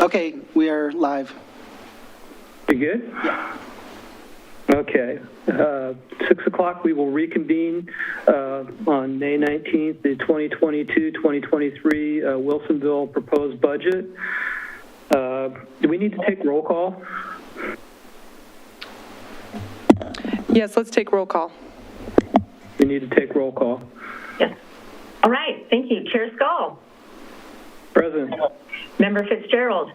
Okay, we are live. You good? Yeah. Okay. 6 o'clock, we will reconvene on May 19th, the 2022-2023 Wilsonville proposed budget. Do we need to take roll call? Yes, let's take roll call. We need to take roll call. Yes. All right, thank you. Chair Skull. Present. Member Fitzgerald.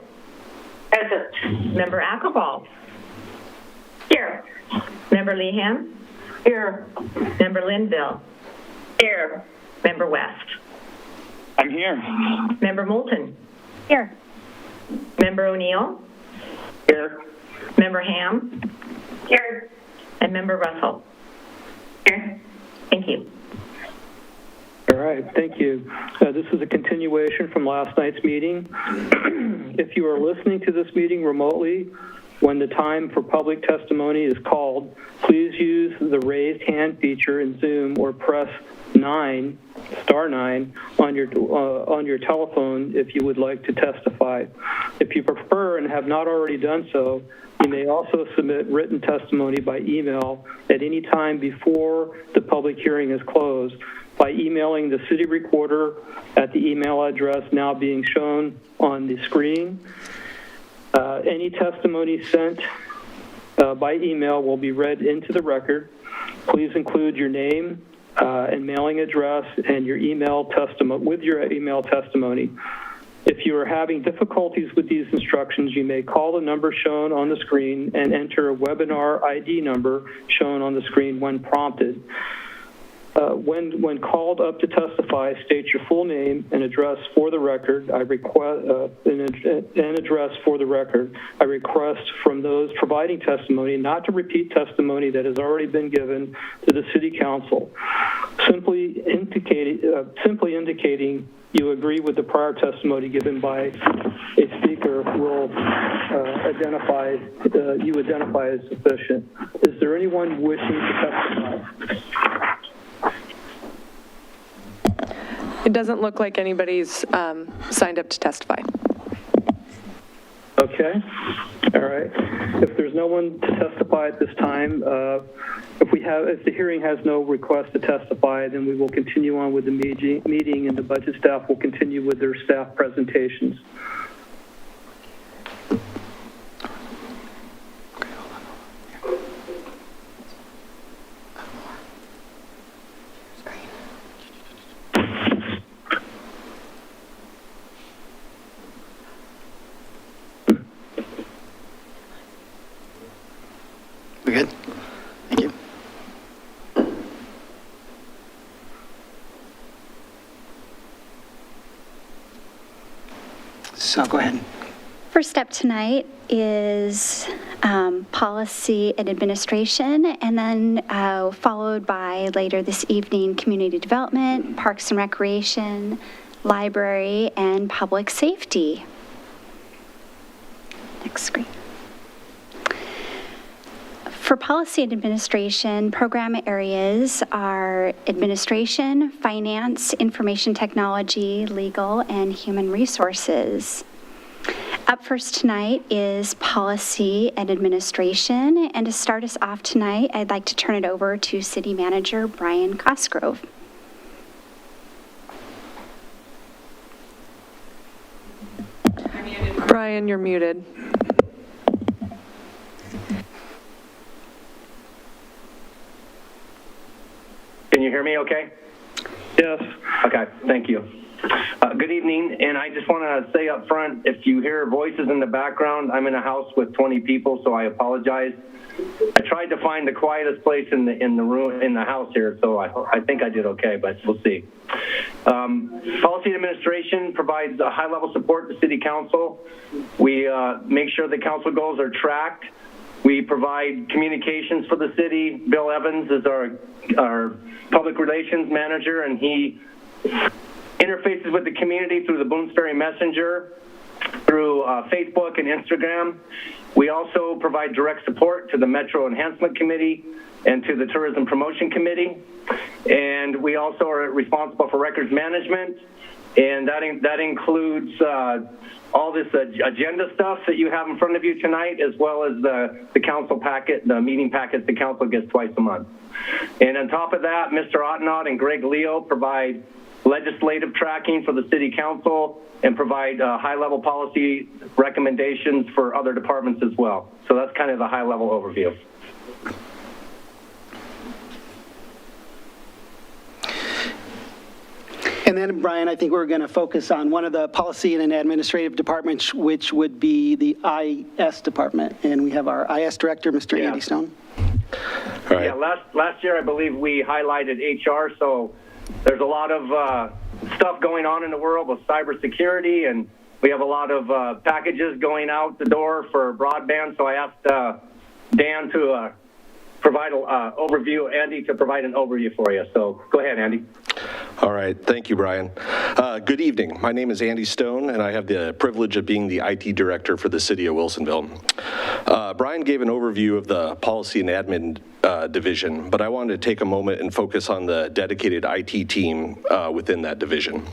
Present. Member Ackleball. Here. Member Lehan. Here. Member Linville. Here. Member West. I'm here. Member Moulton. Here. Member O'Neill. Here. Member Ham. Here. And Member Russell. Here. Thank you. All right, thank you. This is a continuation from last night's meeting. If you are listening to this meeting remotely, when the time for public testimony is called, please use the raised hand feature in Zoom or press *9 on your telephone if you would like to testify. If you prefer and have not already done so, you may also submit written testimony by email at any time before the public hearing is closed by emailing the city recorder at the email address now being shown on the screen. Any testimony sent by email will be read into the record. Please include your name and mailing address and your email testimony. If you are having difficulties with these instructions, you may call the number shown on the screen and enter a webinar ID number shown on the screen when prompted. When called up to testify, state your full name and address for the record. I request I request from those providing testimony not to repeat testimony that has already been given to the City Council. Simply indicating you agree with the prior testimony given by a speaker will identify as sufficient. Is there anyone wishing to testify? It doesn't look like anybody's signed up to testify. Okay. All right. If there's no one to testify at this time, if the hearing has no request to testify, then we will continue on with the meeting, and the budget staff will continue with their staff presentations. We good? Thank you. So go ahead. First up tonight is policy and administration, and then followed by later this evening, community development, parks and recreation, library, and public safety. Next screen. For policy and administration, program areas are administration, finance, information technology, legal, and human resources. Up first tonight is policy and administration, and to start us off tonight, I'd like to turn it over to City Manager Brian Cosgrove. Brian, you're muted. Can you hear me okay? Yes. Okay, thank you. Good evening, and I just want to say up front, if you hear voices in the background, I'm in a house with 20 people, so I apologize. I tried to find the quietest place in the room, in the house here, so I think I did okay, but we'll see. Policy and administration provides a high-level support to City Council. We make sure the council goals are tracked. We provide communications for the city. Bill Evans is our public relations manager, and he interfaces with the community through the Bloomsbury Messenger, through Facebook and Instagram. We also provide direct support to the Metro Enhancement Committee and to the Tourism Promotion Committee. And we also are responsible for records management, And that includes all this agenda stuff that you have in front of you tonight, as well as the council packet, the meeting packets the council gets twice a month. And on top of that, Mr. Ottenott and Greg Leo provide legislative tracking for the city council and provide high-level policy recommendations for other departments as well. So that's kind of the high-level overview. And then, Brian, I think we're going to focus on one of the policy and administrative departments, which would be the IS department. And we have our IS director, Mr. Andy Stone. All right. Yeah, last year I believe we highlighted HR, so there's a lot of stuff going on in the world with cybersecurity, and we have a lot of packages going out the door for broadband, so I asked Dan to provide an overview, Andy to provide an overview for you. So go ahead, Andy. All right. Thank you, Brian. Good evening. My name is Andy Stone, and I have the privilege of being the IT director for the city of Wilsonville. Brian gave an overview of the policy and admin division, but I wanted to take a moment and focus on the dedicated IT team within that division.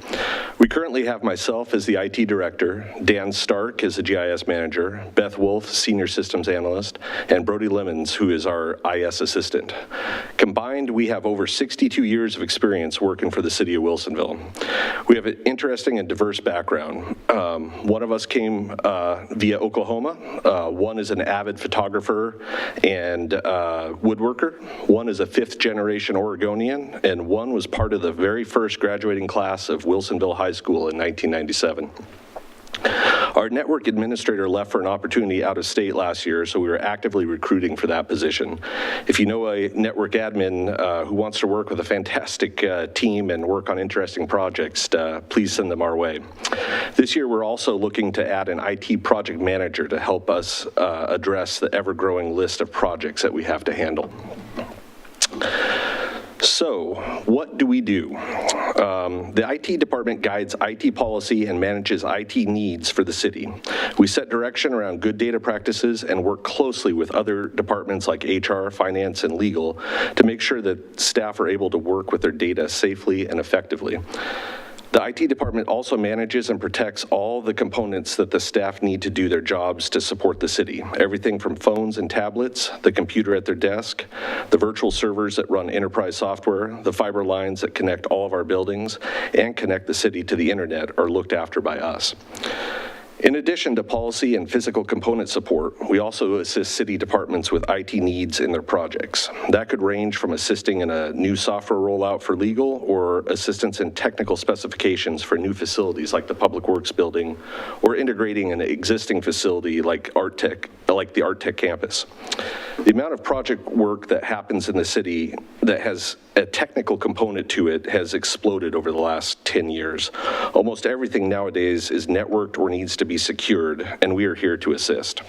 We currently have myself as the IT director, Dan Stark as the GIS manager, Beth Wolf, senior systems analyst, and Brody Lemons, who is our IS assistant. Combined, we have over 62 years of experience working for the city of Wilsonville. We have an interesting and diverse background. One of us came via Oklahoma. One is an avid photographer and woodworker. One is a fifth-generation Oregonian, and one was part of the very first graduating class of Wilsonville High School in 1997. Our network administrator left for an opportunity out of state last year, so we were actively recruiting for that position. If you know a network admin who wants to work with a fantastic team and work on interesting projects, please send them our way. This year, we're also looking to add an IT project manager to help us address the ever-growing list of projects that we have to handle. So, what do we do? The IT department guides IT policy and manages IT needs for the city. We set direction around good data practices and work closely with other departments like HR, finance, and legal to make sure that staff are able to work with their data safely and effectively. The IT department also manages and protects all the components that the staff need to do their jobs to support the city. Everything from phones and tablets, the computer at their desk, the virtual servers that run enterprise software, the fiber lines that connect all of our buildings, and connect the city to the internet are looked after by us. In addition to policy and physical component support, we also assist city departments with IT needs in their projects. That could range from assisting in a new software rollout for legal or assistance in technical specifications for new facilities like the Public Works building, or integrating an existing facility like the Art Tech campus. The amount of project work that happens in the city that has a technical component to it has exploded over the last 10 years. Almost everything nowadays is networked or needs to be secured, and we are here to assist.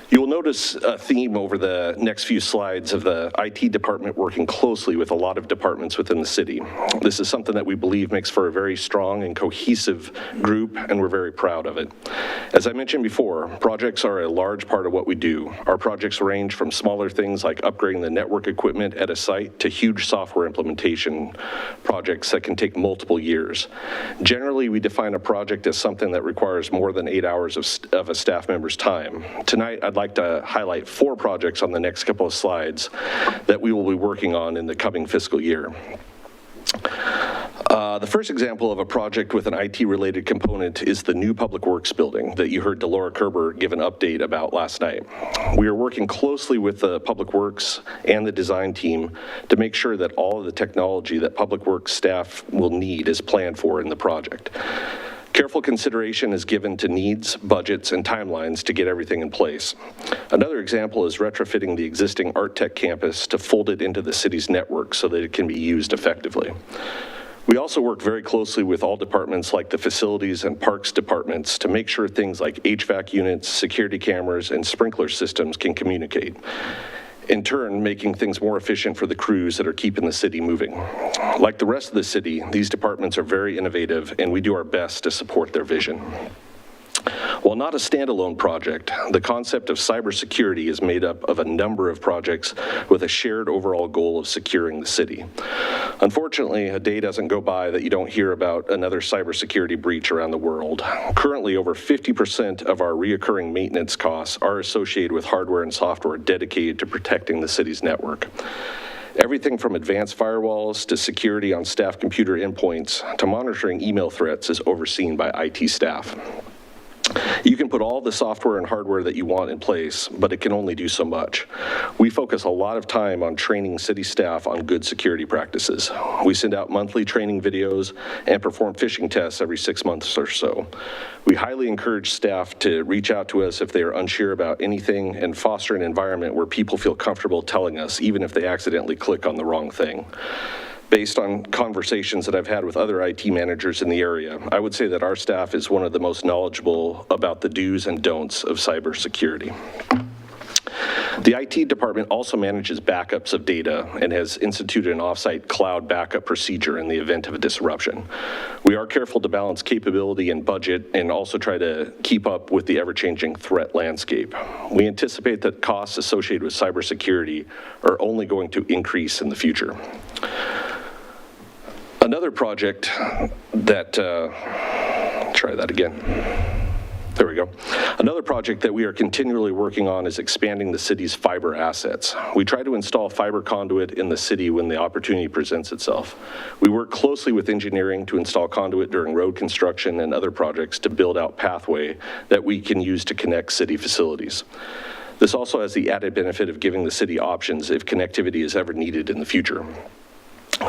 You will notice a theme over the next few slides of the IT department working closely with a lot of departments within the city. This is something that we believe makes for a very strong and cohesive group, and we're very proud of it. As I mentioned before, projects are a large part of what we do. Our projects range from smaller things like upgrading the network equipment at a site to huge software implementation projects that can take multiple years. Generally, we define a project as something that requires more than 8 hours of a staff member's time. Tonight, I'd like to highlight 4 projects on the next couple of slides that we will be working on in the coming fiscal year. The first example of a project with an IT-related component is the new Public Works building that you heard Delora Kerber give an update about last night. We are working closely with the Public Works and the design team to make sure that all of the technology that Public Works staff will need is planned for in the project. Careful consideration is given to needs, budgets, and timelines to get everything in place. Another example is retrofitting the existing Art Tech campus to fold it into the city's network so that it can be used effectively. We also work very closely with all departments like the facilities and parks departments to make sure things like HVAC units, security cameras, and sprinkler systems can communicate. In turn, making things more efficient for the crews that are keeping the city moving. Like the rest of the city, these departments are very innovative, and we do our best to support their vision. While not a standalone project, the concept of cybersecurity is made up of a number of projects with a shared overall goal of securing the city. Unfortunately, a day doesn't go by that you don't hear about another cybersecurity breach around the world. Currently, over 50% of our reoccurring maintenance costs are associated with hardware and software dedicated to protecting the city's network. Everything from advanced firewalls to security on staff computer endpoints to monitoring email threats is overseen by IT staff. You can put all the software and hardware that you want in place, but it can only do so much. We focus a lot of time on training city staff on good security practices. We send out monthly training videos and perform phishing tests every 6 months or so. We highly encourage staff to reach out to us if they are unsure about anything and foster an environment where people feel comfortable telling us, even if they accidentally click on the wrong thing. Based on conversations that I've had with other IT managers in the area, I would say that our staff is one of the most knowledgeable about the do's and don'ts of cybersecurity. The IT department also manages backups of data and has instituted an offsite cloud backup procedure in the event of a disruption. We are careful to balance capability and budget and also try to keep up with the ever-changing threat landscape. We anticipate that costs associated with cybersecurity are only going to increase in the future. Another project that, try that again. There we go. Another project that we are continually working on is expanding the city's fiber assets. We try to install fiber conduit in the city when the opportunity presents itself. We work closely with engineering to install conduit during road construction and other projects to build out pathway that we can use to connect city facilities. This also has the added benefit of giving the city options if connectivity is ever needed in the future.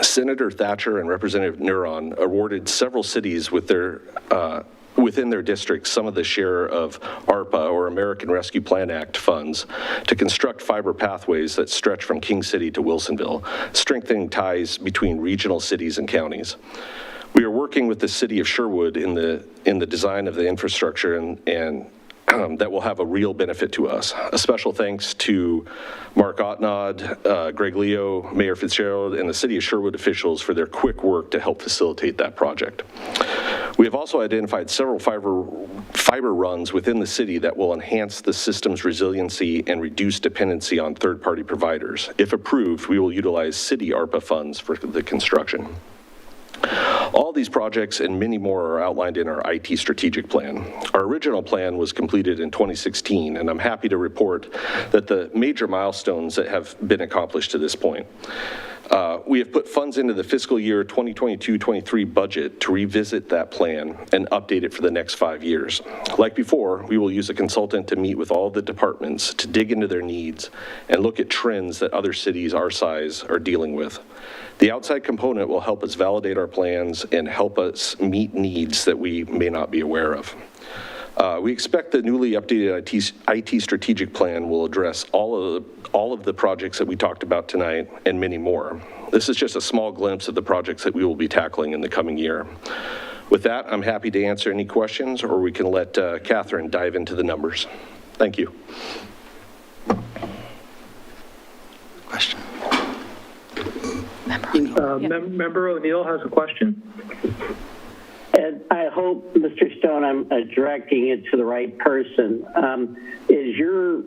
Senator Thatcher and Representative Neuron awarded several cities with their within their districts some of the share of ARPA, or American Rescue Plan Act, funds to construct fiber pathways that stretch from King City to Wilsonville, strengthening ties between regional cities and counties. We are working with the city of Sherwood in the design of the infrastructure and that will have a real benefit to us. A special thanks to Mark Otnod, Greg Leo, Mayor Fitzgerald, and the City of Sherwood officials for their quick work to help facilitate that project. We have also identified several fiber runs within the city that will enhance the system's resiliency and reduce dependency on third-party providers. If approved, we will utilize city ARPA funds for the construction. All these projects and many more are outlined in our IT strategic plan. Our original plan was completed in 2016, and I'm happy to report that the major milestones that have been accomplished to this point. We have put funds into the fiscal year 2022-23 budget to revisit that plan and update it for the next 5 years. Like before, we will use a consultant to meet with all the departments to dig into their needs and look at trends that other cities our size are dealing with. The outside component will help us validate our plans and help us meet needs that we may not be aware of. We expect the newly updated IT strategic plan will address all of the projects that we talked about tonight and many more. This is just a small glimpse of the projects that we will be tackling in the coming year. With that, I'm happy to answer any questions, or we can let Catherine dive into the numbers. Thank you. Question. Member O'Neill has a question. And I hope, Mr. Stone, I'm directing it to the right person. Is your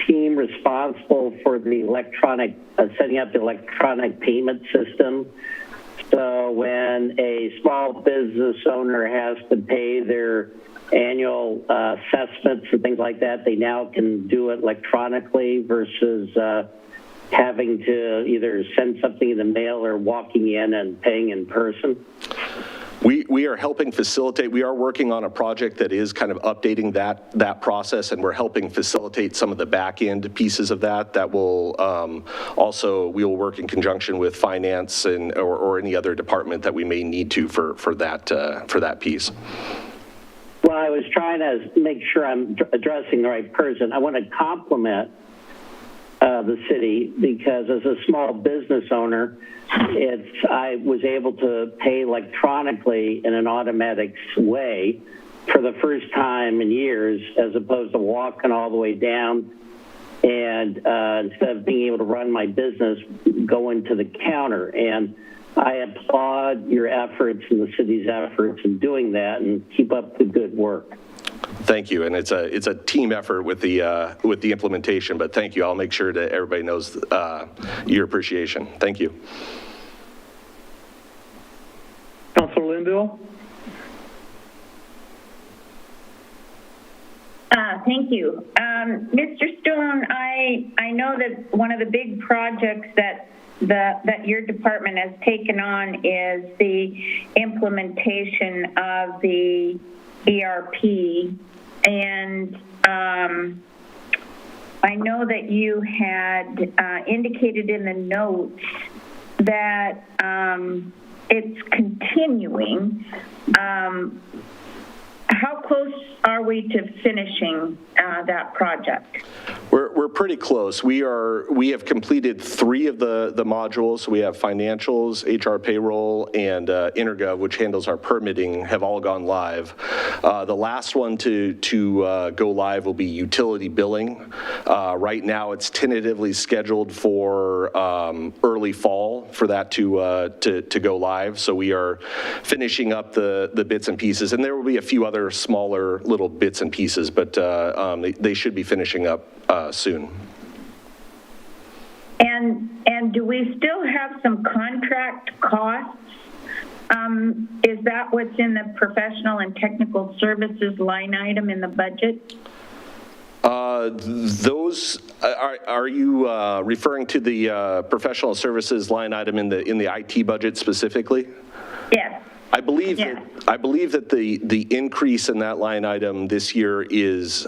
team responsible for the setting up the electronic payment system? So when a small business owner has to pay their annual assessments and things like that, they now can do it electronically versus having to either send something in the mail or walking in and paying in person? We are helping facilitate, we are working on a project that is kind of updating that process, and we're helping facilitate some of the back end pieces of that will also, we will work in conjunction with finance and or any other department that we may need to for that piece. Well, I was trying to make sure I'm addressing the right person. I want to compliment the city, because as a small business owner, I was able to pay electronically in an automatic way for the first time in years, as opposed to walking all the way down and instead of being able to run my business, going to the counter. And I applaud your efforts and the city's efforts in doing that, and keep up the good work. Thank you, and it's a team effort with the implementation, but thank you. I'll make sure that everybody knows your appreciation. Thank you. Councilor Linville? Thank you. Mr. Stone, I know that one of the big projects that your department has taken on is the implementation of the ERP. And I know that you had indicated in the notes that it's continuing. How close are we to finishing that project? We're pretty close. We have completed 3 of the modules. We have financials, HR payroll, and Intergov, which handles our permitting, have all gone live. The last one to go live will be utility billing. Right now, it's tentatively scheduled for early fall for that to go live. So we are finishing up the bits and pieces, and there will be a few other smaller little bits and pieces, but they should be finishing up soon. And do we still have some contract costs? Is that what's in the professional and technical services line item in the budget? Those are you referring to the professional services line item in the IT budget specifically? Yes. I believe that the increase in that line item this year is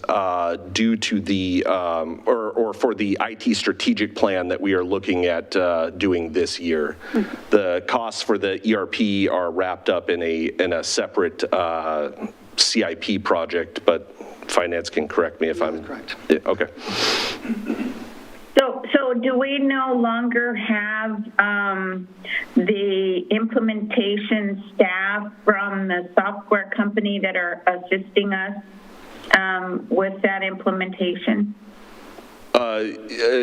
due to the or for the IT strategic plan that we are looking at doing this year. The costs for the ERP are wrapped up in a separate CIP project, but finance can correct me if I'm correct. Yeah, okay. So do we no longer have the implementation staff from the software company that are assisting us with that implementation?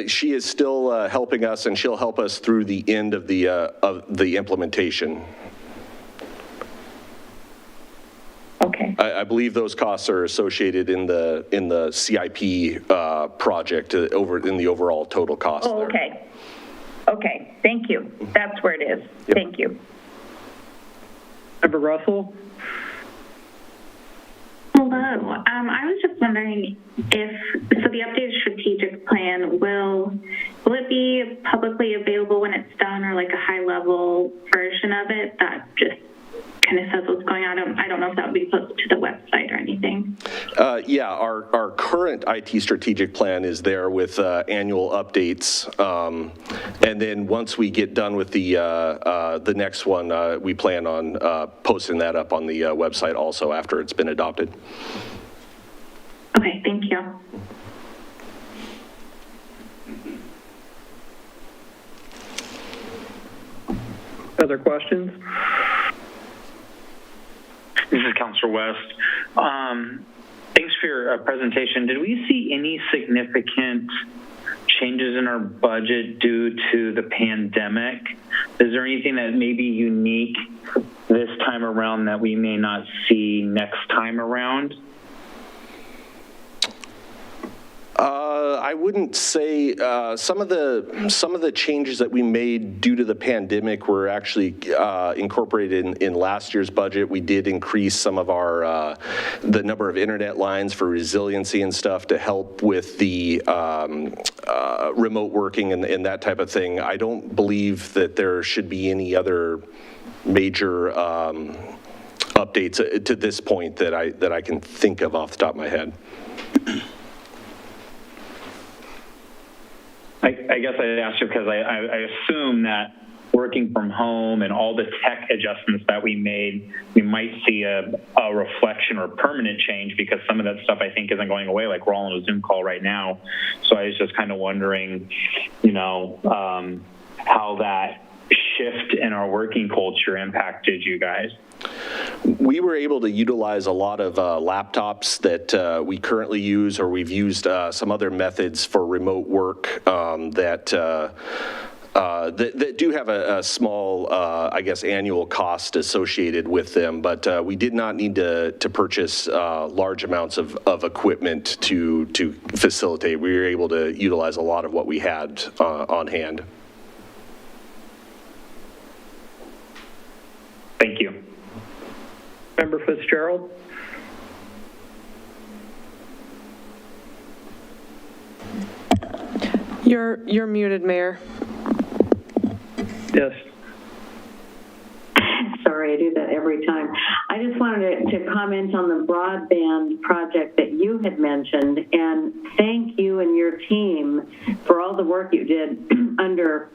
She is still helping us, and she'll help us through the end of the implementation. Okay. I believe those costs are associated in the CIP project over in the overall total cost. Oh, okay. There. Okay, thank you. That's where it is. Yep. Thank you. Member Russell? Hello. I was just wondering the updated strategic plan, will it be publicly available when it's done, or like a high-level version of it that just kind of says what's going on? I don't know if that would be posted to the website or anything. Yeah, our current IT strategic plan is there with annual updates, and then once we get done with the next one, we plan on posting that up on the website also after it's been adopted. Okay, thank you. Other questions? This is Councilor West. Thanks for your presentation. Did we see any significant changes in our budget due to the pandemic? Is there anything that may be unique this time around that we may not see next time around? I wouldn't say some of the changes that we made due to the pandemic were actually incorporated in last year's budget. We did increase some of our the number of internet lines for resiliency and stuff to help with the remote working and that type of thing. I don't believe that there should be any other major updates to this point that I can think of off the top of my head. I guess I asked you because I assume that working from home and all the tech adjustments that we made, we might see a reflection or permanent change, because some of that stuff I think isn't going away. Like we're all on a Zoom call right now. So I was just kind of wondering, how that shift in our working culture impacted you guys. We were able to utilize a lot of laptops that we currently use, or we've used some other methods for remote work that that do have a small, I guess, annual cost associated with them, but we did not need to purchase large amounts of equipment to facilitate. We were able to utilize a lot of what we had on hand. Thank you. Member Fitzgerald? You're muted, Mayor. Yes. Sorry, I do that every time. I just wanted to comment on the broadband project that you had mentioned, and thank you and your team for all the work you did under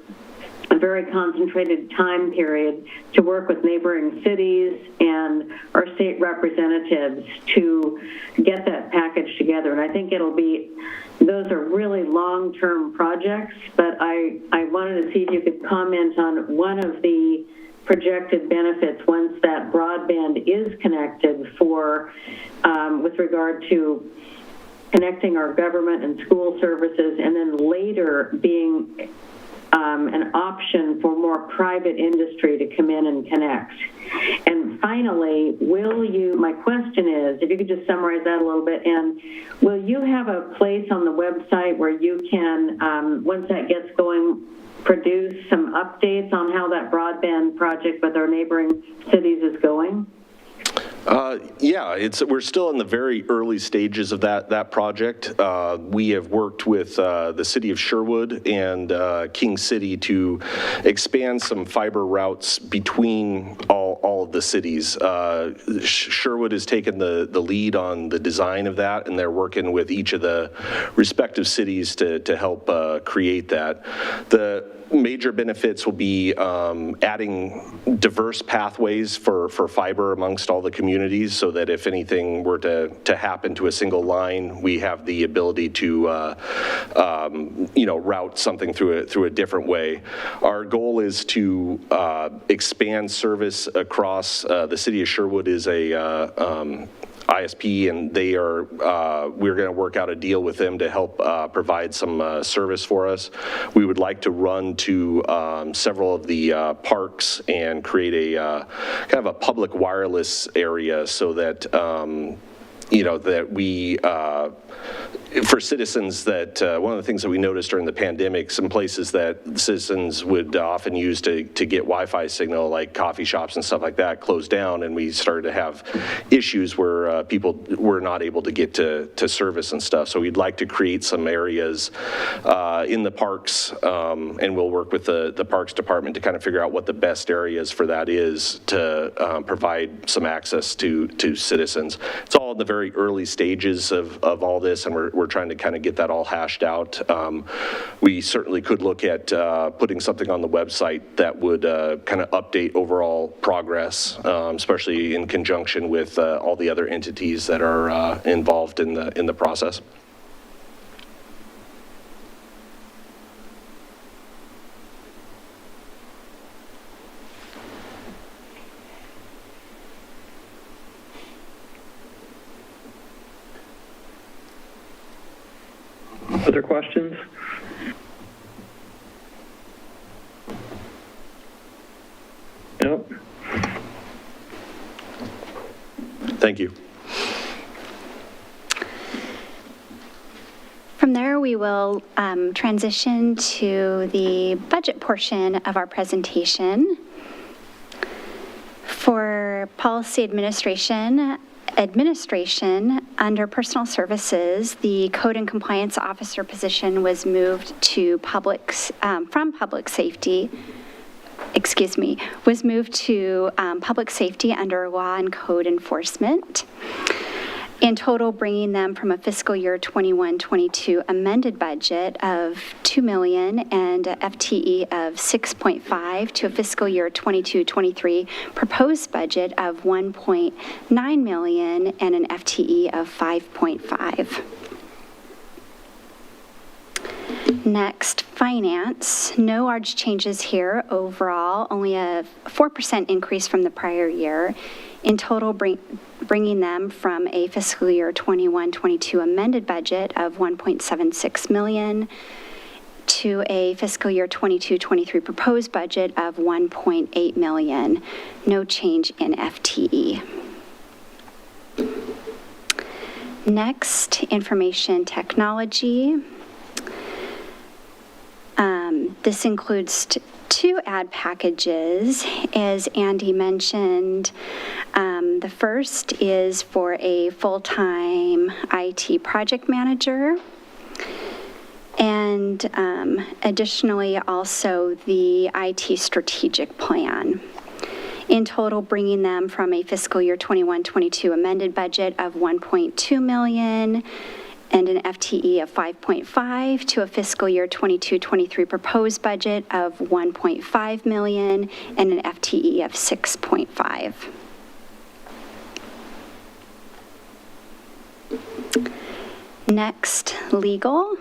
a very concentrated time period to work with neighboring cities and our state representatives to get that package together. And I think those are really long-term projects, but I wanted to see if you could comment on one of the projected benefits once that broadband is connected with regard to connecting our government and school services, and then later being an option for more private industry to come in and connect. And finally, my question is, if you could just summarize that a little bit, and will you have a place on the website where you can, once that gets going, produce some updates on how that broadband project with our neighboring cities is going? Yeah, we're still in the very early stages of that project. We have worked with the city of Sherwood and King City to expand some fiber routes between all of the cities. Sherwood has taken the lead on the design of that, and they're working with each of the respective cities to help create that. The major benefits will be adding diverse pathways for fiber amongst all the communities, so that if anything were to happen to a single line, we have the ability to route something through a different way. Our goal is to expand service across the city of Sherwood is a ISP, and we're going to work out a deal with them to help provide some service for us. We would like to run to several of the parks and create a kind of a public wireless area, so that that we for citizens, that one of the things that we noticed during the pandemic, some places that citizens would often use to get Wi-Fi signal, like coffee shops and stuff like that, closed down, and we started to have issues where people were not able to get to service and stuff. So we'd like to create some areas in the parks, and we'll work with the Parks Department to kind of figure out what the best areas for that is to provide some access to citizens. It's all in the very early stages of all this, and we're trying to kind of get that all hashed out. We certainly could look at putting something on the website that would kind of update overall progress, especially in conjunction with all the other entities that are involved in the process. Other questions? Nope. Thank you. From there, we will transition to the budget portion of our presentation. For policy administration, under personal services, the code and compliance officer position was moved to public safety under law and code enforcement. In total, bringing them from a fiscal year 21-22 amended budget of $2 million and a FTE of 6.5 to a fiscal year 22-23 proposed budget of $1.9 million and an FTE of 5.5. Next, finance. No large changes here overall, only a 4% increase from the prior year. In total, bringing them from a fiscal year 21-22 amended budget of $1.76 million to a fiscal year 22-23 proposed budget of $1.8 million. No change in FTE. Next, information technology. This includes two ad packages, as Andy mentioned. The first is for a full-time IT project manager, and additionally also the IT strategic plan. In total, bringing them from a fiscal year 21-22 amended budget of $1.2 million and an FTE of 5.5 to a fiscal year 22-23 proposed budget of $1.5 million and an FTE of 6.5. Next, legal.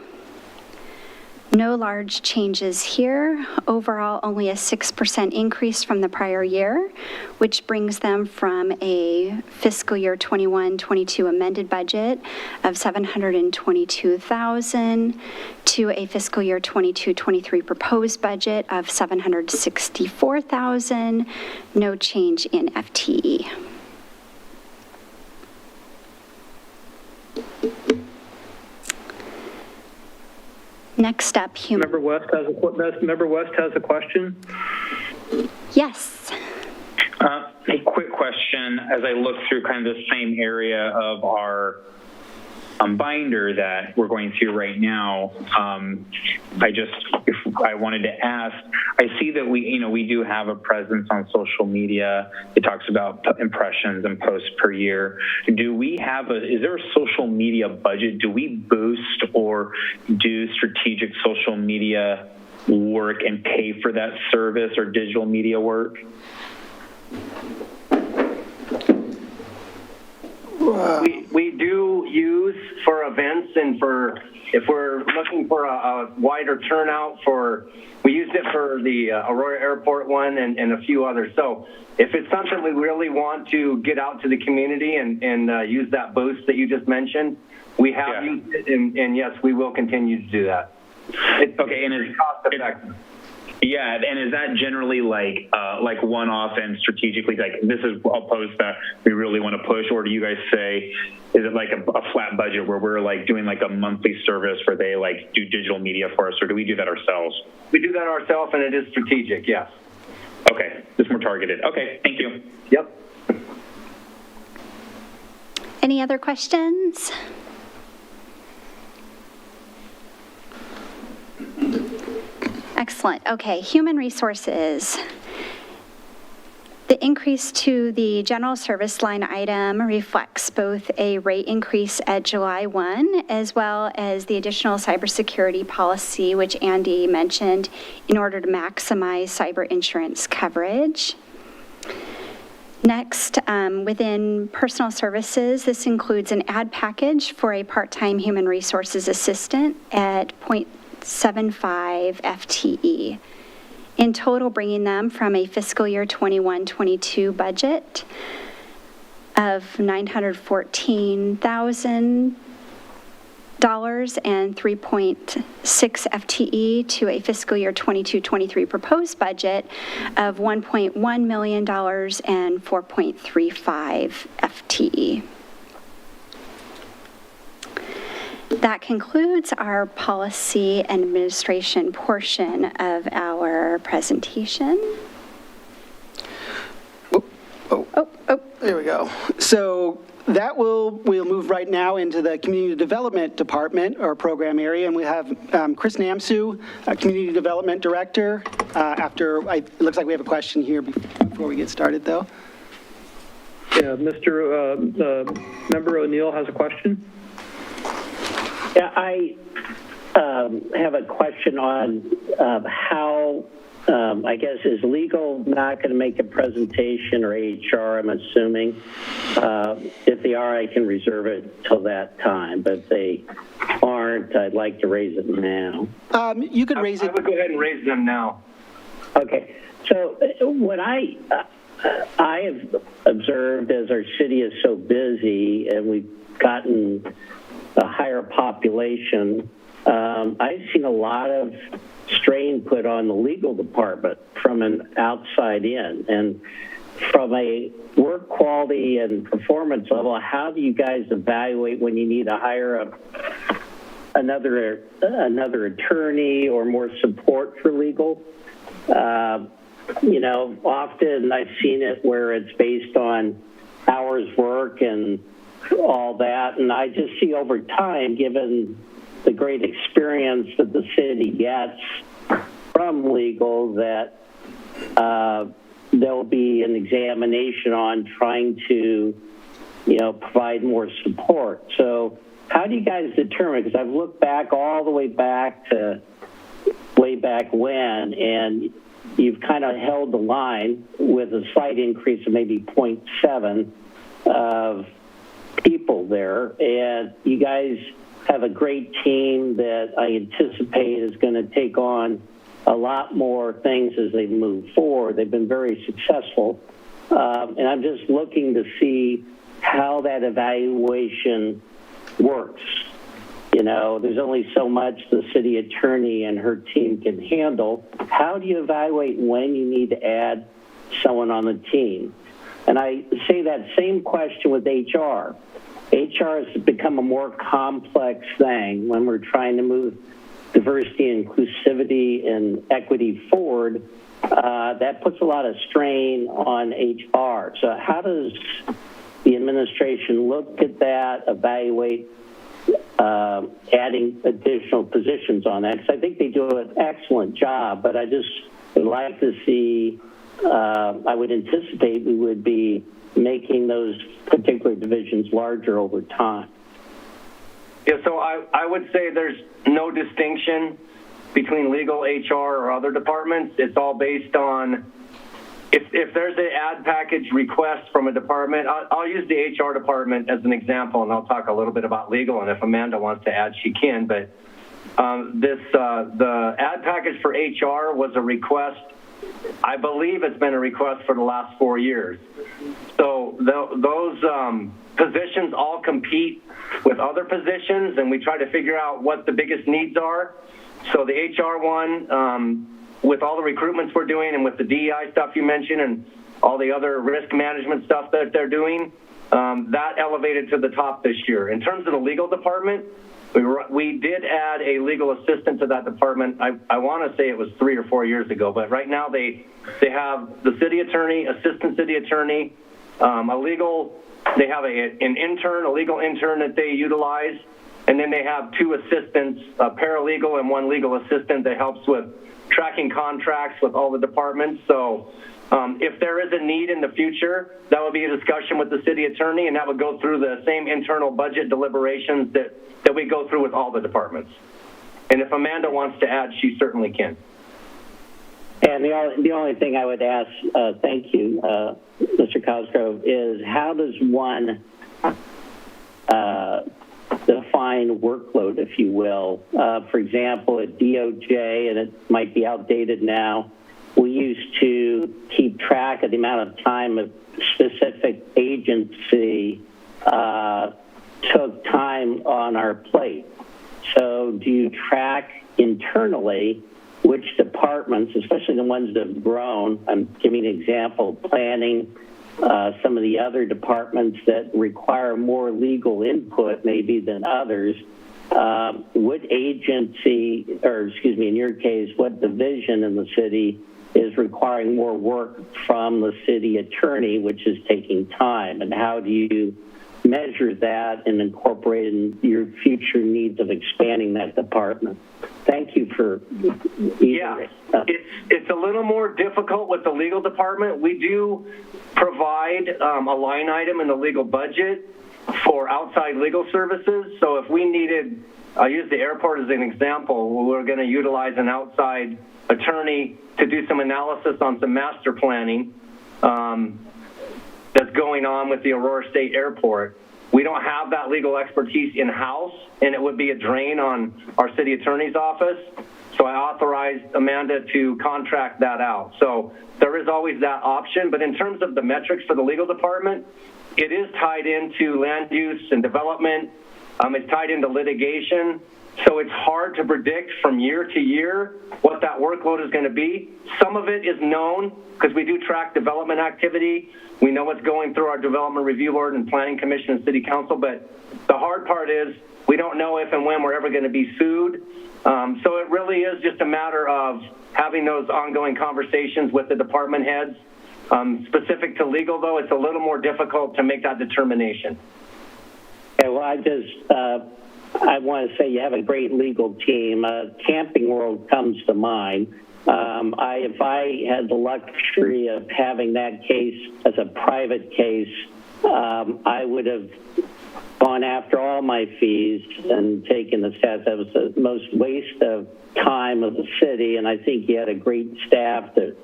No large changes here. Overall, only a 6% increase from the prior year, which brings them from a fiscal year 21-22 amended budget of $722,000 to a fiscal year 22-23 proposed budget of $764,000. No change in FTE. Next up, human. Member West has a question. Yes. A quick question. As I look through kind of the same area of our binder that we're going through right now, I wanted to ask, I see that we do have a presence on social media. It talks about impressions and posts per year. Is there a social media budget? Do we boost or do strategic social media work and pay for that service or digital media work? We do use for events and if we're looking for a wider turnout we used it for the Aurora Airport one and a few others. So if it's something we really want to get out to the community and use that boost that you just mentioned, we have used it, and yes, we will continue to do that. It's very cost effective. Yeah, and is that generally like one-off and strategically, like this is a post that we really want to push, or do you guys say, is it like a flat budget where we're like doing like a monthly service where they like do digital media for us, or do we do that ourselves? We do that ourselves, and it is strategic, yes. Okay, it's more targeted. Okay, thank you. Yep. Any other questions? Excellent. Okay, human resources. The increase to the general service line item reflects both a rate increase at July 1 as well as the additional cybersecurity policy, which Andy mentioned, in order to maximize cyber insurance coverage. Next, within personal services, this includes an ad package for a part-time human resources assistant at 0.75 FTE. In total, bringing them from a fiscal year 21-22 budget of $914,000 and 3.6 FTE to a fiscal year 22-23 proposed budget of $1.1 million and 4.35 FTE. That concludes our policy and administration portion of our presentation. There we go. So we'll move right now into the Community Development Department or program area, and we have Chris Namsu, Community Development Director. It looks like we have a question here before we get started, though. Yeah, Member O'Neill has a question. Yeah, I have a question on how, I guess, is legal not going to make a presentation, or HR, I'm assuming? If they are, I can reserve it till that time, but if they aren't, I'd like to raise it now. You could raise it. I would go ahead and raise them now. Okay, so what I have observed as our city is so busy and we've gotten a higher population, I've seen a lot of strain put on the legal department from an outside in. And from a work quality and performance level, how do you guys evaluate when you need to hire another attorney or more support for legal? You know, often I've seen it where it's based on hours work and all that, and I just see over time, given the great experience that the city gets from legal, that there'll be an examination on trying to, you know, provide more support. So how do you guys determine, because I've looked back all the way back to way back when, and you've kind of held the line with a slight increase of maybe 0.7 of people there, and you guys have a great team that I anticipate is going to take on a lot more things as they move forward. They've been very successful, and I'm just looking to see how that evaluation works. You know, there's only so much the city attorney and her team can handle. How do you evaluate when you need to add someone on the team? And I say that same question with HR. HR has become a more complex thing when we're trying to move diversity, inclusivity, and equity forward. That puts a lot of strain on HR. So how does the administration look at that, evaluate adding additional positions on that? Because I think they do an excellent job, but I just would like to see, I would anticipate we would be making those particular divisions larger over time. Yeah, so I would say there's no distinction between legal, HR, or other departments. It's all based on, if there's an ad package request from a department, I'll use the HR department as an example, and I'll talk a little bit about legal, and if Amanda wants to add, she can, but the ad package for HR was a request. I believe it's been a request for the last 4 years. So those positions all compete with other positions, and we try to figure out what the biggest needs are. So the HR one, with all the recruitments we're doing and with the DEI stuff you mentioned and all the other risk management stuff that they're doing, that elevated to the top this year. In terms of the legal department, we did add a legal assistant to that department. I want to say it was 3 or 4 years ago, but right now they have the city attorney, assistant city attorney, they have a legal intern that they utilize, and then they have 2 assistants, a paralegal and 1 legal assistant that helps with tracking contracts with all the departments. So if there is a need in the future, that would be a discussion with the city attorney, and that would go through the same internal budget deliberations that we go through with all the departments. And if Amanda wants to add, she certainly can. And the only thing I would ask, thank you, Mr. Cosgrove, is how does one define workload, if you will? For example, at DOJ, and it might be outdated now, we used to keep track of the amount of time a specific agency took time on our plate. So do you track internally which departments, especially the ones that have grown, I'm giving an example, planning, some of the other departments that require more legal input maybe than others, what agency, or excuse me, in your case, what division in the city is requiring more work from the city attorney, which is taking time, and how do you measure that and incorporate in your future needs of expanding that department? Thank you for it's a little more difficult with the legal department. We do provide a line item in the legal budget for outside legal services. So if we needed, I'll use the airport as an example, we're going to utilize an outside attorney to do some analysis on some master planning that's going on with the Aurora State Airport. We don't have that legal expertise in-house, and it would be a drain on our city attorney's office. So I authorized Amanda to contract that out. So there is always that option. But in terms of the metrics for the legal department, it is tied into land use and development, It's tied into litigation. So it's hard to predict from year to year what that workload is going to be. Some of it is known because we do track development activity. We know what's going through our Development Review Board and Planning Commission and City Council, but the hard part is we don't know if and when we're ever going to be sued. So it really is just a matter of having those ongoing conversations with the department heads. Specific to legal, though, it's a little more difficult to make that determination. Okay, well, I want to say you have a great legal team. Camping World comes to mind. If I had the luxury of having that case as a private case, I would have gone after all my fees and taken the stats. That was the most waste of time of the city, and I think you had a great staff that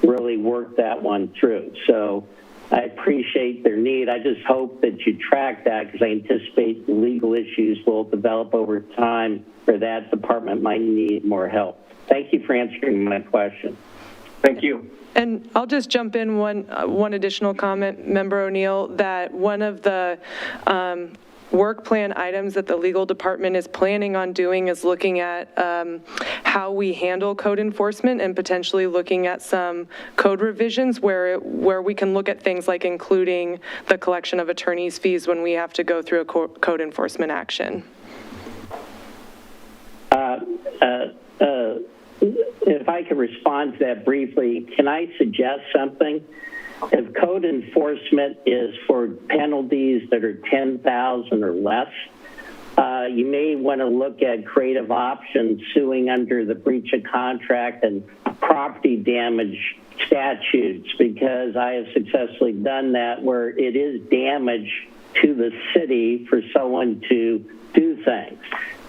really worked that one through. So I appreciate their need. I just hope that you track that because I anticipate the legal issues will develop over time where that department might need more help. Thank you for answering my question. Thank you. And I'll just jump in one additional comment, Member O'Neill, that one of the work plan items that the legal department is planning on doing is looking at how we handle code enforcement and potentially looking at some code revisions where we can look at things like including the collection of attorney's fees when we have to go through a code enforcement action. If I could respond to that briefly, can I suggest something? If code enforcement is for penalties that are $10,000 or less, you may want to look at creative options suing under the breach of contract and property damage statutes, because I have successfully done that where it is damage to the city for someone to do things.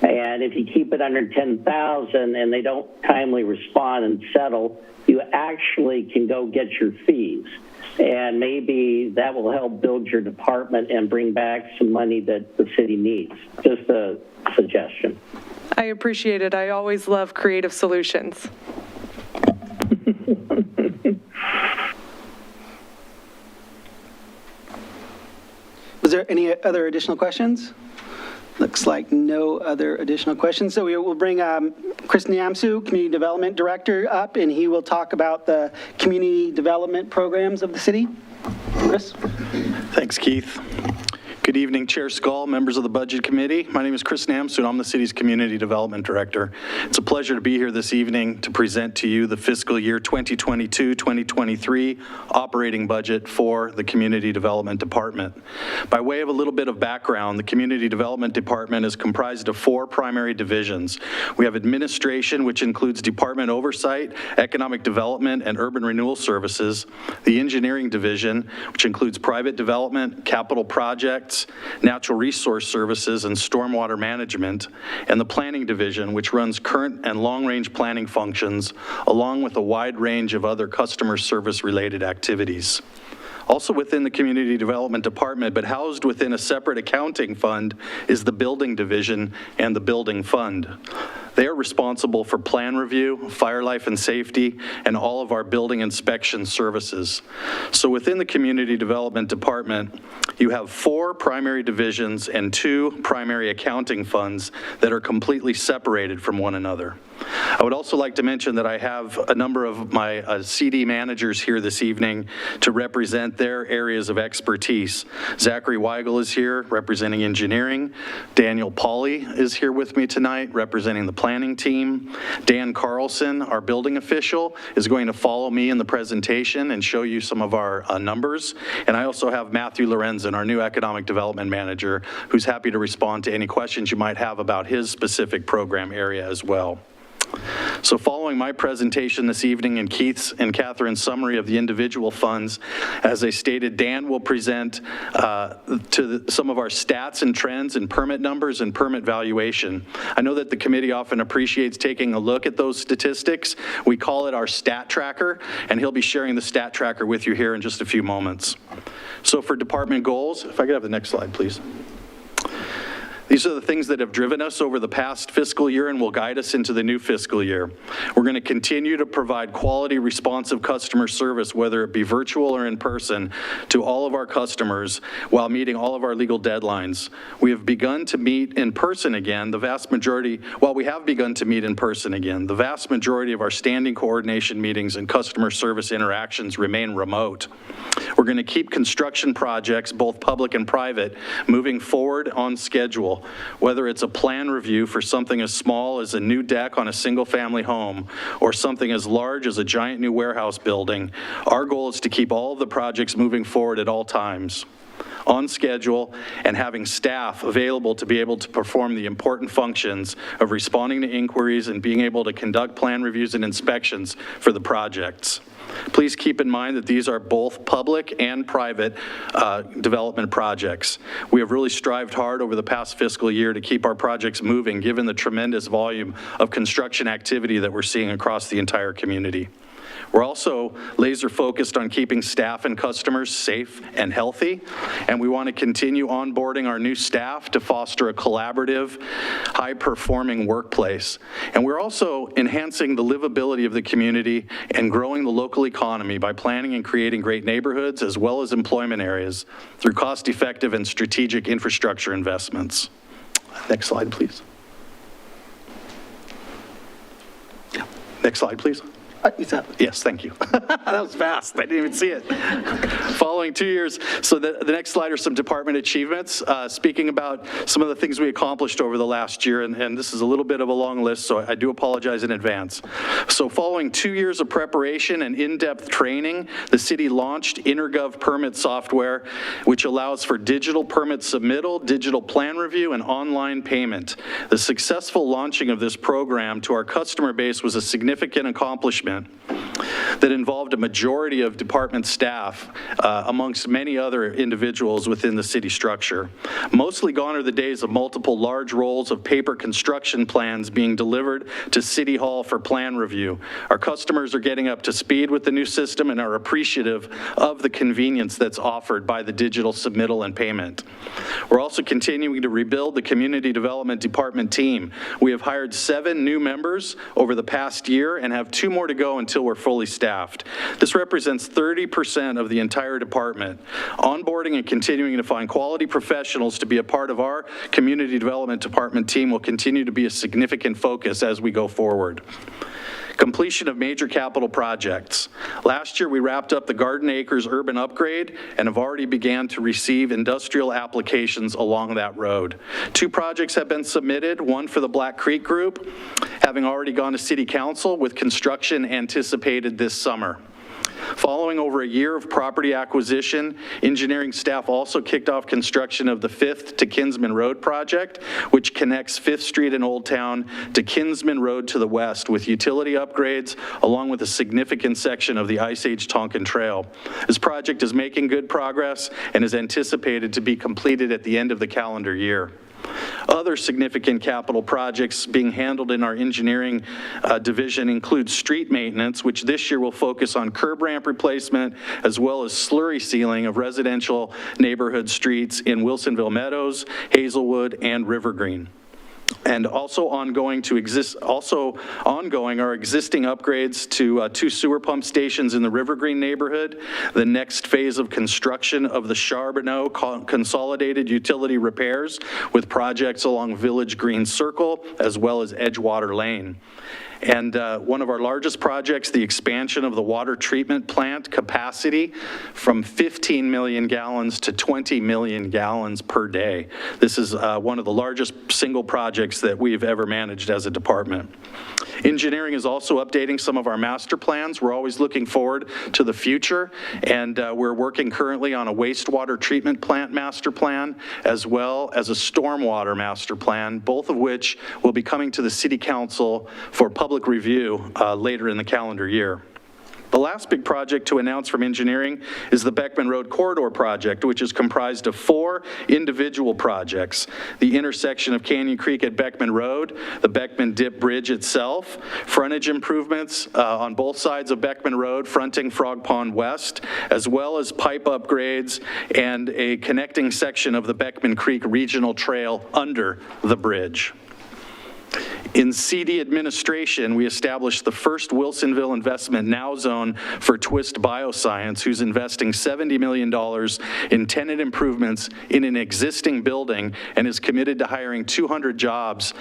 And if you keep it under 10,000 and they don't timely respond and settle, you actually can go get your fees. And maybe that will help build your department and bring back some money that the city needs. Just a suggestion. I appreciate it. I always love creative solutions. Was there any other additional questions? Looks like no other additional questions. So we will bring Chris Niamsu, Community Development Director, up, and he will talk about the community development programs of the city. Chris? Thanks, Keith. Good evening, Chair Skull, members of the Budget Committee. My name is Chris Niamsu, and I'm the city's Community Development Director. It's a pleasure to be here this evening to present to you the fiscal year 2022-2023 operating budget for the Community Development Department. By way of a little bit of background, the Community Development Department is comprised of 4 primary divisions. We have administration, which includes department oversight, economic development, and urban renewal services, the engineering division, which includes private development, capital projects, natural resource services, and stormwater management, and the planning division, which runs current and long-range planning functions, along with a wide range of other customer service-related activities. Also within the Community Development Department, but housed within a separate accounting fund, is the Building Division and the Building Fund. They are responsible for plan review, fire life and safety, and all of our building inspection services. So within the Community Development Department, you have 4 primary divisions and 2 primary accounting funds that are completely separated from one another. I would also like to mention that I have a number of my CD managers here this evening to represent their areas of expertise. Zachary Weigel is here representing engineering. Daniel Pauly is here with me tonight representing the planning team. Dan Carlson, our building official, is going to follow me in the presentation and show you some of our numbers. And I also have Matthew Lorenzen, our new economic development manager, who's happy to respond to any questions you might have about his specific program area as well. So following my presentation this evening and Keith's and Catherine's summary of the individual funds, as I stated, Dan will present some of our stats and trends and permit numbers and permit valuation. I know that the committee often appreciates taking a look at those statistics. We call it our stat tracker, and he'll be sharing the stat tracker with you here in just a few moments. So for department goals, if I could have the next slide, please. These are the things that have driven us over the past fiscal year and will guide us into the new fiscal year. We're going to continue to provide quality, responsive customer service, whether it be virtual or in person, to all of our customers while meeting all of our legal deadlines. We have begun to meet in person again. The vast majority of our standing coordination meetings and customer service interactions remain remote. We're going to keep construction projects, both public and private, moving forward on schedule, whether it's a plan review for something as small as a new deck on a single-family home or something as large as a giant new warehouse building. Our goal is to keep all of the projects moving forward at all times, on schedule, and having staff available to be able to perform the important functions of responding to inquiries and being able to conduct plan reviews and inspections for the projects. Please keep in mind that these are both public and private development projects. We have really strived hard over the past fiscal year to keep our projects moving, given the tremendous volume of construction activity that we're seeing across the entire community. We're also laser focused on keeping staff and customers safe and healthy, and we want to continue onboarding our new staff to foster a collaborative, high-performing workplace. And we're also enhancing the livability of the community and growing the local economy by planning and creating great neighborhoods as well as employment areas through cost-effective and strategic infrastructure investments. Next slide, please. Next slide, please. Yes, thank you. That was fast. I didn't even see it. Following 2 years, so the next slide are some department achievements. Speaking about some of the things we accomplished over the last year, and this is a little bit of a long list, so I do apologize in advance. So following 2 years of preparation and in-depth training, the city launched InterGov permit software, which allows for digital permit submittal, digital plan review, and online payment. The successful launching of this program to our customer base was a significant accomplishment that involved a majority of department staff amongst many other individuals within the city structure. Mostly gone are the days of multiple large rolls of paper construction plans being delivered to City Hall for plan review. Our customers are getting up to speed with the new system and are appreciative of the convenience that's offered by the digital submittal and payment. We're also continuing to rebuild the community development department team. We have hired 7 new members over the past year and have 2 more to go until we're fully staffed. This represents 30% of the entire department. Onboarding and continuing to find quality professionals to be a part of our community development department team will continue to be a significant focus as we go forward. Completion of major capital projects. Last year, we wrapped up the Garden Acres urban upgrade and have already began to receive industrial applications along that road. 2 projects have been submitted, one for the Black Creek Group, having already gone to City Council with construction anticipated this summer. Following over a year of property acquisition, engineering staff also kicked off construction of the 5th to Kinsman Road project, which connects 5th Street in Old Town to Kinsman Road to the west with utility upgrades, along with a significant section of the Ice Age Tonkin Trail. This project is making good progress and is anticipated to be completed at the end of the calendar year. Other significant capital projects being handled in our engineering division include street maintenance, which this year will focus on curb ramp replacement, as well as slurry sealing of residential neighborhood streets in Wilsonville Meadows, Hazelwood, and Rivergreen. And also ongoing are existing upgrades to 2 sewer pump stations in the Rivergreen neighborhood, the next phase of construction of the Charbonneau consolidated utility repairs with projects along Village Green Circle, as well as Edgewater Lane. And one of our largest projects, the expansion of the water treatment plant capacity from 15 million gallons to 20 million gallons per day. This is one of the largest single projects that we've ever managed as a department. Engineering is also updating some of our master plans. We're always looking forward to the future, and we're working currently on a wastewater treatment plant master plan, as well as a stormwater master plan, both of which will be coming to the City Council for public review later in the calendar year. The last big project to announce from engineering is the Beckman Road Corridor project, which is comprised of 4 individual projects: the intersection of Canyon Creek at Beckman Road, the Beckman Dip Bridge itself, frontage improvements on both sides of Beckman Road fronting Frog Pond West, as well as pipe upgrades and a connecting section of the Beckman Creek Regional Trail under the bridge. In CD administration, we established the first Wilsonville Investment Now Zone for Twist Bioscience, who's investing $70 million in tenant improvements in an existing building and is committed to hiring 200 jobs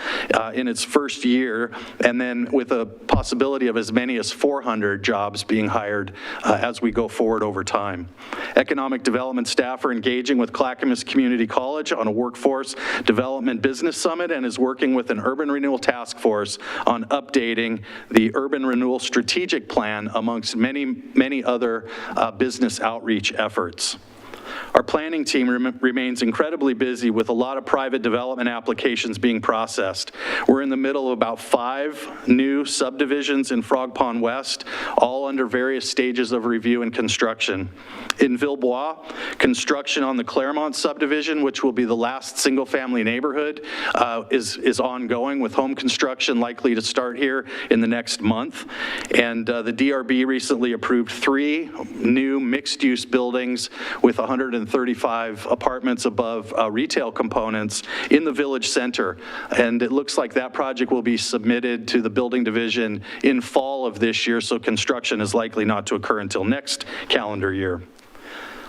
in its first year, and then with a possibility of as many as 400 jobs being hired as we go forward over time. Economic development staff are engaging with Clackamas Community College on a workforce development business summit and is working with an urban renewal task force on updating the urban renewal strategic plan amongst many other business outreach efforts. Our planning team remains incredibly busy with a lot of private development applications being processed. We're in the middle of about 5 new subdivisions in Frog Pond West, all under various stages of review and construction. In Villebois, construction on the Claremont subdivision, which will be the last single-family neighborhood, is ongoing, with home construction likely to start here in the next month. And the DRB recently approved 3 new mixed-use buildings with 135 apartments above retail components in the village center. And it looks like that project will be submitted to the building division in fall of this year, so construction is likely not to occur until next calendar year.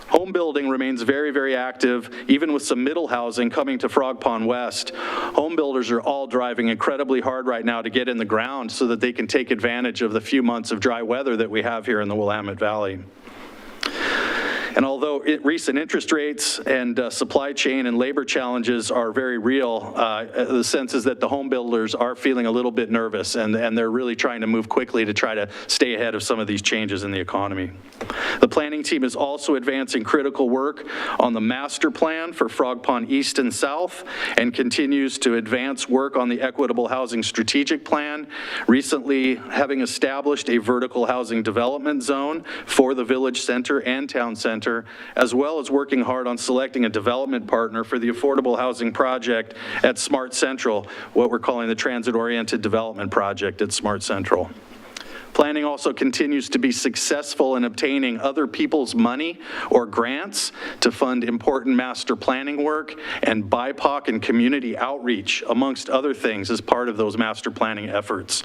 Home building remains very, very active, even with some middle housing coming to Frog Pond West. Home builders are all driving incredibly hard right now to get in the ground so that they can take advantage of the few months of dry weather that we have here in the Willamette Valley. And although recent interest rates and supply chain and labor challenges are very real, the sense is that the home builders are feeling a little bit nervous, and they're really trying to move quickly to try to stay ahead of some of these changes in the economy. The planning team is also advancing critical work on the master plan for Frog Pond East and South, and continues to advance work on the equitable housing strategic plan, recently having established a vertical housing development zone for the village center and town center, as well as working hard on selecting a development partner for the affordable housing project at Smart Central, what we're calling the transit-oriented development project at Smart Central. Planning also continues to be successful in obtaining other people's money or grants to fund important master planning work and BIPOC and community outreach, amongst other things, as part of those master planning efforts.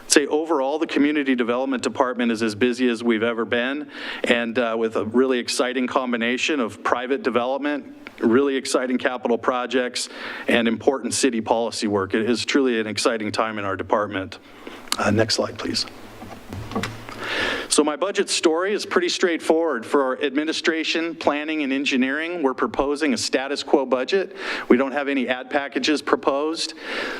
Say overall, the Community Development Department is as busy as we've ever been, and with a really exciting combination of private development, really exciting capital projects, and important city policy work. It is truly an exciting time in our department. Next slide, please. So my budget story is pretty straightforward. For our administration, planning, and engineering, we're proposing a status quo budget. We don't have any ad packages proposed.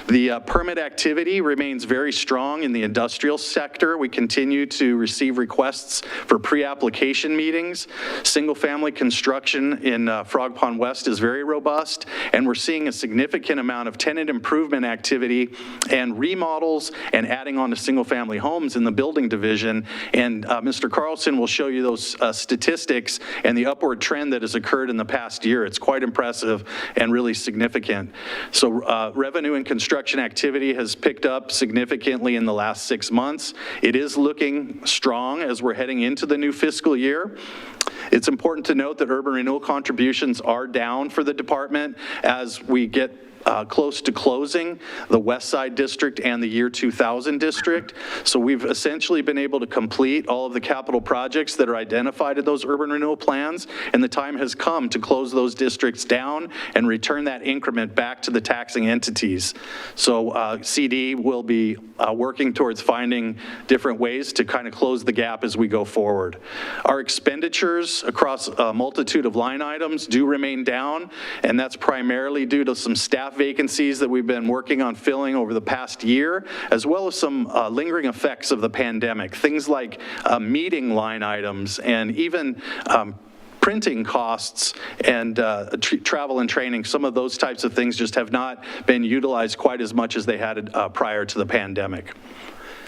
The permit activity remains very strong in the industrial sector. We continue to receive requests for pre-application meetings. Single-family construction in Frog Pond West is very robust, and we're seeing a significant amount of tenant improvement activity and remodels and adding on to single-family homes in the building division. And Mr. Carlson will show you those statistics and the upward trend that has occurred in the past year. It's quite impressive and really significant. So revenue and construction activity has picked up significantly in the last 6 months. It is looking strong as we're heading into the new fiscal year. It's important to note that urban renewal contributions are down for the department as we get close to closing the West Side District and the Year 2000 District. So we've essentially been able to complete all of the capital projects that are identified in those urban renewal plans, and the time has come to close those districts down and return that increment back to the taxing entities. So CD will be working towards finding different ways to kind of close the gap as we go forward. Our expenditures across a multitude of line items do remain down, and that's primarily due to some staff vacancies that we've been working on filling over the past year, as well as some lingering effects of the pandemic. Things like meeting line items and even printing costs and travel and training. Some of those types of things just have not been utilized quite as much as they had prior to the pandemic.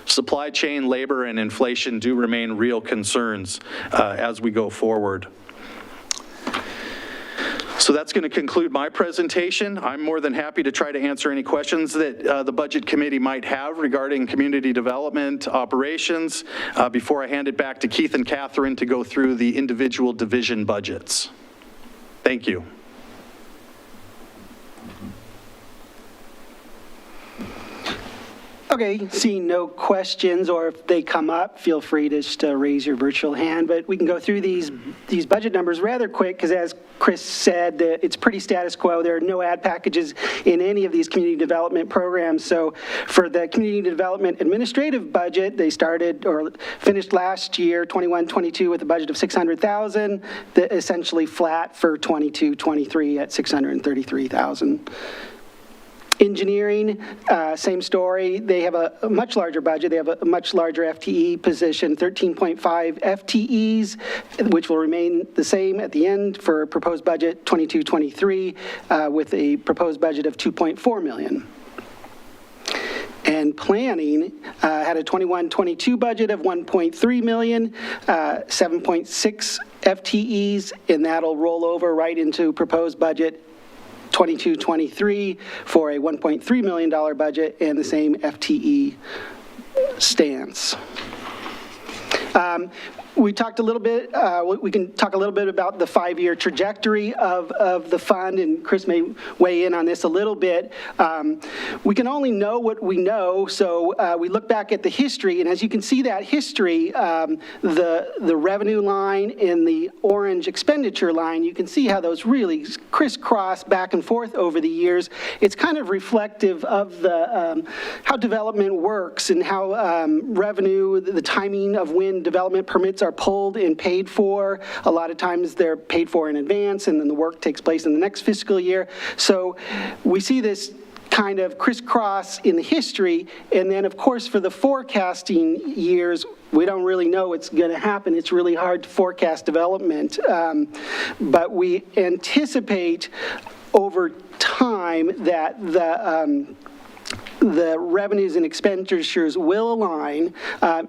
Supply chain, labor, and inflation do remain real concerns as we go forward. So that's going to conclude my presentation. I'm more than happy to try to answer any questions that the Budget Committee might have regarding community development operations before I hand it back to Keith and Catherine to go through the individual division budgets. Thank you. Okay, seeing no questions, or if they come up, feel free to just raise your virtual hand, but we can go through these budget numbers rather quick, because as Chris said, it's pretty status quo. There are no ad packages in any of these community development programs. So for the community development administrative budget, they started or finished last year, 21-22, with a budget of $600,000, essentially flat for 22-23 at $633,000. Engineering, same story. They have a much larger budget. They have a much larger FTE position, 13.5 FTEs, which will remain the same at the end for proposed budget 22-23, with a proposed budget of $2.4 million. And planning had a 21-22 budget of $1.3 million, 7.6 FTEs, and that'll roll over right into proposed budget 22-23 for a $1.3 million budget, and the same FTE stance. We talked a little bit, we can talk a little bit about the 5-year trajectory of the fund, and Chris may weigh in on this a little bit. We can only know what we know, so we look back at the history, and as you can see that history, the revenue line and the orange expenditure line, you can see how those really crisscross back and forth over the years. It's kind of reflective of the how development works and how revenue, the timing of when development permits are pulled and paid for. A lot of times they're paid for in advance, and then the work takes place in the next fiscal year. So we see this kind of crisscross in the history, and then of course for the forecasting years, we don't really know what's going to happen. It's really hard to forecast development, but we anticipate over time that the revenues and expenditures will align.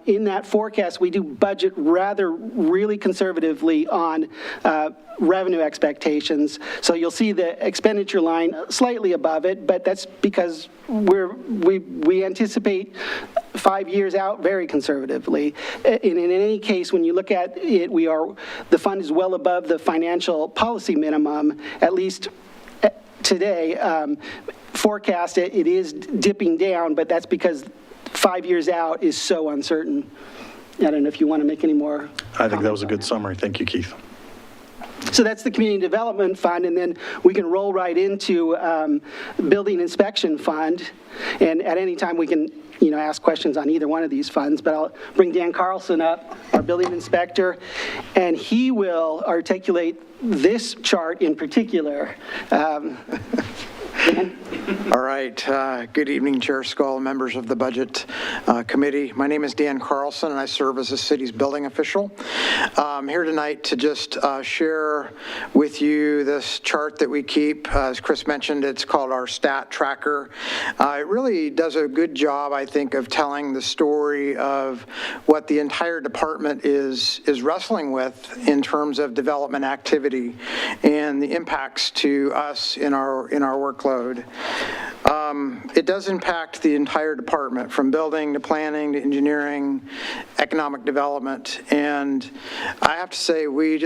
In that forecast, we do budget really conservatively on revenue expectations. So you'll see the expenditure line slightly above it, but that's because we anticipate 5 years out very conservatively. And in any case, when you look at it, the fund is well above the financial policy minimum, at least today. Forecast it is dipping down, but that's because 5 years out is so uncertain. I don't know if you want to make any more. I think that was a good summary. Thank you, Keith. So that's the Community Development Fund, and then we can roll right into Building Inspection Fund, and at any time we can ask questions on either one of these funds, but I'll bring Dan Carlson up, our building inspector, and he will articulate this chart in particular. Dan? All right. Good evening, Chair Skull, members of the Budget Committee. My name is Dan Carlson, and I serve as the city's building official. I'm here tonight to just share with you this chart that we keep. As Chris mentioned, it's called our stat tracker. It really does a good job, I think, of telling the story of what the entire department is wrestling with in terms of development activity and the impacts to us in our workload. It does impact the entire department, from building to planning to engineering, economic development, and I have to say we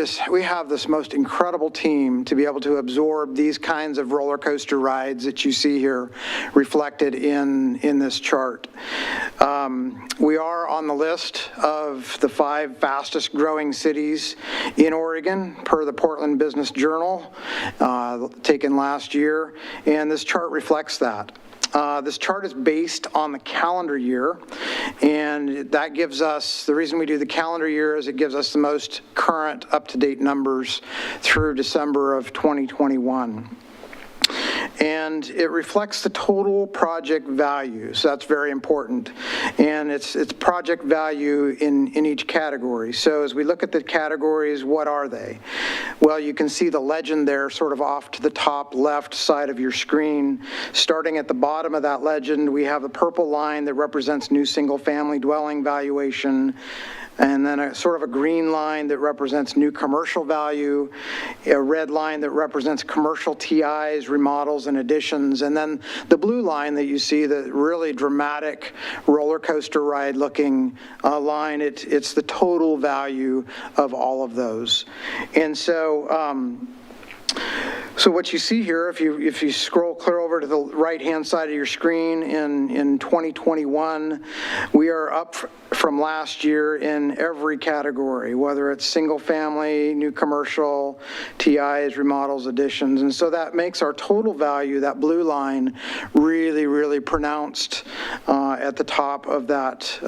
have this most incredible team to be able to absorb these kinds of roller coaster rides that you see here reflected in this chart. We are on the list of the 5 fastest growing cities in Oregon per the Portland Business Journal, taken last year, and this chart reflects that. This chart is based on the calendar year, and that gives us, the reason we do the calendar year is it gives us the most current up-to-date numbers through December of 2021. and it reflects the total project value, so that's very important. And it's project value in each category. So as we look at the categories, what are they? Well, you can see the legend there sort of off to the top left side of your screen. Starting at the bottom of that legend, we have a purple line that represents new single-family dwelling valuation, and then a sort of a green line that represents new commercial value, a red line that represents commercial TIs, remodels, and additions, and then the blue line that you see, the really dramatic roller coaster ride looking line, it's the total value of all of those. And so what you see here, if you scroll clear over to the right-hand side of your screen, in 2021, we are up from last year in every category, whether it's single-family, new commercial, TIs, remodels, additions, and so that makes our total value, that blue line, really, really pronounced at the top of that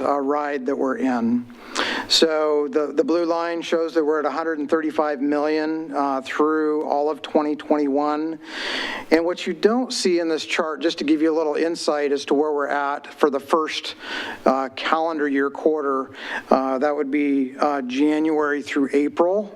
ride that we're in. So the blue line shows that we're at $135 million through all of 2021. And what you don't see in this chart, just to give you a little insight as to where we're at for the first calendar year quarter, that would be January through April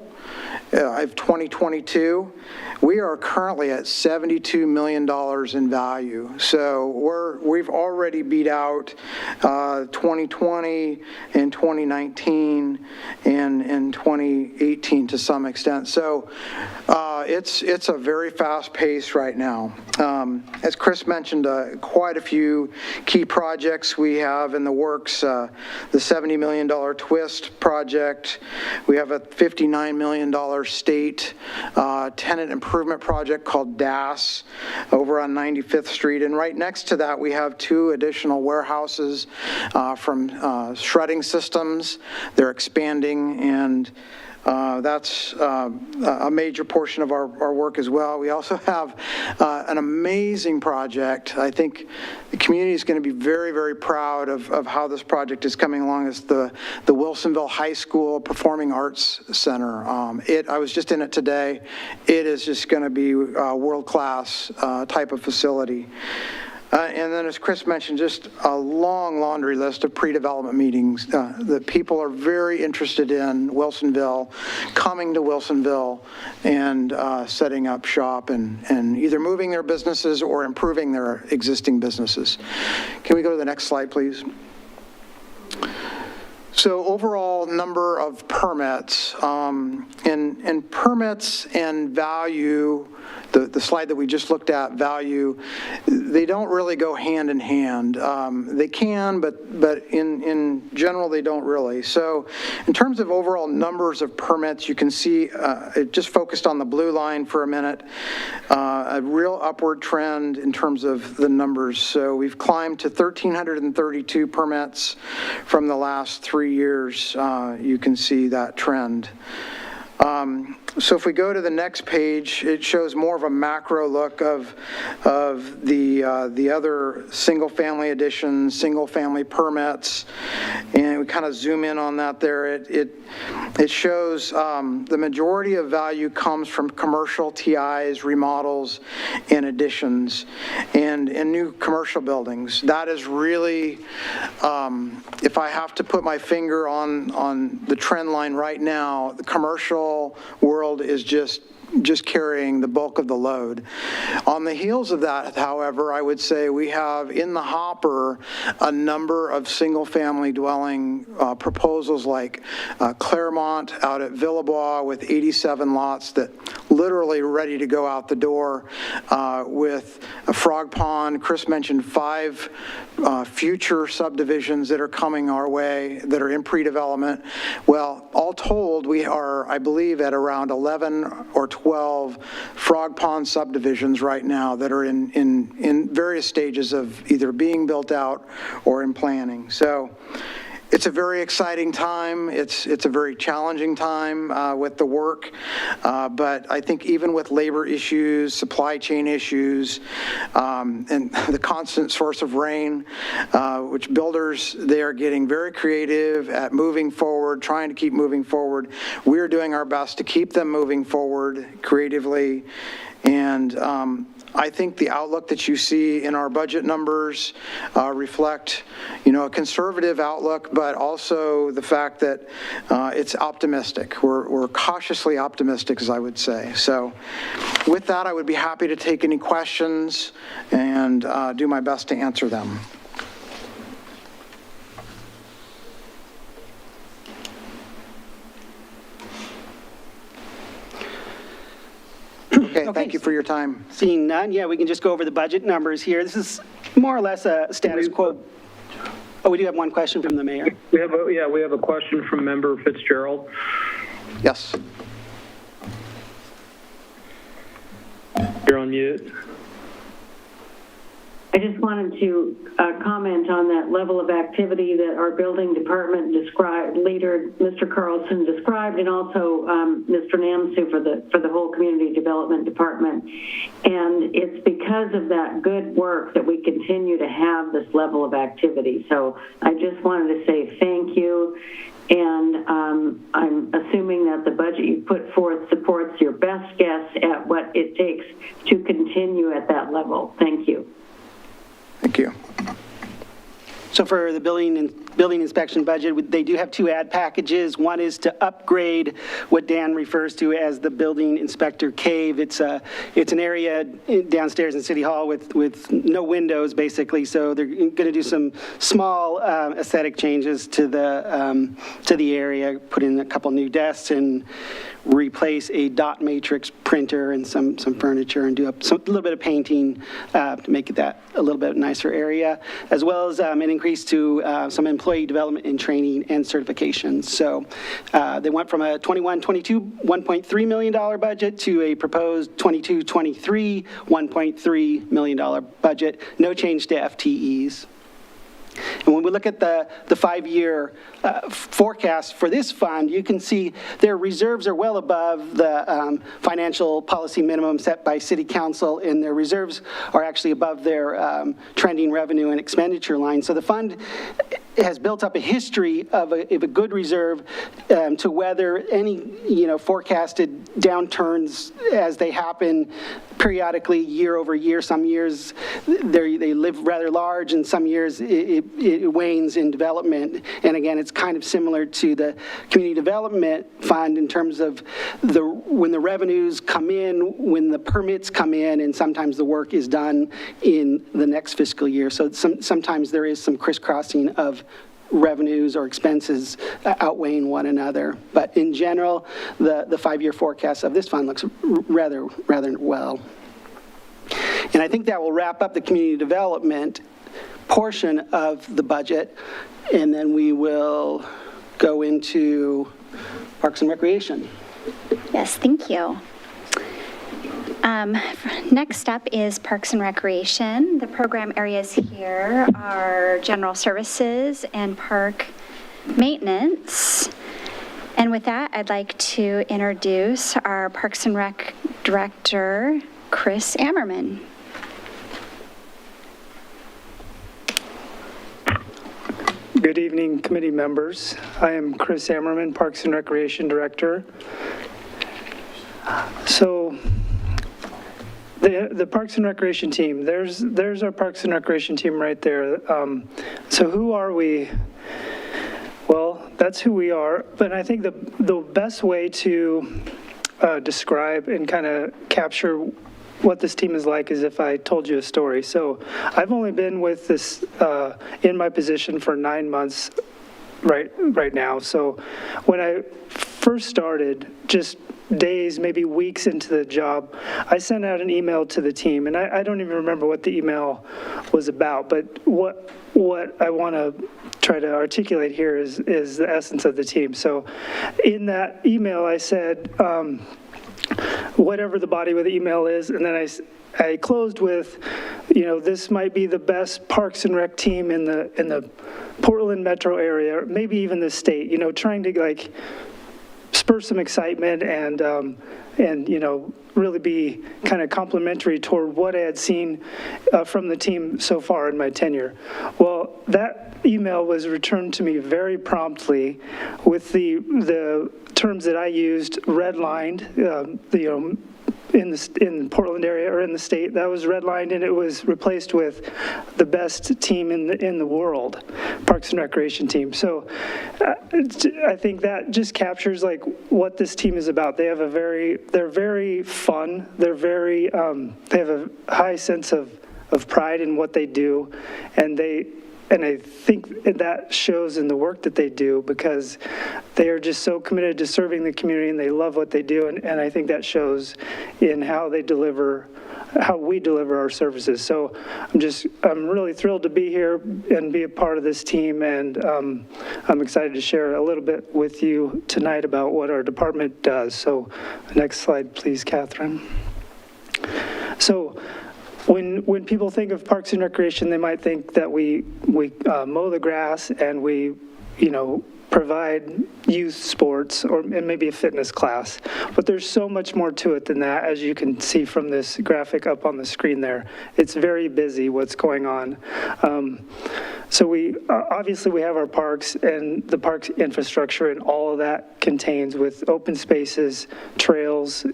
of 2022. We are currently at $72 million in value. So we've already beat out 2020 and 2019 and 2018 to some extent. So it's a very fast pace right now. As Chris mentioned, quite a few key projects we have in the works. The $70 million Twist project. We have a $59 million state tenant improvement project called DAS over on 95th Street. And right next to that, we have 2 additional warehouses from Shredding Systems. They're expanding, and that's a major portion of our work as well. We also have an amazing project. I think the community is going to be very, very proud of how this project is coming along. It's the Wilsonville High School Performing Arts Center. I was just in it today. It is just going to be a world-class type of facility. And then, as Chris mentioned, just a long laundry list of pre-development meetings that people are very interested in Wilsonville, coming to Wilsonville and setting up shop and either moving their businesses or improving their existing businesses. Can we go to the next slide, please? So overall number of permits, and permits and value, the slide that we just looked at, value, they don't really go hand in hand. They can, but in general, they don't really. So in terms of overall numbers of permits, you can see, it just focused on the blue line for a minute, a real upward trend in terms of the numbers. So we've climbed to 1,332 permits from the last 3 years. You can see that trend. So if we go to the next page, it shows more of a macro look of the other single-family additions, single-family permits, and we kind of zoom in on that there. It shows the majority of value comes from commercial TIs, remodels, and additions, and new commercial buildings. That is really, if I have to put my finger on the trend line right now, the commercial world is just carrying the bulk of the load. On the heels of that, however, I would say we have in the hopper a number of single-family dwelling proposals like Claremont out at Villebois with 87 lots that literally ready to go out the door, with a Frog Pond. Chris mentioned 5 future subdivisions that are coming our way that are in pre-development. Well, all told, we are, I believe, at around 11 or 12 Frog Pond subdivisions right now that are in various stages of either being built out or in planning. So it's a very exciting time. It's a very challenging time with the work, but I think even with labor issues, supply chain issues, and the constant source of rain, which builders, they are getting very creative at moving forward, trying to keep moving forward. We're doing our best to keep them moving forward creatively, and I think the outlook that you see in our budget numbers reflect, a conservative outlook, but also the fact that it's optimistic. We're cautiously optimistic, as I would say. So with that, I would be happy to take any questions and do my best to answer them. Okay, thank you for your time. Seeing none, yeah, we can just go over the budget numbers here. This is more or less a status quo. Oh, we do have one question from the mayor. We have a question from Member Fitzgerald. Yes. You're on mute. I just wanted to comment on that level of activity that our building department leader, Mr. Carlson, described, and also Mr. Namsu for the whole community development department. And it's because of that good work that we continue to have this level of activity. So I just wanted to say thank you. And I'm assuming that the budget you put forth supports your best guess at what it takes to continue at that level. Thank you. Thank you. So for the building inspection budget, they do have two add packages. One is to upgrade what Dan refers to as the building inspector cave. It's an area downstairs in City Hall with no windows, basically. So they're going to do some small aesthetic changes to the area, put in a couple new desks and replace a dot matrix printer and some furniture, and do a little bit of painting to make that a little bit nicer area, as well as an increase to some employee development and training and certifications. So they went from a 21-22 $1.3 million budget to a proposed 22-23 $1.3 million budget. No change to FTEs. And when we look at the 5-year forecast for this fund, you can see their reserves are well above the financial policy minimum set by City Council, and their reserves are actually above their trending revenue and expenditure line. So the fund has built up a history of a good reserve to weather any forecasted downturns as they happen periodically year over year. Some years they live rather large, and some years it wanes in development. And again, it's kind of similar to the community development fund in terms of when the revenues come in, when the permits come in, and sometimes the work is done in the next fiscal year. So sometimes there is some crisscrossing of revenues or expenses outweighing one another. But in general, the 5-year forecast of this fund looks rather well. And I think that will wrap up the community development portion of the budget, and then we will go into Parks and Recreation. Yes, thank you. Next up is Parks and Recreation. The program areas here are general services and park maintenance. And with that, I'd like to introduce our Parks and Rec Director, Chris Ammerman. Good evening, committee members. I am Chris Ammerman, Parks and Recreation Director. So the Parks and Recreation team, there's our Parks and Recreation team right there. So who are we? Well, that's who we are, but I think the best way to describe and kind of capture what this team is like is if I told you a story. So I've only been with this in my position for 9 months right now. So when I first started, just days, maybe weeks into the job, I sent out an email to the team, and I don't even remember what the email was about, but what I want to try to articulate here is the essence of the team. So in that email, I said, whatever the body of the email is, and then I closed with, this might be the best Parks and Rec team in the Portland metro area, maybe even the state, trying to spur some excitement and really be kind of complimentary toward what I had seen from the team so far in my tenure. Well, that email was returned to me very promptly with the terms that I used redlined, in Portland area or in the state. That was redlined, and it was replaced with the best team in the world, Parks and Recreation team. So I think that just captures like what this team is about. They're very fun. They're very, they have a high sense of pride in what they do, and I think that shows in the work that they do, because they are just so committed to serving the community, and they love what they do, and I think that shows in how we deliver our services. So I'm really thrilled to be here and be a part of this team, and I'm excited to share a little bit with you tonight about what our department does. So next slide, please, Catherine. So when people think of Parks and Recreation, they might think that we mow the grass and we, provide youth sports and maybe a fitness class. But there's so much more to it than that, as you can see from this graphic up on the screen there. It's very busy what's going on. So we obviously we have our parks and the parks infrastructure, and all of that contains with open spaces, trails,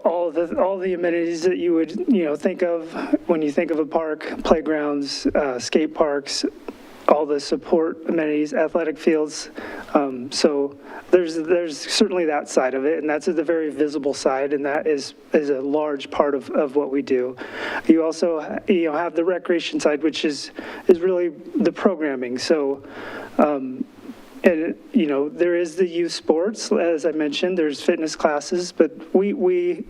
all the amenities that you would think of when you think of a park: playgrounds, skate parks, all the support amenities, athletic fields. So there's certainly that side of it, and that's the very visible side, and that is a large part of what we do. You also have the recreation side, which is really the programming. So. And, there is the youth sports, as I mentioned, there's fitness classes, but we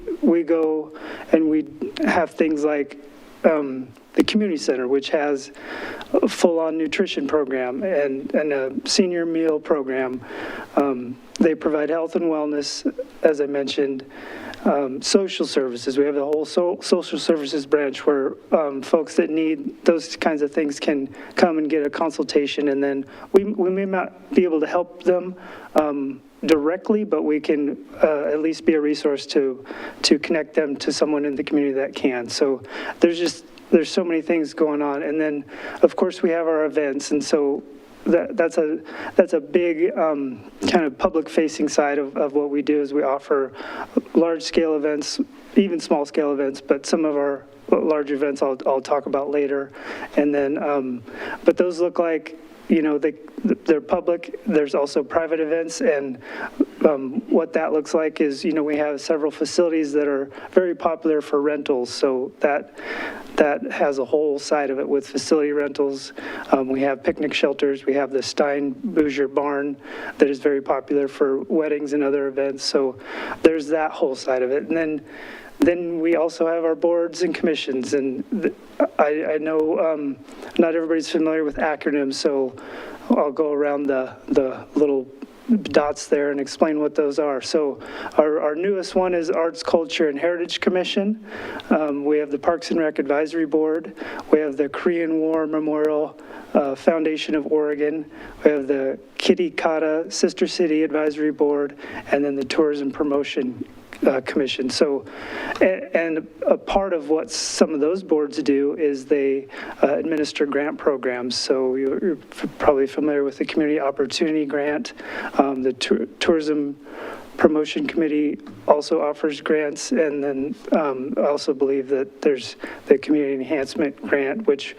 go and we have things like the community center, which has a full-on nutrition program and a senior meal program. They provide health and wellness, as I mentioned. Social services, we have the whole social services branch where folks that need those kinds of things can come and get a consultation, and then we may not be able to help them directly, but we can at least be a resource to connect them to someone in the community that can. So there's so many things going on, and then of course we have our events, and so that's a big kind of public-facing side of what we do. Is we offer large-scale events, even small-scale events, but some of our large events I'll talk about later. And then, but those look like, they're public. There's also private events, and what that looks like is, we have several facilities that are very popular for rentals. So that has a whole side of it with facility rentals. We have picnic shelters. We have the Stein-Bouger barn that is very popular for weddings and other events. So there's that whole side of it. And then we also have our boards and commissions, and I know not everybody's familiar with acronyms, so I'll go around the little dots there and explain what those are. So our newest one is Arts, Culture, and Heritage Commission. We have the Parks and Rec Advisory Board. We have the Korean War Memorial Foundation of Oregon. We have the Kitty Kata Sister City Advisory Board, and then the Tourism Promotion Commission. So, and a part of what some of those boards do is they administer grant programs. So you're probably familiar with the Community Opportunity Grant. The Tourism Promotion Committee also offers grants, and then I also believe that there's the Community Enhancement Grant, which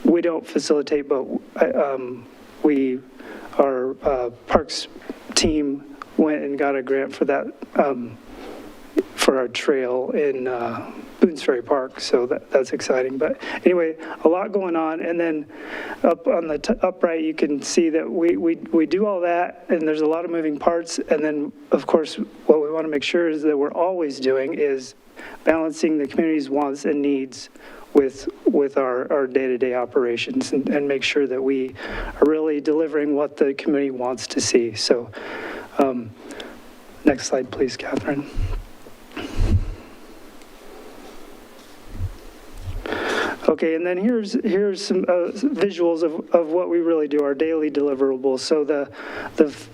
we don't facilitate, but our Parks team went and got a grant for that, for our trail in Boones Ferry Park, so that's exciting. But anyway, a lot going on, and then up on the up right, you can see that we do all that, and there's a lot of moving parts, and then, of course, what we want to make sure is that we're always doing is balancing the community's wants and needs with our day-to-day operations, and make sure that we are really delivering what the community wants to see. So next slide, please, Catherine. Okay, and then here's some visuals of what we really do, our daily deliverables. So the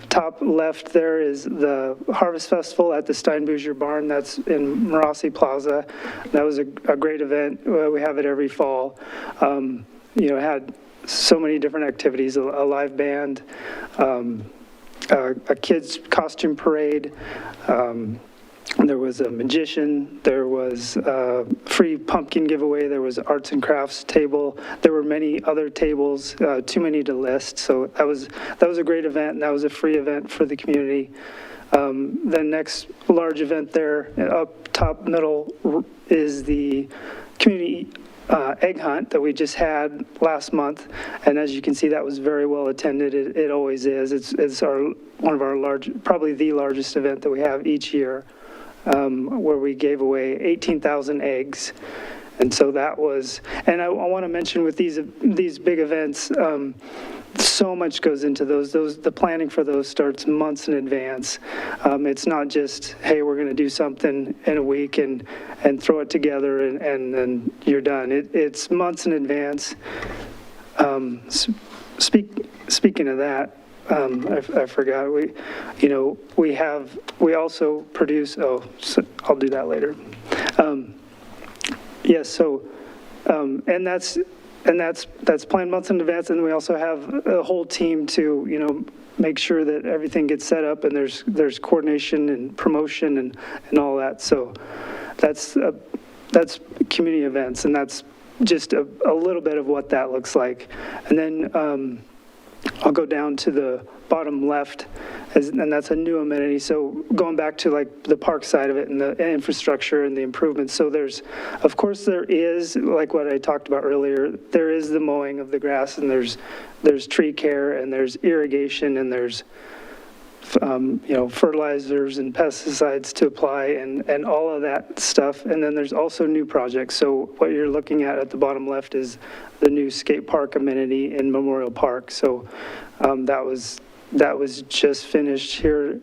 top left there is the Harvest Festival at the Stein-Bouger barn. That's in Marassi Plaza. That was a great event. We have it every fall. Had so many different activities, a live band, a kids' costume parade. There was a magician, there was a free pumpkin giveaway, there was arts and crafts table, there were many other tables, too many to list, so that was a great event, and that was a free event for the community. The next large event there, up top middle, is the community egg hunt that we just had last month, and as you can see, that was very well attended. It always is. It's one of our probably the largest event that we have each year. Where we gave away 18,000 eggs. And so that was, and I want to mention with these big events, so much goes into those. The planning for those starts months in advance. It's not just, hey, we're going to do something in a week and throw it together and then you're done. It's months in advance. Speaking of that, I forgot. We also produce. So I'll do that later. Yes. So, and that's planned months in advance. And we also have a whole team to make sure that everything gets set up and there's coordination and promotion and all that. So that's community events, and that's just a little bit of what that looks like. And then I'll go down to the bottom left, and that's a new amenity. So going back to like the park side of it and the infrastructure and the improvements. So there is, like what I talked about earlier, there is the mowing of the grass, and there's tree care, and there's irrigation, and there's fertilizers and pesticides to apply and all of that stuff. And then there's also new projects. So what you're looking at the bottom left is the new skate park amenity in Memorial Park. So that was just finished here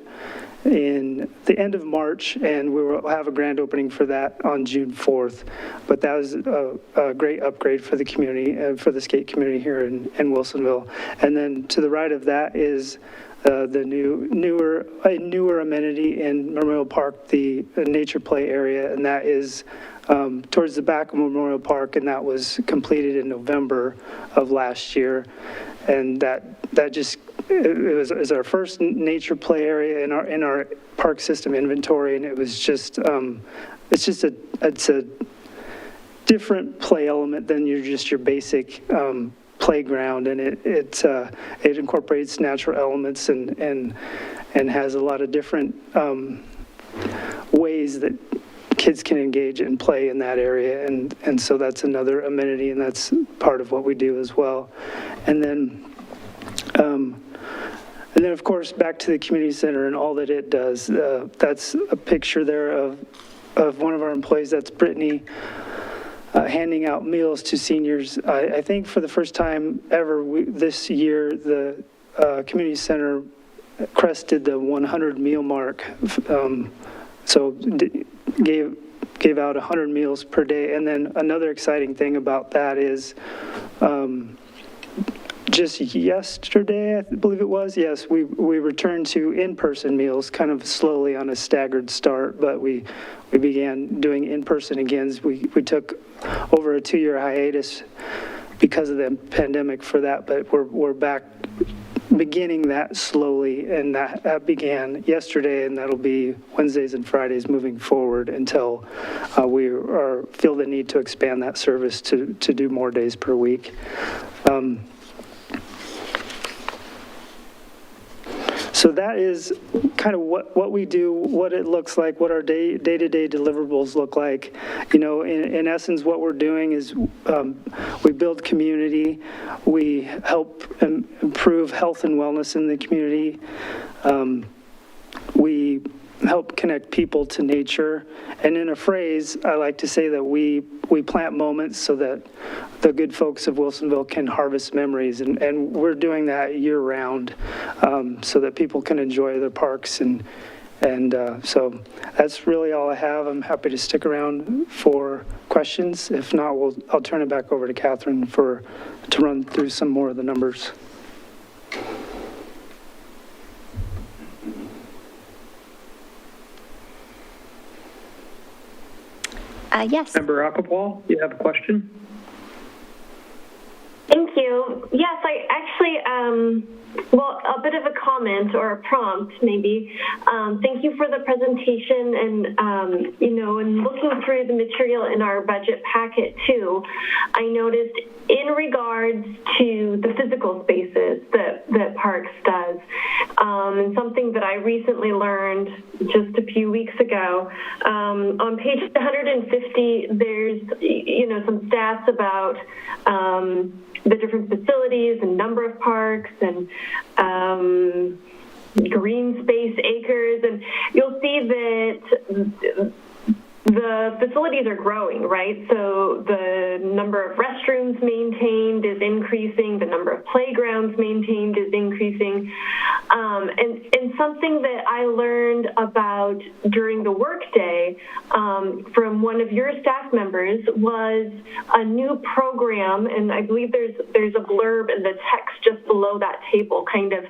in the end of March, and we will have a grand opening for that on June 4th. But that was a great upgrade for the community and for the skate community here in Wilsonville. And then to the right of that is the newer amenity in Memorial Park, the nature play area, and that is towards the back of Memorial Park, and that was completed in November of last year. And that just is our first nature play area in our park system inventory, and it was just it's a different play element than your basic playground, and it incorporates natural elements and has a lot of different ways that kids can engage and play in that area, and so that's another amenity, and that's part of what we do as well. And then of course back to the community center and all that it does. That's a picture there of one of our employees. That's Brittany. Handing out meals to seniors. I think for the first time ever this year, the community center crested the 100 meal mark. So gave out 100 meals per day. And then another exciting thing about that is just yesterday, I believe it was, yes, we returned to in-person meals kind of slowly on a staggered start, but we began doing in-person again. We took over a 2-year hiatus because of the pandemic for that, but we're back beginning that slowly, and that began yesterday, and that'll be Wednesdays and Fridays moving forward until we feel the need to expand that service to do more days per week. So that is kind of what we do, what it looks like, what our day-to-day deliverables look like. In essence, what we're doing is we build community, we help improve health and wellness in the community, we help connect people to nature, and in a phrase, I like to say that we plant moments so that the good folks of Wilsonville can harvest memories, and we're doing that year-round so that people can enjoy their parks, and so that's really all I have. I'm happy to stick around for questions. If not, I'll turn it back over to Catherine to run through some more of the numbers. Yes. Member Acapwall, you have a question? Thank you. Yes, I actually, Well, a bit of a comment or a prompt, maybe. Thank you for the presentation, and and looking through the material in our budget packet too, I noticed in regards to the physical spaces that Parks does, and something that I recently learned just a few weeks ago. On page 150, there's some stats about the different facilities and number of parks and green space acres, and you'll see that the facilities are growing, right? So the number of restrooms maintained is increasing, the number of playgrounds maintained is increasing. And something that I learned about during the workday from one of your staff members was a new program, and I believe there's a blurb in the text just below that table kind of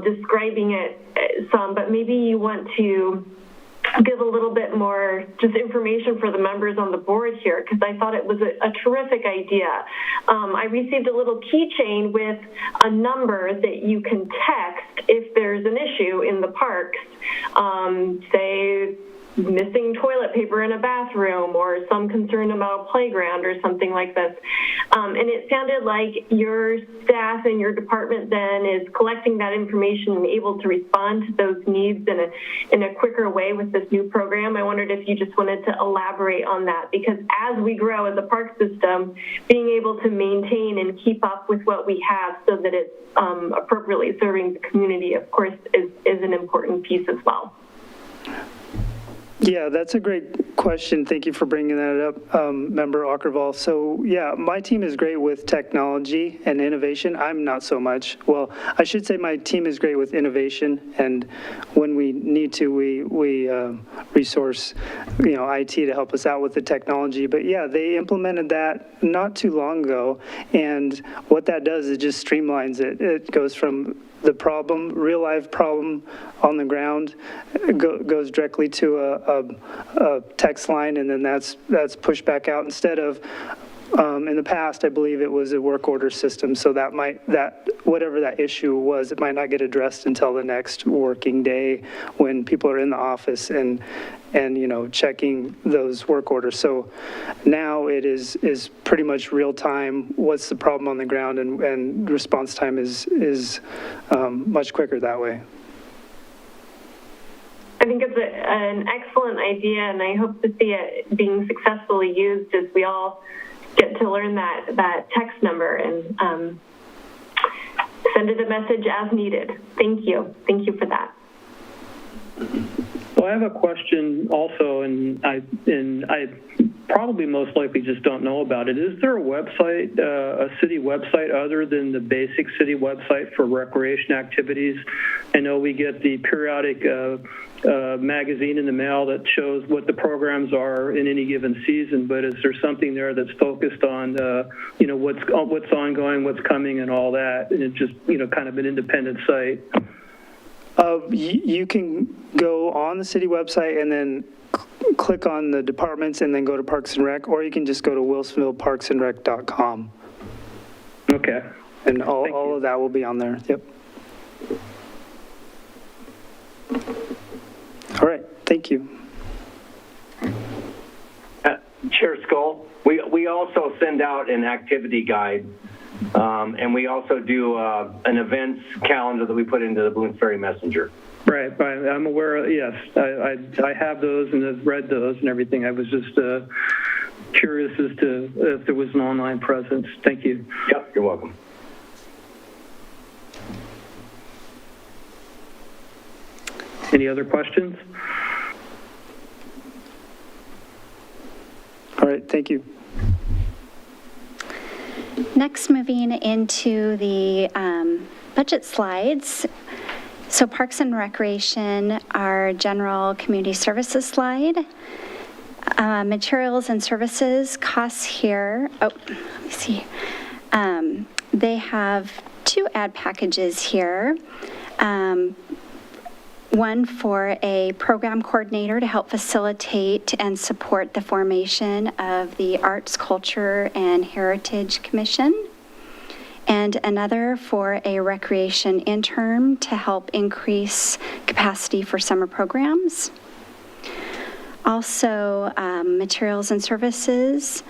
describing it some, but maybe you want to give a little bit more just information for the members on the board here, because I thought it was a terrific idea. I received a little keychain with a number that you can text if there's an issue in the parks, say missing toilet paper in a bathroom or some concern about a playground or something like this. And it sounded like your staff and your department then is collecting that information and able to respond to those needs in a quicker way with this new program. I wondered if you just wanted to elaborate on that, because as we grow as a park system, being able to maintain and keep up with what we have so that it's appropriately serving the community, of course, is an important piece as well. Yeah, that's a great question. Thank you for bringing that up, Member Ockervall. So yeah, my team is great with technology and innovation. I'm not so much. Well, I should say my team is great with innovation, and when we need to, we resource, IT to help us out with the technology. But yeah, they implemented that not too long ago, and what that does is just streamlines it. It goes from the problem, real life problem on the ground, goes directly to a text line, and then that's pushed back out instead of in the past, I believe it was a work order system, so whatever that issue was, it might not get addressed until the next working day when people are in the office and checking those work orders. So now it is pretty much real time. What's the problem on the ground, and response time is much quicker that way. I think it's an excellent idea, and I hope to see it being successfully used as we all get to learn that text number and send it a message as needed. Thank you. Thank you for that. So I have a question also, and I probably most likely just don't know about it. Is there a website, a city website other than the basic city website for recreation activities? I know we get the periodic magazine in the mail that shows what the programs are in any given season, but is there something there that's focused on what's ongoing, what's coming, and all that, and it's just kind of an independent site? You can go on the city website and then click on the departments and then go to Parks and Rec, or you can just go to wilsonvilleparksandrec.com. Okay. And all of that will be on there. Yep. All right. Thank you. Chair Skull, we also send out an activity guide, and we also do an events calendar that we put into the Bloom's Ferry Messenger. Right. I'm aware of, yes. I have those and have read those and everything. I was just curious as to if there was an online presence. Thank you. Yep, you're welcome. Any other questions? All right, thank you. Next, moving into the budget slides. So Parks and Recreation, our general community services slide. Materials and services costs here. Oh, let me see. They have two ad packages here. One for a program coordinator to help facilitate and support the formation of the Arts, Culture, and Heritage Commission. and another for a recreation intern to help increase capacity for summer programs. Also, materials and services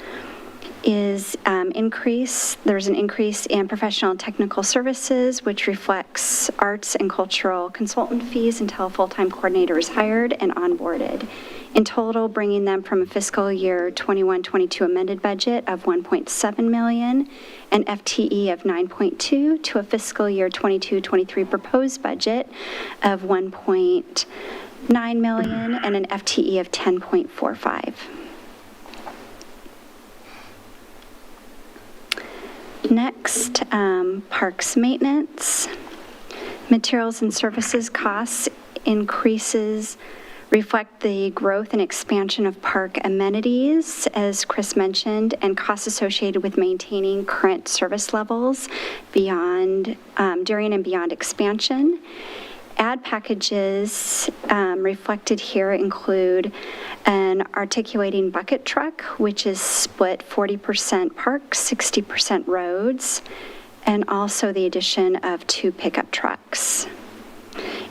is there's an increase in professional and technical services, which reflects arts and cultural consultant fees until a full-time coordinator is hired and onboarded. In total, bringing them from a fiscal year 21-22 amended budget of $1.7 million and FTE of 9.2 to a fiscal year 22-23 proposed budget of $1.9 million and an FTE of 10.45. Next, parks maintenance. Materials and services costs increases reflect the growth and expansion of park amenities, as Chris mentioned, and costs associated with maintaining current service levels during and beyond expansion. Ad packages reflected here include an articulating bucket truck, which is split 40% parks, 60% roads, and also the addition of 2 pickup trucks.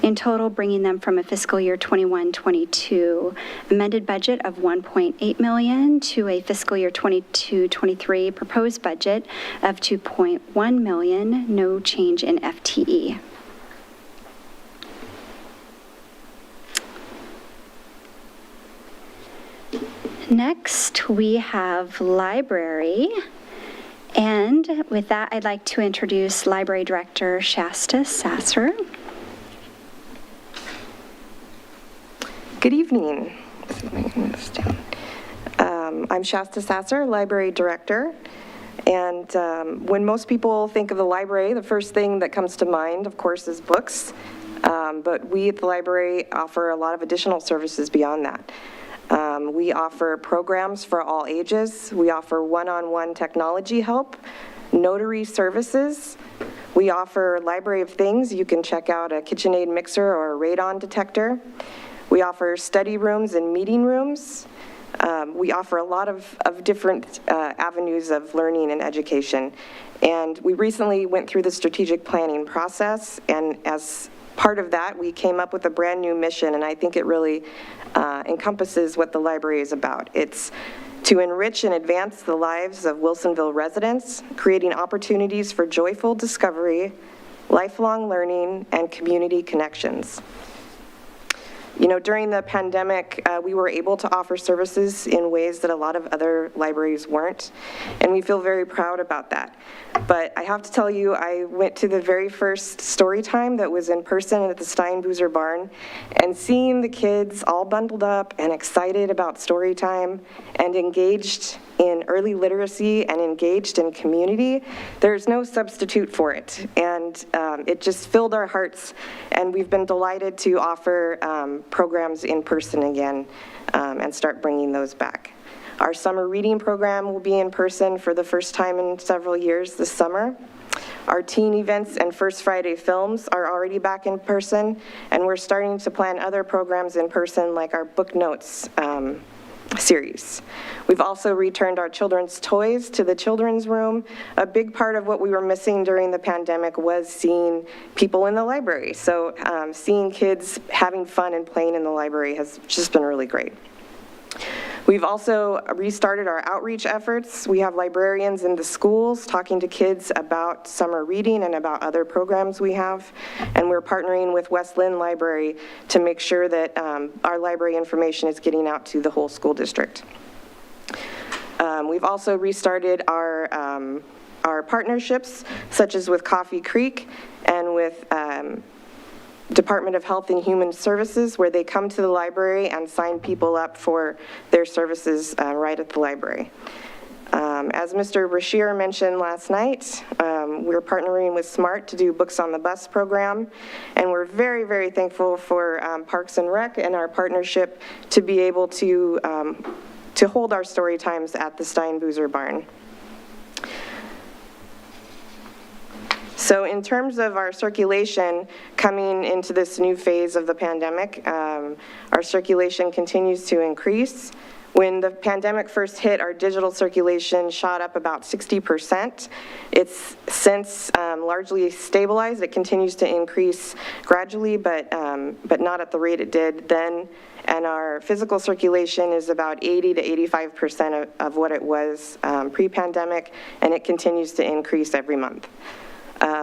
In total, bringing them from a fiscal year 21-22 amended budget of $1.8 million to a fiscal year 22-23 proposed budget of $2.1 million, no change in FTE. Next, we have library. And with that, I'd like to introduce Library Director Shasta Sasser. Good evening. I'm Shasta Sasser, Library Director. And when most people think of the library, the first thing that comes to mind, of course, is books. But we at the library offer a lot of additional services beyond that. We offer programs for all ages. We offer one-on-one technology help, notary services. We offer Library of Things. You can check out a KitchenAid mixer or a radon detector. We offer study rooms and meeting rooms. We offer a lot of different avenues of learning and education. And we recently went through the strategic planning process, and as part of that, we came up with a brand new mission, and I think it really encompasses what the library is about. It's to enrich and advance the lives of Wilsonville residents, creating opportunities for joyful discovery, lifelong learning, and community connections. You know, during the pandemic, we were able to offer services in ways that a lot of other libraries weren't, and we feel very proud about that. But I have to tell you, I went to the very first story time that was in person at the Steinboozer Barn, and seeing the kids all bundled up and excited about story time and engaged in early literacy and engaged in community, there's no substitute for it. And it just filled our hearts, and we've been delighted to offer programs in person again and start bringing those back. Our summer reading program will be in person for the first time in several years this summer. Our teen events and First Friday films are already back in person, and we're starting to plan other programs in person, like our book notes series. We've also returned our children's toys to the children's room. A big part of what we were missing during the pandemic was seeing people in the library. So seeing kids having fun and playing in the library has just been really great. We've also restarted our outreach efforts. We have librarians in the schools talking to kids about summer reading and about other programs we have. And we're partnering with West Lynn Library to make sure that our library information is getting out to the whole school district. We've also restarted our partnerships, such as with Coffee Creek and with Department of Health and Human Services, where they come to the library and sign people up for their services right at the library. As Mr. Brashear mentioned last night, we're partnering with SMART to do Books on the Bus program, and we're very, very thankful for Parks and Rec and our partnership to be able to hold our story times at the Steinboozer Barn. So in terms of our circulation coming into this new phase of the pandemic, our circulation continues to increase. When the pandemic first hit, our digital circulation shot up about 60%. It's since largely stabilized. It continues to increase gradually, but not at the rate it did then. And our physical circulation is about 80 to 85% of what it was pre-pandemic, and it continues to increase every month.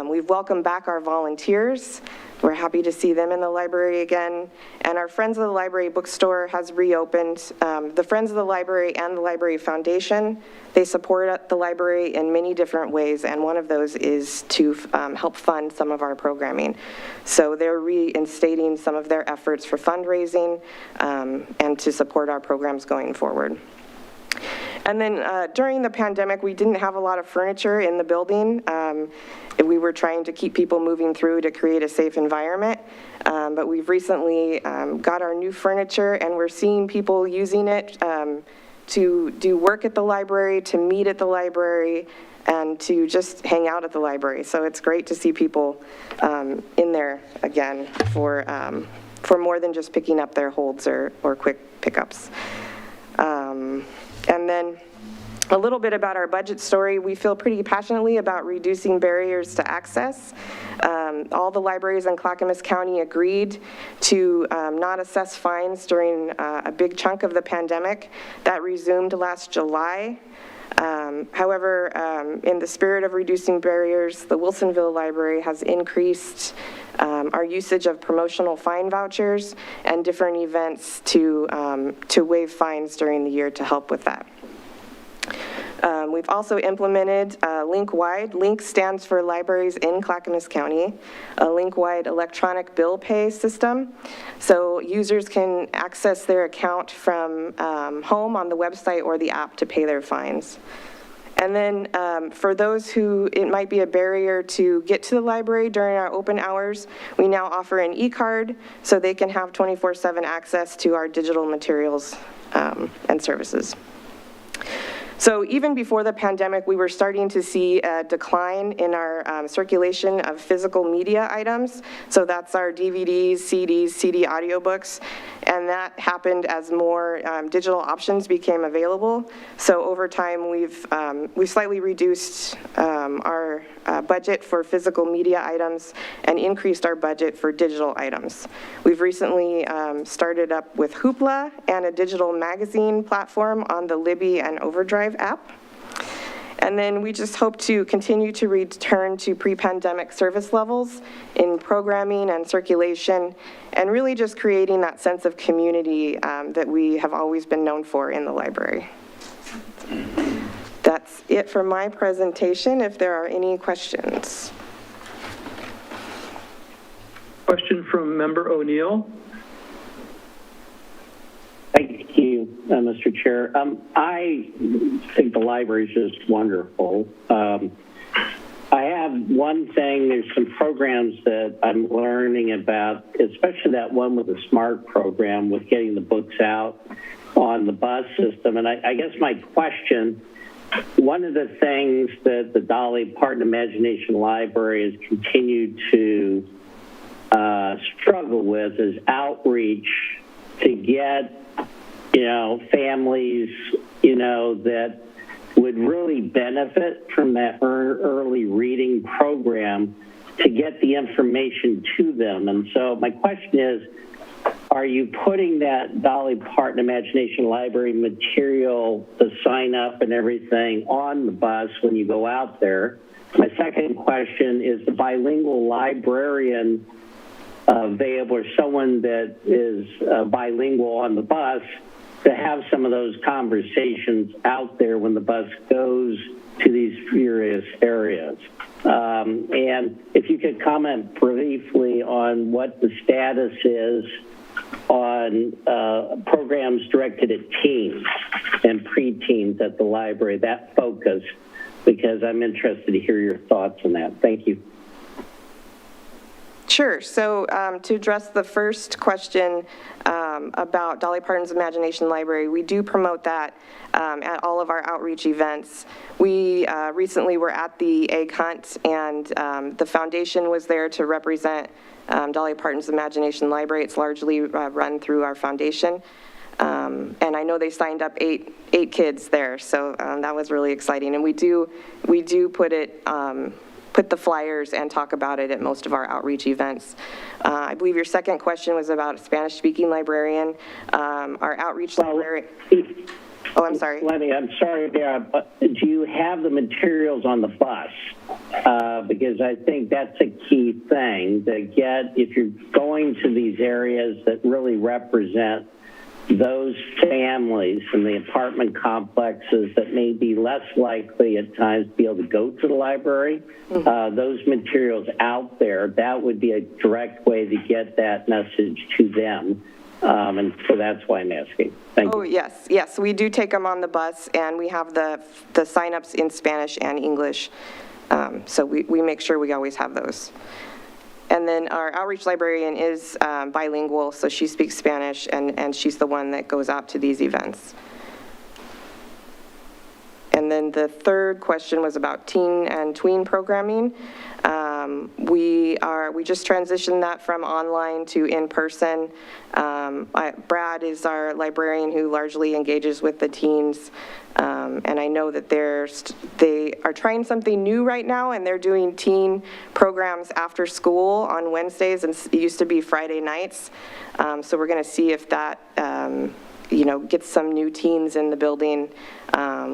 We've welcomed back our volunteers. We're happy to see them in the library again. And our Friends of the Library bookstore has reopened. The Friends of the Library and the Library Foundation, they support the library in many different ways, and one of those is to help fund some of our programming. So they're reinstating some of their efforts for fundraising and to support our programs going forward. And then during the pandemic, we didn't have a lot of furniture in the building. We were trying to keep people moving through to create a safe environment. But we've recently got our new furniture, and we're seeing people using it to do work at the library, to meet at the library, and to just hang out at the library. So it's great to see people in there again for more than just picking up their holds or quick pickups. And then a little bit about our budget story. We feel pretty passionately about reducing barriers to access. All the libraries in Clackamas County agreed to not assess fines during a big chunk of the pandemic. That resumed last July. However, in the spirit of reducing barriers, the Wilsonville Library has increased our usage of promotional fine vouchers and different events to waive fines during the year to help with that. We've also implemented Link-wide. Link stands for Libraries in Clackamas County, a Link-wide electronic bill pay system. So users can access their account from home on the website or the app to pay their fines. And then for those who it might be a barrier to get to the library during our open hours, we now offer an e-card so they can have 24/7 access to our digital materials and services. So even before the pandemic, we were starting to see a decline in our circulation of physical media items. So that's our DVDs, CDs, CD audiobooks, and that happened as more digital options became available. So over time, we've slightly reduced our budget for physical media items and increased our budget for digital items. We've recently started up with Hoopla and a digital magazine platform on the Libby and Overdrive app. And then we just hope to continue to return to pre-pandemic service levels in programming and circulation, and really just creating that sense of community that we have always been known for in the library. That's it for my presentation. If there are any questions. Question from Member O'Neill. Thank you, Mr. Chair. I think the library is just wonderful. I have one thing, there's some programs that I'm learning about, especially that one with the SMART program with getting the books out on the bus system. And I guess my question, one of the things that the Dolly Parton Imagination Library has continued to struggle with is outreach to get families, that would really benefit from that early reading program to get the information to them. And so my question is, are you putting that Dolly Parton Imagination Library material, the sign up and everything on the bus when you go out there? My second question is the bilingual librarian available, or someone that is bilingual on the bus, to have some of those conversations out there when the bus goes to these various areas. And if you could comment briefly on what the status is on programs directed at teens and preteens at the library, that focus, because I'm interested to hear your thoughts on that. Thank you. Sure. So to address the first question about Dolly Parton's Imagination Library, we do promote that at all of our outreach events. We recently were at the Egg Hunt, and the foundation was there to represent Dolly Parton's Imagination Library. It's largely run through our foundation. And I know they signed up eight kids there, so that was really exciting. And we do put the flyers and talk about it at most of our outreach events. I believe your second question was about a Spanish-speaking librarian. Our outreach librarian. Oh, I'm sorry. Lenny, I'm sorry, but do you have the materials on the bus? Because I think that's a key thing to get, if you're going to these areas that really represent those families from the apartment complexes that may be less likely at times to be able to go to the library, those materials out there, that would be a direct way to get that message to them. And so that's why I'm asking. Thank you. Oh, yes, we do take them on the bus, and we have the signups in Spanish and English. So we make sure we always have those. And then our outreach librarian is bilingual, so she speaks Spanish, and she's the one that goes out to these events. And then the third question was about teen and tween programming. We just transitioned that from online to in-person. Brad is our librarian who largely engages with the teens. And I know that they are trying something new right now, and they're doing teen programs after school on Wednesdays, and it used to be Friday nights. So we're going to see if that gets some new teens in the building.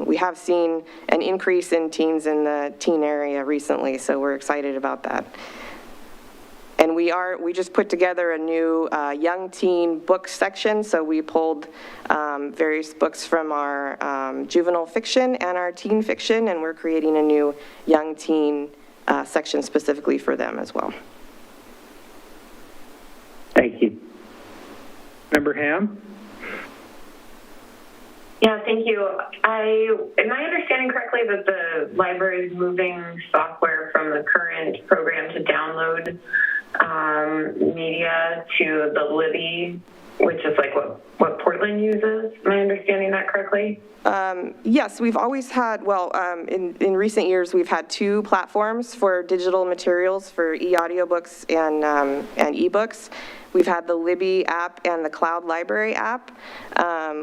We have seen an increase in teens in the teen area recently, so we're excited about that. And we just put together a new young teen book section, so we pulled various books from our juvenile fiction and our teen fiction, and we're creating a new young teen section specifically for them as well. Thank you. Member Ham? Yeah, thank you. Am I understanding correctly that the library is moving software from the current program to download media to the Libby, which is like what Portland uses? Am I understanding that correctly? Yes, we've always had, in recent years, we've had two platforms for digital materials for e-audiobooks and e-books. We've had the Libby app and the Cloud Library app.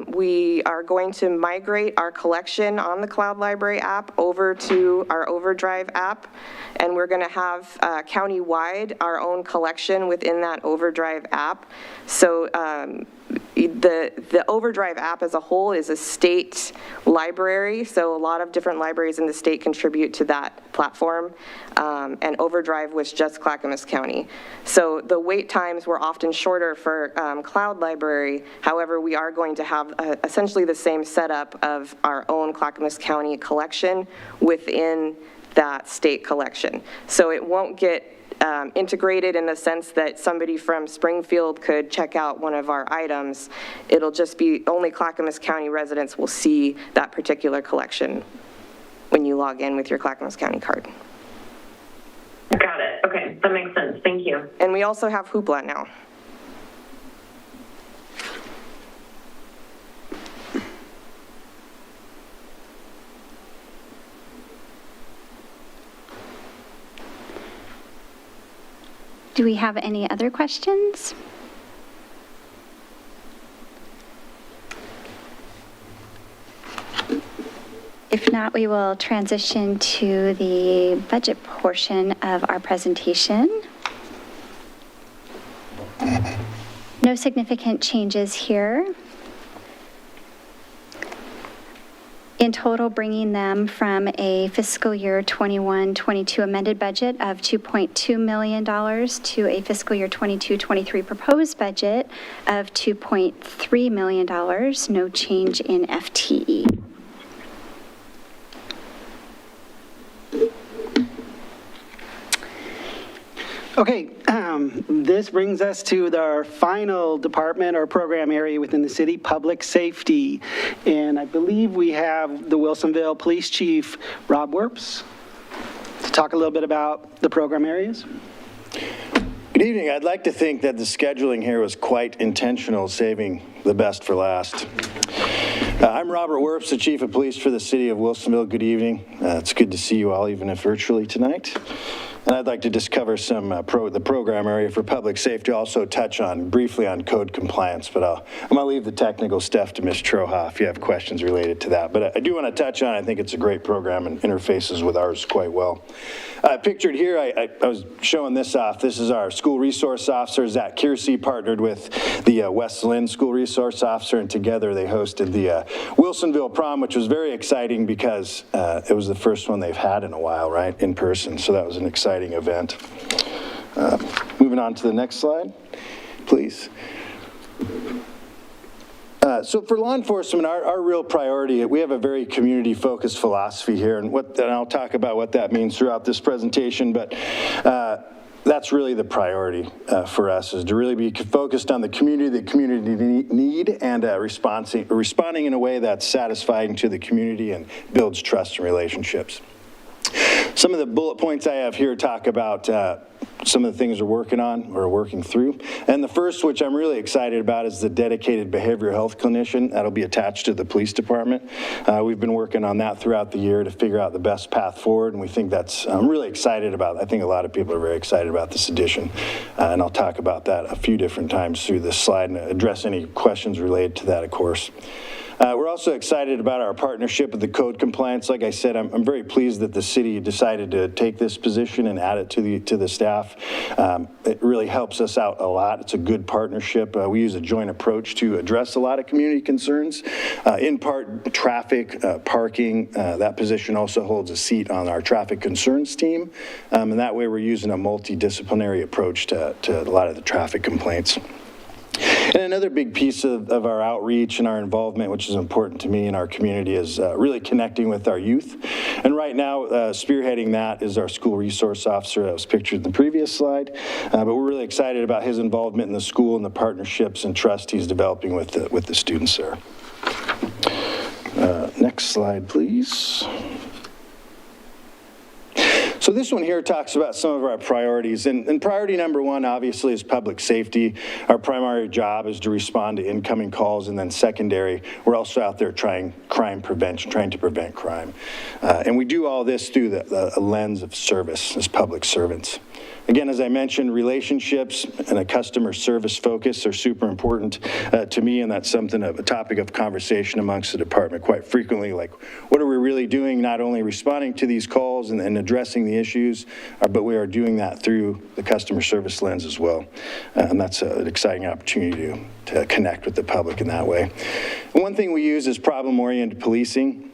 We are going to migrate our collection on the Cloud Library app over to our Overdrive app, and we're going to have county-wide our own collection within that Overdrive app. So the Overdrive app as a whole is a state library, so a lot of different libraries in the state contribute to that platform, and Overdrive was just Clackamas County. So the wait times were often shorter for Cloud Library. However, we are going to have essentially the same setup of our own Clackamas County collection within that state collection. So it won't get integrated in the sense that somebody from Springfield could check out one of our items. It'll just be only Clackamas County residents will see that particular collection when you log in with your Clackamas County card. Got it. Okay, that makes sense. Thank you. And we also have Hoopla now. Do we have any other questions? If not, we will transition to the budget portion of our presentation. No significant changes here. In total, bringing them from a fiscal year 21-22 amended budget of $2.2 million to a fiscal year 22-23 proposed budget of $2.3 million, no change in FTE. Okay, this brings us to our final department or program area within the city, public safety. And I believe we have the Wilsonville Police Chief, Rob Werps, to talk a little bit about the program areas. Good evening. I'd like to think that the scheduling here was quite intentional, saving the best for last. I'm Robert Werps, the Chief of Police for the City of Wilsonville. Good evening. It's good to see you all, even if virtually tonight. And I'd like to just cover some the program area for public safety, also touch on briefly on code compliance, but I'm going to leave the technical stuff to Ms. Troha if you have questions related to that. But I do want to touch on, I think it's a great program and interfaces with ours quite well. Pictured here, I was showing this off. This is our school resource officer, Zach Kiersey, partnered with the West Lynn school resource officer, and together they hosted the Wilsonville prom, which was very exciting because it was the first one they've had in a while, right, in person. So that was an exciting event. Moving on to the next slide, please. So for law enforcement, our real priority, we have a very community-focused philosophy here, and I'll talk about what that means throughout this presentation, but that's really the priority for us, is to really be focused on the community need and responding in a way that's satisfying to the community and builds trust and relationships. Some of the bullet points I have here talk about some of the things we're working on or working through. And the first, which I'm really excited about, is the dedicated behavioral health clinician that'll be attached to the police department. We've been working on that throughout the year to figure out the best path forward, and we think I'm really excited about. I think a lot of people are very excited about this addition, and I'll talk about that a few different times through this slide and address any questions related to that, of course. We're also excited about our partnership with the code compliance. Like I said, I'm very pleased that the city decided to take this position and add it to the staff. It really helps us out a lot. It's a good partnership. We use a joint approach to address a lot of community concerns. In part, traffic, parking. That position also holds a seat on our traffic concerns team. And that way we're using a multidisciplinary approach to a lot of the traffic complaints. And another big piece of our outreach and our involvement, which is important to me in our community, is really connecting with our youth. And right now, spearheading that is our school resource officer that was pictured in the previous slide. But we're really excited about his involvement in the school and the partnerships and trust he's developing with the students there. Next slide, please. So this one here talks about some of our priorities, and priority number one obviously is public safety. Our primary job is to respond to incoming calls, and then secondary, we're also out there trying crime prevention, trying to prevent crime. And we do all this through the lens of service as public servants. Again, as I mentioned, relationships and a customer service focus are super important to me, and that's something a topic of conversation amongst the department quite frequently. Like, what are we really doing? Not only responding to these calls and addressing the issues, but we are doing that through the customer service lens as well. And that's an exciting opportunity to connect with the public in that way. And one thing we use is problem-oriented policing.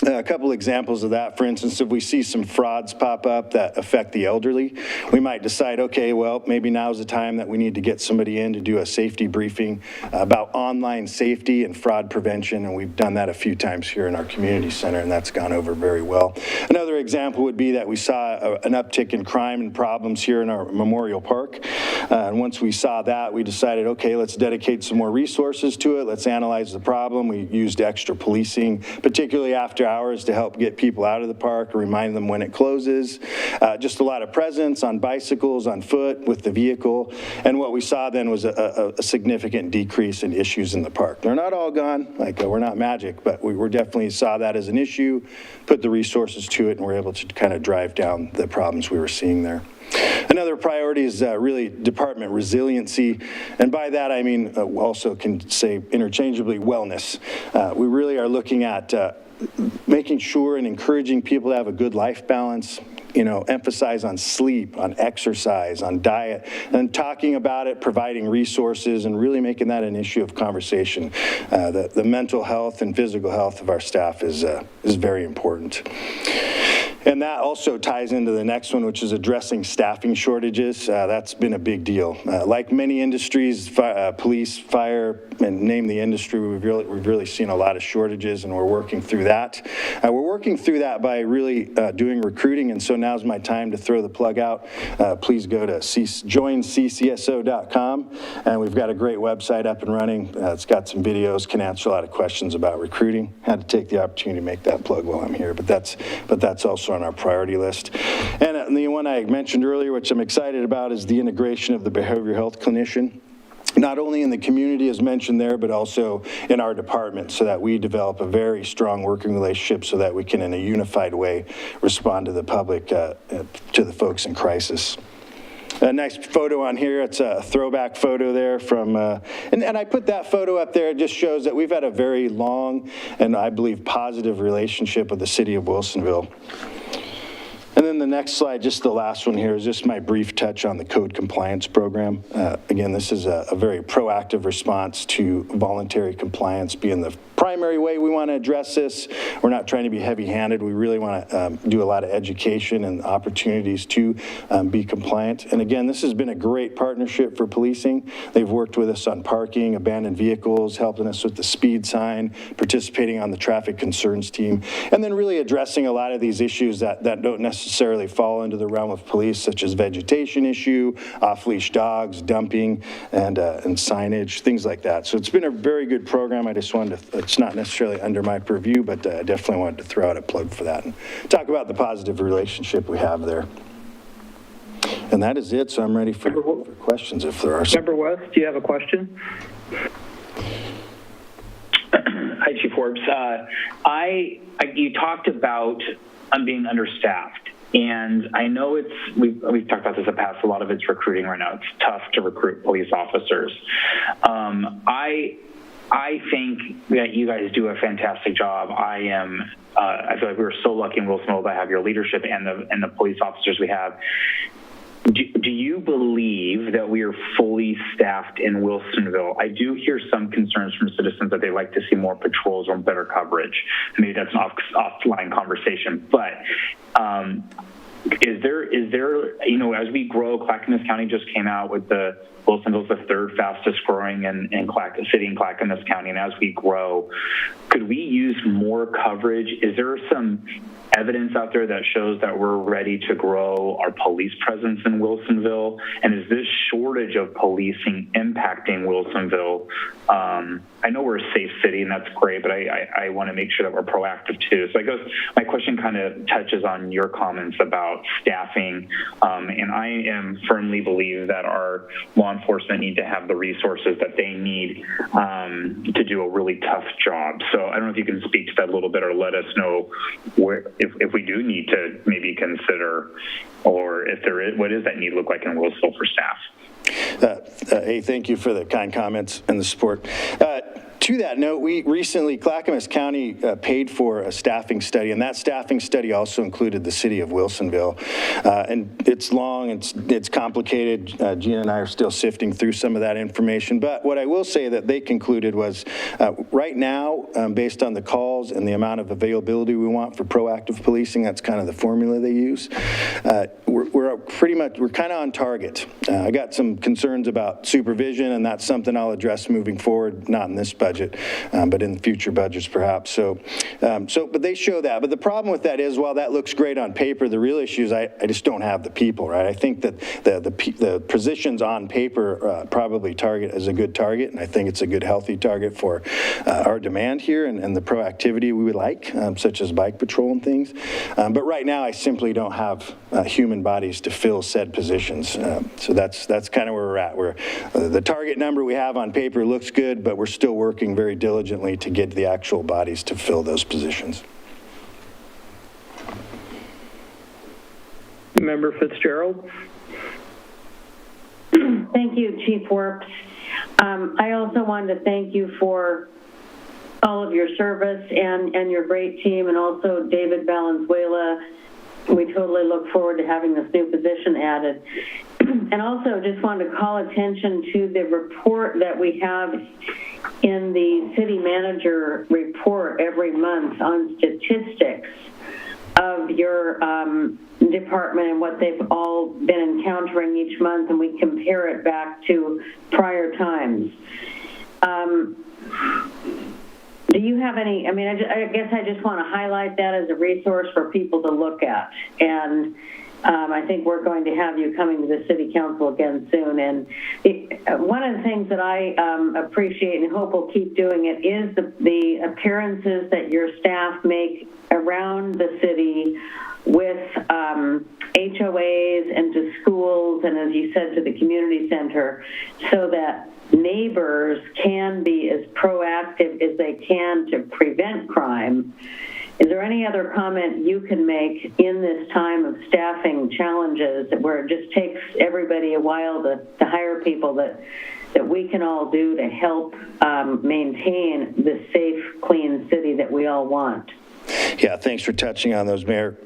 A couple examples of that, for instance, if we see some frauds pop up that affect the elderly, we might decide, okay, well, maybe now's the time that we need to get somebody in to do a safety briefing about online safety and fraud prevention, and we've done that a few times here in our community center, and that's gone over very well. Another example would be that we saw an uptick in crime and problems here in our Memorial Park, and once we saw that, we decided, okay, let's dedicate some more resources to it, let's analyze the problem. We used extra policing, particularly after hours, to help get people out of the park, remind them when it closes. Just a lot of presence on bicycles, on foot, with the vehicle. And what we saw then was a significant decrease in issues in the park. They're not all gone, like we're not magic, but we definitely saw that as an issue, put the resources to it, and were able to kind of drive down the problems we were seeing there. Another priority is really department resiliency, and by that I mean also can say interchangeably wellness. We really are looking at making sure and encouraging people to have a good life balance, emphasize on sleep, on exercise, on diet, and talking about it, providing resources, and really making that an issue of conversation. The mental health and physical health of our staff is very important. And that also ties into the next one, which is addressing staffing shortages. That's been a big deal. Like many industries, police, fire, and name the industry, we've really seen a lot of shortages, and we're working through that. We're working through that by really doing recruiting, and so now's my time to throw the plug out. Please go to joinccso.com, and we've got a great website up and running. It's got some videos, can answer a lot of questions about recruiting. Had to take the opportunity to make that plug while I'm here, but that's also on our priority list. And the one I mentioned earlier, which I'm excited about, is the integration of the behavioral health clinician. not only in the community as mentioned there, but also in our department, so that we develop a very strong working relationship so that we can, in a unified way, respond to the public, to the folks in crisis. A nice photo on here. It's a throwback photo there from, and I put that photo up there. It just shows that we've had a very long and I believe positive relationship with the city of Wilsonville. And then the next slide, just the last one here, is just my brief touch on the code compliance program. Again, this is a very proactive response to voluntary compliance being the primary way we want to address this. We're not trying to be heavy-handed. We really want to do a lot of education and opportunities to be compliant. And again, this has been a great partnership for policing. They've worked with us on parking, abandoned vehicles, helping us with the speed sign, participating on the traffic concerns team, and then really addressing a lot of these issues that don't necessarily fall into the realm of police, such as vegetation issue, off-leash dogs, dumping, and signage, things like that. So it's been a very good program. I just wanted to, it's not necessarily under my purview, but I definitely wanted to throw out a plug for that and talk about the positive relationship we have there. And that is it, so I'm ready for questions if there are some. Member West, do you have a question? Hi, Chief Forbes. You talked about being understaffed, and I know we've talked about this in the past. A lot of it's recruiting right now. It's tough to recruit police officers. I think that you guys do a fantastic job. I feel like we were so lucky in Wilsonville to have your leadership and the police officers we have. Do you believe that we are fully staffed in Wilsonville? I do hear some concerns from citizens that they like to see more patrols or better coverage. Maybe that's an offline conversation, but is there, as we grow, Clackamas County just came out with Wilsonville's the third fastest growing city in Clackamas County, and as we grow, could we use more coverage? Is there some evidence out there that shows that we're ready to grow our police presence in Wilsonville? And is this shortage of policing impacting Wilsonville? I know we're a safe city, and that's great, but I want to make sure that we're proactive too. So I guess my question kind of touches on your comments about staffing, and I firmly believe that our law enforcement need to have the resources that they need to do a really tough job. So I don't know if you can speak to that a little bit, or let us know if we do need to maybe consider, or if there is, what does that need look like in Wilsonville for staff? Hey, thank you for the kind comments and the support. To that note, we recently, Clackamas County paid for a staffing study, and that staffing study also included the city of Wilsonville. And it's long, it's complicated. Gina and I are still sifting through some of that information. But what I will say that they concluded was right now, based on the calls and the amount of availability we want for proactive policing, that's kind of the formula they use. We're kind of on target. I got some concerns about supervision, and that's something I'll address moving forward, not in this budget, but in future budgets perhaps. But they show that. But the problem with that is, while that looks great on paper, the real issue is I just don't have the people, right? I think that the positions on paper probably target as a good target, and I think it's a good, healthy target for our demand here and the proactivity we would like, such as bike patrol and things. But right now, I simply don't have human bodies to fill said positions. So that's kind of where we're at. The target number we have on paper looks good, but we're still working very diligently to get the actual bodies to fill those positions. Member Fitzgerald. Thank you, Chief Forbes. I also wanted to thank you for all of your service and your great team, and also David Valenzuela. We totally look forward to having this new position added. And also just wanted to call attention to the report that we have in the city manager report every month on statistics of your department and what they've all been encountering each month, and we compare it back to prior times. Do you have any, I guess I just want to highlight that as a resource for people to look at. And I think we're going to have you coming to the City Council again soon. And one of the things that I appreciate and hope we'll keep doing it is the appearances that your staff make around the city with HOAs and to schools and, as you said, to the community center, so that neighbors can be as proactive as they can to prevent crime. Is there any other comment you can make in this time of staffing challenges where it just takes everybody a while to hire people that we can all do to help maintain the safe, clean city that we all want? Yeah, thanks for touching on those, Mayor.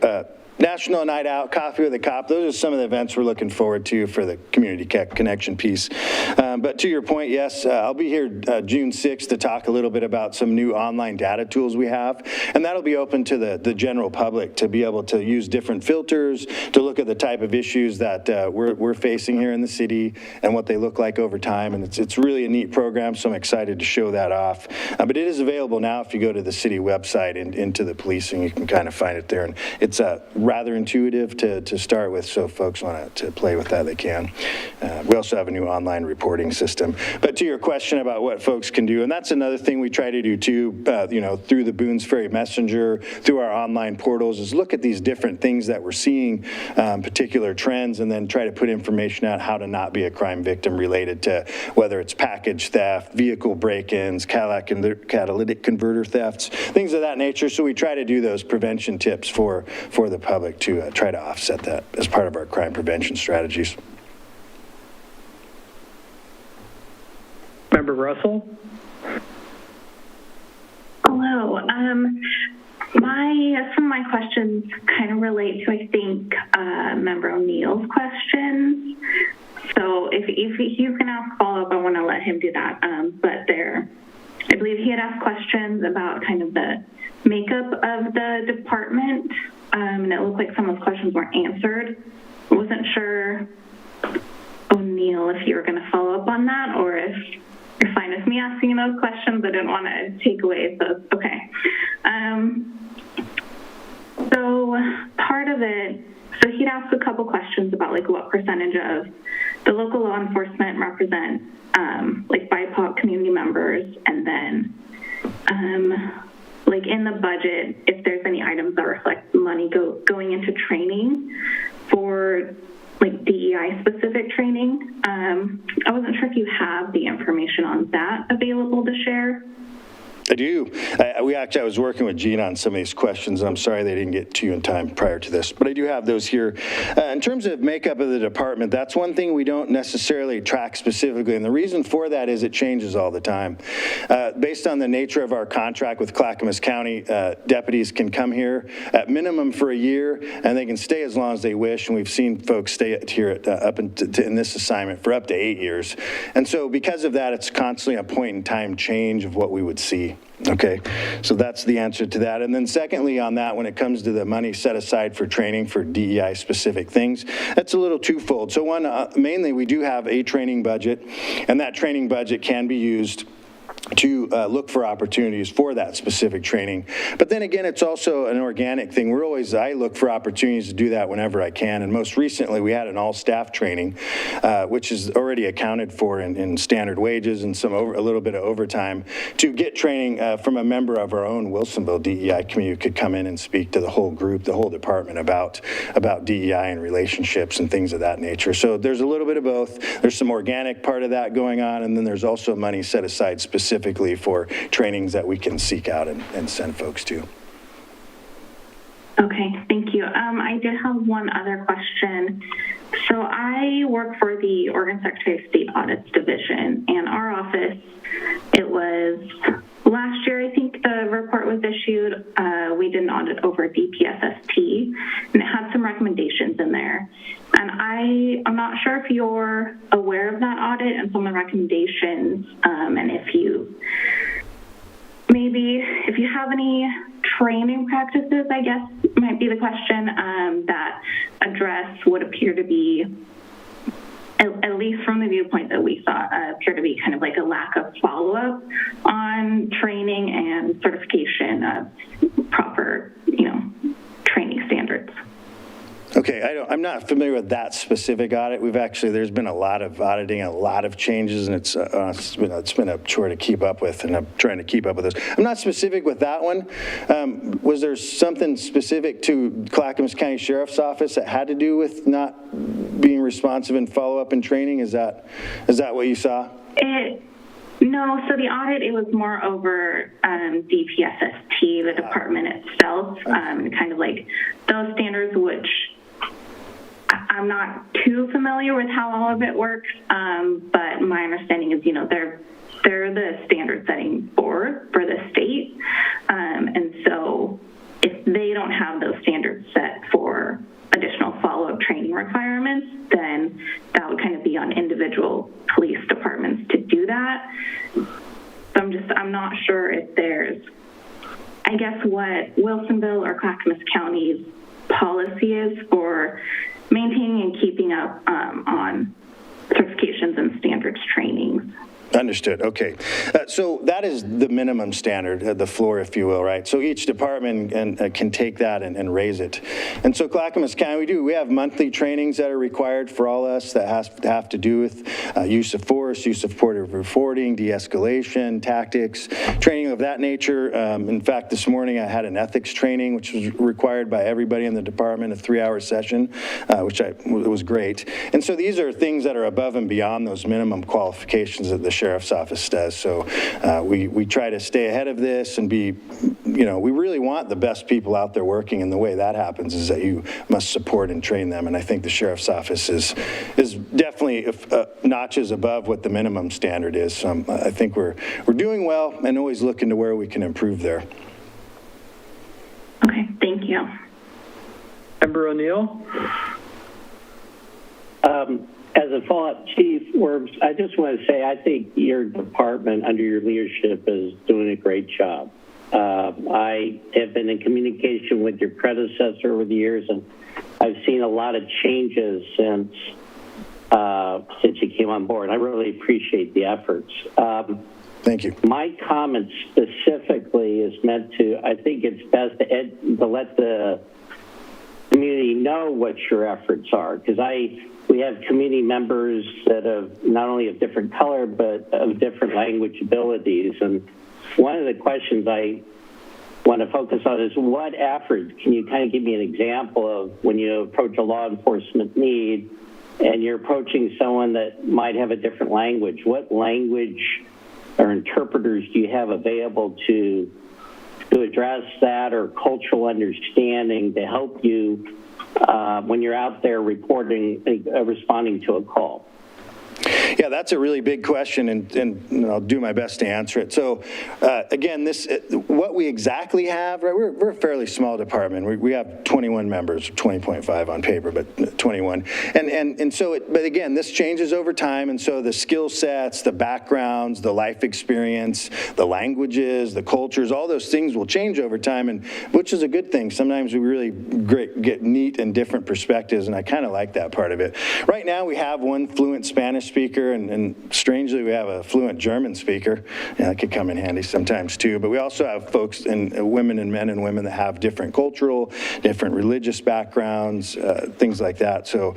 National Night Out, Coffee with a Cop, those are some of the events we're looking forward to for the community connection piece. But to your point, yes, I'll be here June 6th to talk a little bit about some new online data tools we have, and that'll be open to the general public to be able to use different filters, to look at the type of issues that we're facing here in the city and what they look like over time, and it's really a neat program, so I'm excited to show that off. But it is available now if you go to the city website and into the policing, you can kind of find it there, and it's rather intuitive to start with, so if folks want to play with that, they can. We also have a new online reporting system. But to your question about what folks can do, and that's another thing we try to do too, through the Boones Ferry Messenger, through our online portals, is look at these different things that we're seeing, particular trends, and then try to put information out how to not be a crime victim related to whether it's package theft, vehicle break-ins, catalytic converter thefts, things of that nature. So we try to do those prevention tips for the public to try to offset that as part of our crime prevention strategies. Member Russell? Hello. Some of my questions kind of relate to, I think, Member O'Neill's questions. So if he's going to ask follow-up, I want to let him do that. I believe he had asked questions about kind of the makeup of the department, and it looked like some of those questions weren't answered. I wasn't sure, O'Neill, if you were going to follow up on that or if you're fine with me asking those questions. I didn't want to take away those. Okay. So part of it, so he'd asked a couple questions about like what percentage of the local law enforcement represent like BIPOC community members, and then like in the budget, if there's any items that reflect money going into training for like DEI specific training. I wasn't sure if you have the information on that available to share. I do. I was working with Gene on some of these questions, and I'm sorry they didn't get to you in time prior to this, but I do have those here. In terms of makeup of the department, that's one thing we don't necessarily track specifically, and the reason for that is it changes all the time. Based on the nature of our contract with Clackamas County, deputies can come here at minimum for a year, and they can stay as long as they wish, and we've seen folks stay here in this assignment for up to 8 years. And so because of that, it's constantly a point-in-time change of what we would see. Okay, so that's the answer to that. And then secondly on that, when it comes to the money set aside for training for DEI specific things, that's a little twofold. So one, mainly we do have a training budget, and that training budget can be used to look for opportunities for that specific training. But then again, it's also an organic thing. I look for opportunities to do that whenever I can. And most recently, we had an all-staff training, which is already accounted for in standard wages and a little bit of overtime, to get training from a member of our own Wilsonville DEI community who could come in and speak to the whole group, the whole department about DEI and relationships and things of that nature. So there's a little bit of both. There's some organic part of that going on, and then there's also money set aside specifically for trainings that we can seek out and send folks to. Okay, thank you. I did have one other question. So I work for the Oregon Secretary of State Audits Division, and our office, it was last year, I think the report was issued. We did an audit over DPSST, and it had some recommendations in there. And I'm not sure if you're aware of that audit and some of the recommendations, and if you have any training practices, I guess might be the question, that address what appear to be, at least from the viewpoint that we saw, appear to be kind of like a lack of follow-up on training and certification of proper, training standards. Okay, I'm not familiar with that specific audit. There's been a lot of auditing, a lot of changes, and it's been a chore to keep up with, and I'm trying to keep up with this. I'm not specific with that one. Was there something specific to Clackamas County Sheriff's Office that had to do with not being responsive in follow-up and training? Is that what you saw? No, so the audit, it was more over DPSST, the department itself, kind of like those standards, which I'm not too familiar with how all of it works, but my understanding is, they're the standard setting board for the state, and so if they don't have those standards set for additional follow-up training requirements, then that would kind of be on individual police departments to do that. So I'm not sure if there's, I guess, what Wilsonville or Clackamas County's policy is for maintaining and keeping up on certifications and standards trainings. Understood. Okay. So that is the minimum standard, the floor, if you will, right? So each department can take that and raise it. And so Clackamas County, we have monthly trainings that are required for all of us that have to do with use of force, use of reporting, de-escalation, tactics, training of that nature. In fact, this morning I had an ethics training, which was required by everybody in the department, a 3-hour session, which was great. And so these are things that are above and beyond those minimum qualifications that the Sheriff's Office does. So we try to stay ahead of this and be, we really want the best people out there working, and the way that happens is that you must support and train them. And I think the Sheriff's Office is definitely notches above what the minimum standard is. So I think we're doing well and always looking to where we can improve there. Okay, thank you. Member O'Neill? As a follow-up, Chief Werbs, I just want to say I think your department under your leadership is doing a great job. I have been in communication with your predecessor over the years, and I've seen a lot of changes since you came on board. I really appreciate the efforts. Thank you. My comment specifically is meant to, I think it's best to let the community know what your efforts are, because we have community members that have not only of different color, but of different language abilities. And one of the questions I want to focus on is what effort, can you kind of give me an example of when you approach a law enforcement need and you're approaching someone that might have a different language, what language or interpreters do you have available to address that, or cultural understanding to help you when you're out there responding to a call? Yeah, that's a really big question, and I'll do my best to answer it. So, again, what we exactly have, right? We're a fairly small department. We have 21 members, 20.5 on paper, but 21. And so, but again, this changes over time, and so the skill sets, the backgrounds, the life experience, the languages, the cultures, all those things will change over time, and which is a good thing. Sometimes we really get neat and different perspectives, and I kind of like that part of it. Right now, we have one fluent Spanish speaker, and strangely, we have a fluent German speaker. That could come in handy sometimes too. But we also have folks and women and men and women that have different cultural, different religious backgrounds, things like that. So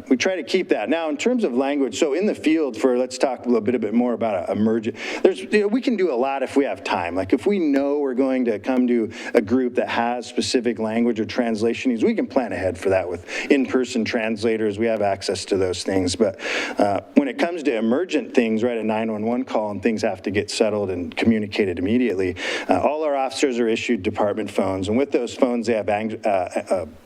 we try to keep that. Now, in terms of language, so in the field, let's talk a little bit more about emergent. We can do a lot if we have time. Like if we know we're going to come to a group that has specific language or translation needs, we can plan ahead for that with in-person translators. We have access to those things. But when it comes to emergent things, right, a 911 call and things have to get settled and communicated immediately, all our officers are issued department phones, and with those phones they have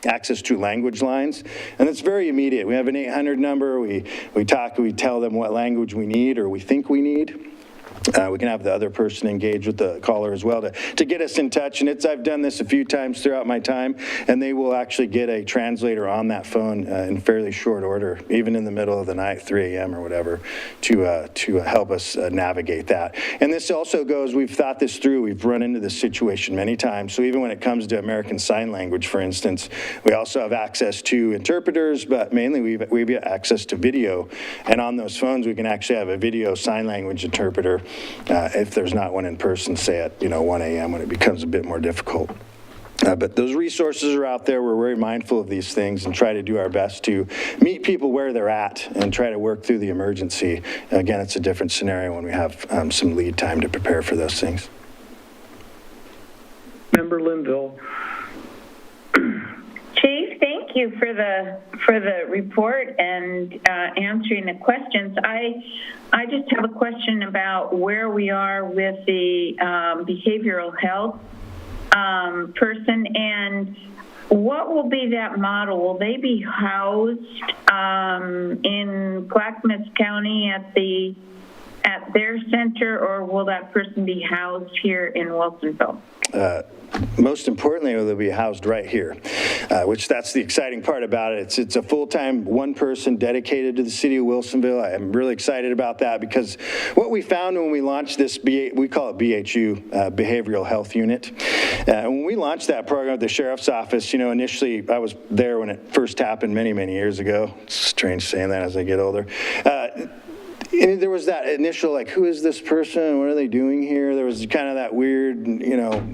access to language lines, and it's very immediate. We have an 800 number, we tell them what language we need or we think we need. We can have the other person engage with the caller as well to get us in touch. And I've done this a few times throughout my time, and they will actually get a translator on that phone in fairly short order, even in the middle of the night, 3 a.m. or whatever, to help us navigate that. And this also goes, we've thought this through, we've run into this situation many times. So even when it comes to American Sign Language, for instance, we also have access to interpreters, but mainly we have access to video. And on those phones, we can actually have a video sign language interpreter if there's not one in person, say at 1 a.m. when it becomes a bit more difficult. But those resources are out there. We're very mindful of these things and try to do our best to meet people where they're at and try to work through the emergency. Again, it's a different scenario when we have some lead time to prepare for those things. Member Linville. Chief, thank you for the report and answering the questions. I just have a question about where we are with the behavioral health person, and what will be that model? Will they be housed in Clackamas County at their center, or will that person be housed here in Wilsonville? Most importantly, they'll be housed right here, which that's the exciting part about it. It's a full-time one person dedicated to the city of Wilsonville. I'm really excited about that because what we found when we launched this, we call it BHU, Behavioral Health Unit. When we launched that program at the Sheriff's Office, initially I was there when it first happened many, many years ago. It's strange saying that as I get older. And there was that initial, like, who is this person? What are they doing here? There was kind of that weird,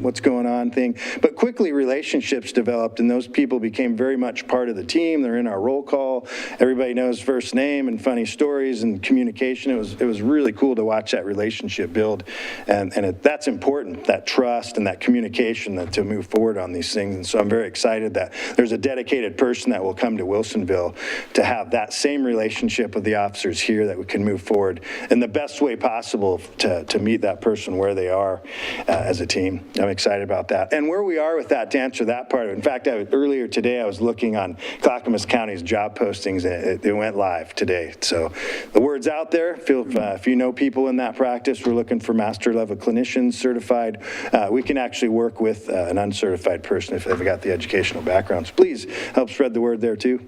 what's going on thing. But quickly relationships developed, and those people became very much part of the team. They're in our roll call. Everybody knows first name and funny stories and communication. It was really cool to watch that relationship build. And that's important, that trust and that communication to move forward on these things. And so I'm very excited that there's a dedicated person that will come to Wilsonville to have that same relationship with the officers here, that we can move forward in the best way possible to meet that person where they are as a team. I'm excited about that. And where we are with that, to answer that part of it, in fact, earlier today I was looking on Clackamas County's job postings, and it went live today. So the word's out there. If you know people in that practice, we're looking for master level clinicians, certified. We can actually work with an uncertified person if they've got the educational backgrounds. Please help spread the word there too.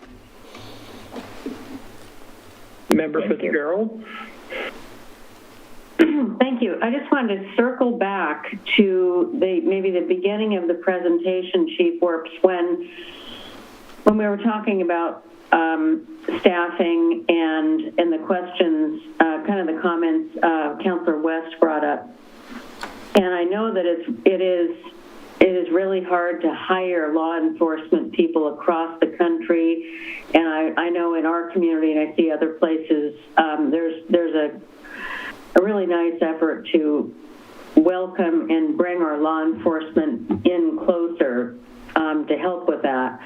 Member Fitzgerald. Thank you. I just wanted to circle back to maybe the beginning of the presentation, Chief Werps, when we were talking about staffing and the questions, kind of the comments Councilor West brought up. And I know that it is really hard to hire law enforcement people across the country. And I know in our community, and I see other places, there's a really nice effort to welcome and bring our law enforcement in closer to help with that.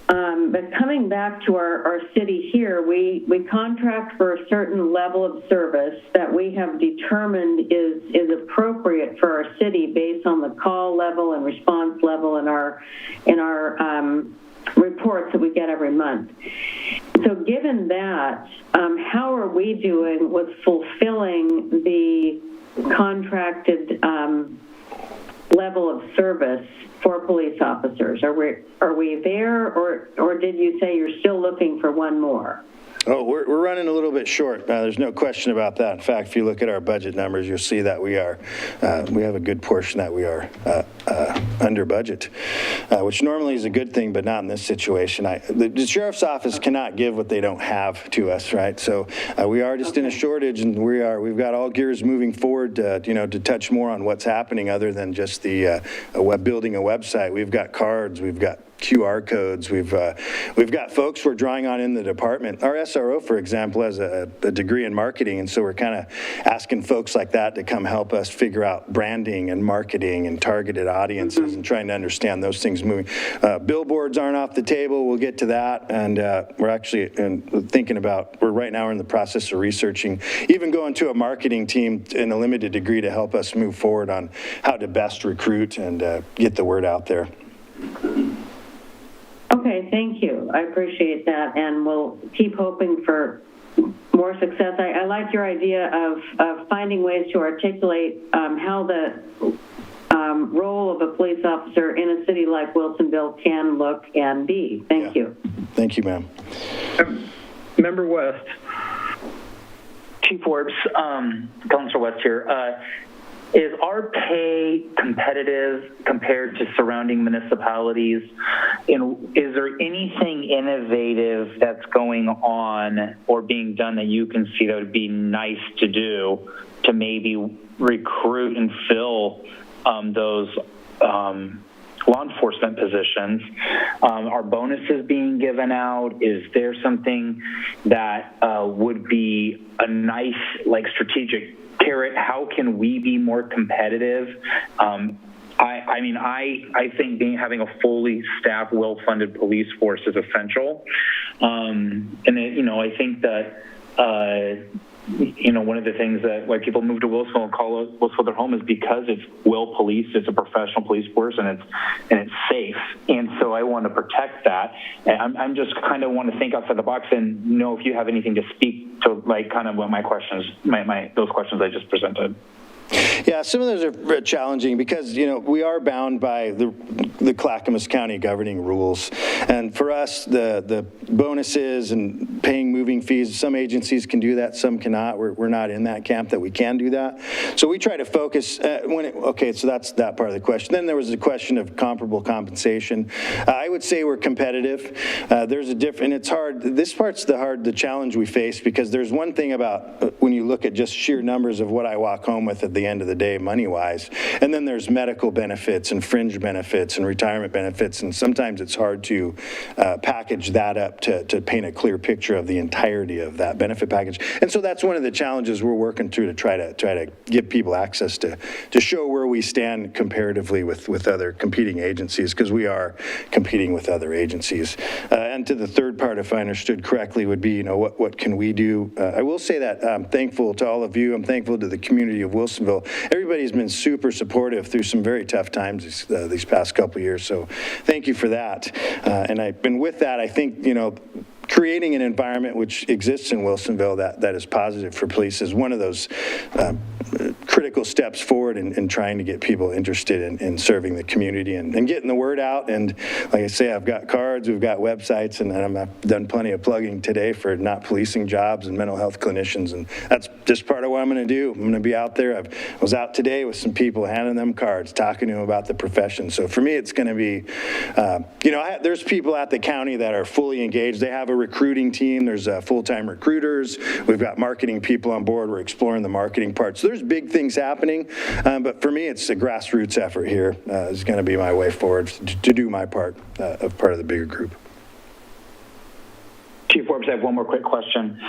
But coming back to our city here, we contract for a certain level of service that we have determined is appropriate for our city based on the call level and response level in our reports that we get every month. So given that, how are we doing with fulfilling the contracted level of service for police officers? Are we there, or did you say you're still looking for one more? Oh, we're running a little bit short. There's no question about that. In fact, if you look at our budget numbers, you'll see that we have a good portion that we are under budget, which normally is a good thing, but not in this situation. The Sheriff's Office cannot give what they don't have to us, right? So we are just in a shortage, and we've got all gears moving forward, to touch more on what's happening other than just the building a website. We've got cards, we've got QR codes. We've got folks we're drawing on in the department. Our SRO, for example, has a degree in marketing, and so we're kind of asking folks like that to come help us figure out branding and marketing and targeted audiences and trying to understand those things moving. Billboards aren't off the table. We'll get to that, and we're actually thinking about, we're in the process of researching, even going to a marketing team in a limited degree to help us move forward on how to best recruit and get the word out there. Okay, thank you. I appreciate that, and we'll keep hoping for more success. I like your idea of finding ways to articulate how the role of a police officer in a city like Wilsonville can look and be. Thank you. Thank you, ma'am. Member West. Chief Werps, Councilor West here. Is our pay competitive compared to surrounding municipalities? And is there anything innovative that's going on or being done that you can see that would be nice to do to maybe recruit and fill those law enforcement positions. Are bonuses being given out? Is there something that would be a nice, like, strategic carrot? How can we be more competitive? I think having a fully staffed, well-funded police force is essential. I think that, one of the things that why people move to Wilsonville and call Wilsonville their home is because it's well policed, it's a professional police force, and it's safe. And so I want to protect that. And I'm just kind of want to think outside the box and know if you have anything to speak to, like, kind of what my questions, those questions I just presented. Yeah, some of those are challenging because, we are bound by the Clackamas County governing rules. And for us, the bonuses and paying moving fees, some agencies can do that, some cannot. We're not in that camp that we can do that. So we try to focus, so that's that part of the question. Then there was the question of comparable compensation. I would say we're competitive. There's a different, and it's hard. This part's the challenge we face, because there's one thing about when you look at just sheer numbers of what I walk home with at the end of the day, money-wise. And then there's medical benefits and fringe benefits and retirement benefits, and sometimes it's hard to package that up to paint a clear picture of the entirety of that benefit package. And so that's one of the challenges we're working through to try to give people access to show where we stand comparatively with other competing agencies, because we are competing with other agencies. And to the third part, if I understood correctly, would be, what can we do? I will say that I'm thankful to all of you. I'm thankful to the community of Wilsonville. Everybody's been super supportive through some very tough times these past couple of years, so thank you for that. And with that, I think, creating an environment which exists in Wilsonville that is positive for police is one of those critical steps forward in trying to get people interested in serving the community and getting the word out. And like I say, I've got cards, we've got websites, and I've done plenty of plugging today for not policing jobs and mental health clinicians, and that's just part of what I'm going to do. I'm going to be out there. I was out today with some people, handing them cards, talking to them about the profession. So for me, it's going to be, there's people at the county that are fully engaged. They have a recruiting team. There's full-time recruiters. We've got marketing people on board. We're exploring the marketing part. So there's big things happening. But for me, it's a grassroots effort here. Is going to be my way forward to do my part of the bigger group. Chief Forbes, I have one more quick question.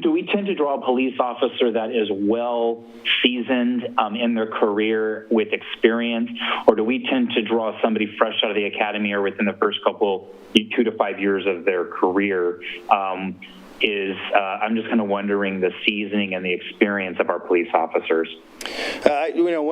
Do we tend to draw a police officer that is well seasoned in their career with experience, or do we tend to draw somebody fresh out of the academy or within the first 2 to 5 years of their career? I'm just kind of wondering the seasoning and the experience of our police officers.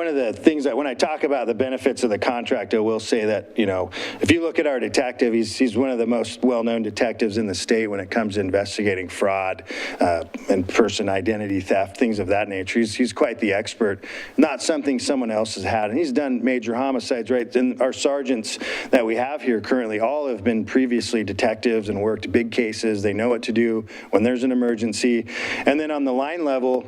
One of the things that when I talk about the benefits of the contract, I will say that, if you look at our detective, he's one of the most well-known detectives in the state when it comes to investigating fraud and person identity theft, things of that nature. He's quite the expert, not something someone else has had. And he's done major homicides, right? And our sergeants that we have here currently all have been previously detectives and worked big cases. They know what to do when there's an emergency. And then on the line level,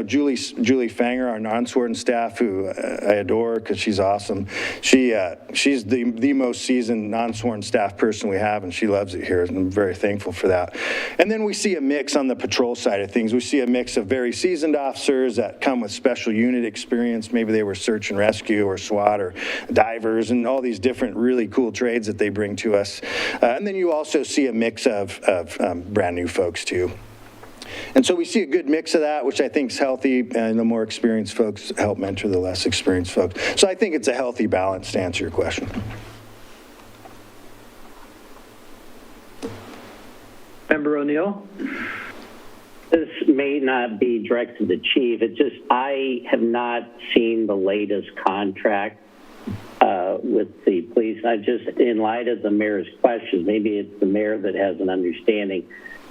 Julie Fanger, our non-sworn staff, who I adore because she's awesome. She's the most seasoned non-sworn staff person we have, and she loves it here, and I'm very thankful for that. And then we see a mix on the patrol side of things. We see a mix of very seasoned officers that come with special unit experience. Maybe they were search and rescue or SWAT or divers and all these different really cool trades that they bring to us. And then you also see a mix of brand new folks too. And so we see a good mix of that, which I think is healthy, and the more experienced folks help mentor the less experienced folks. So I think it's a healthy balance, to answer your question. Member O'Neill? This may not be directed to the chief. It's just I have not seen the latest contract with the police. I just, in light of the mayor's questions, maybe it's the mayor that has an understanding.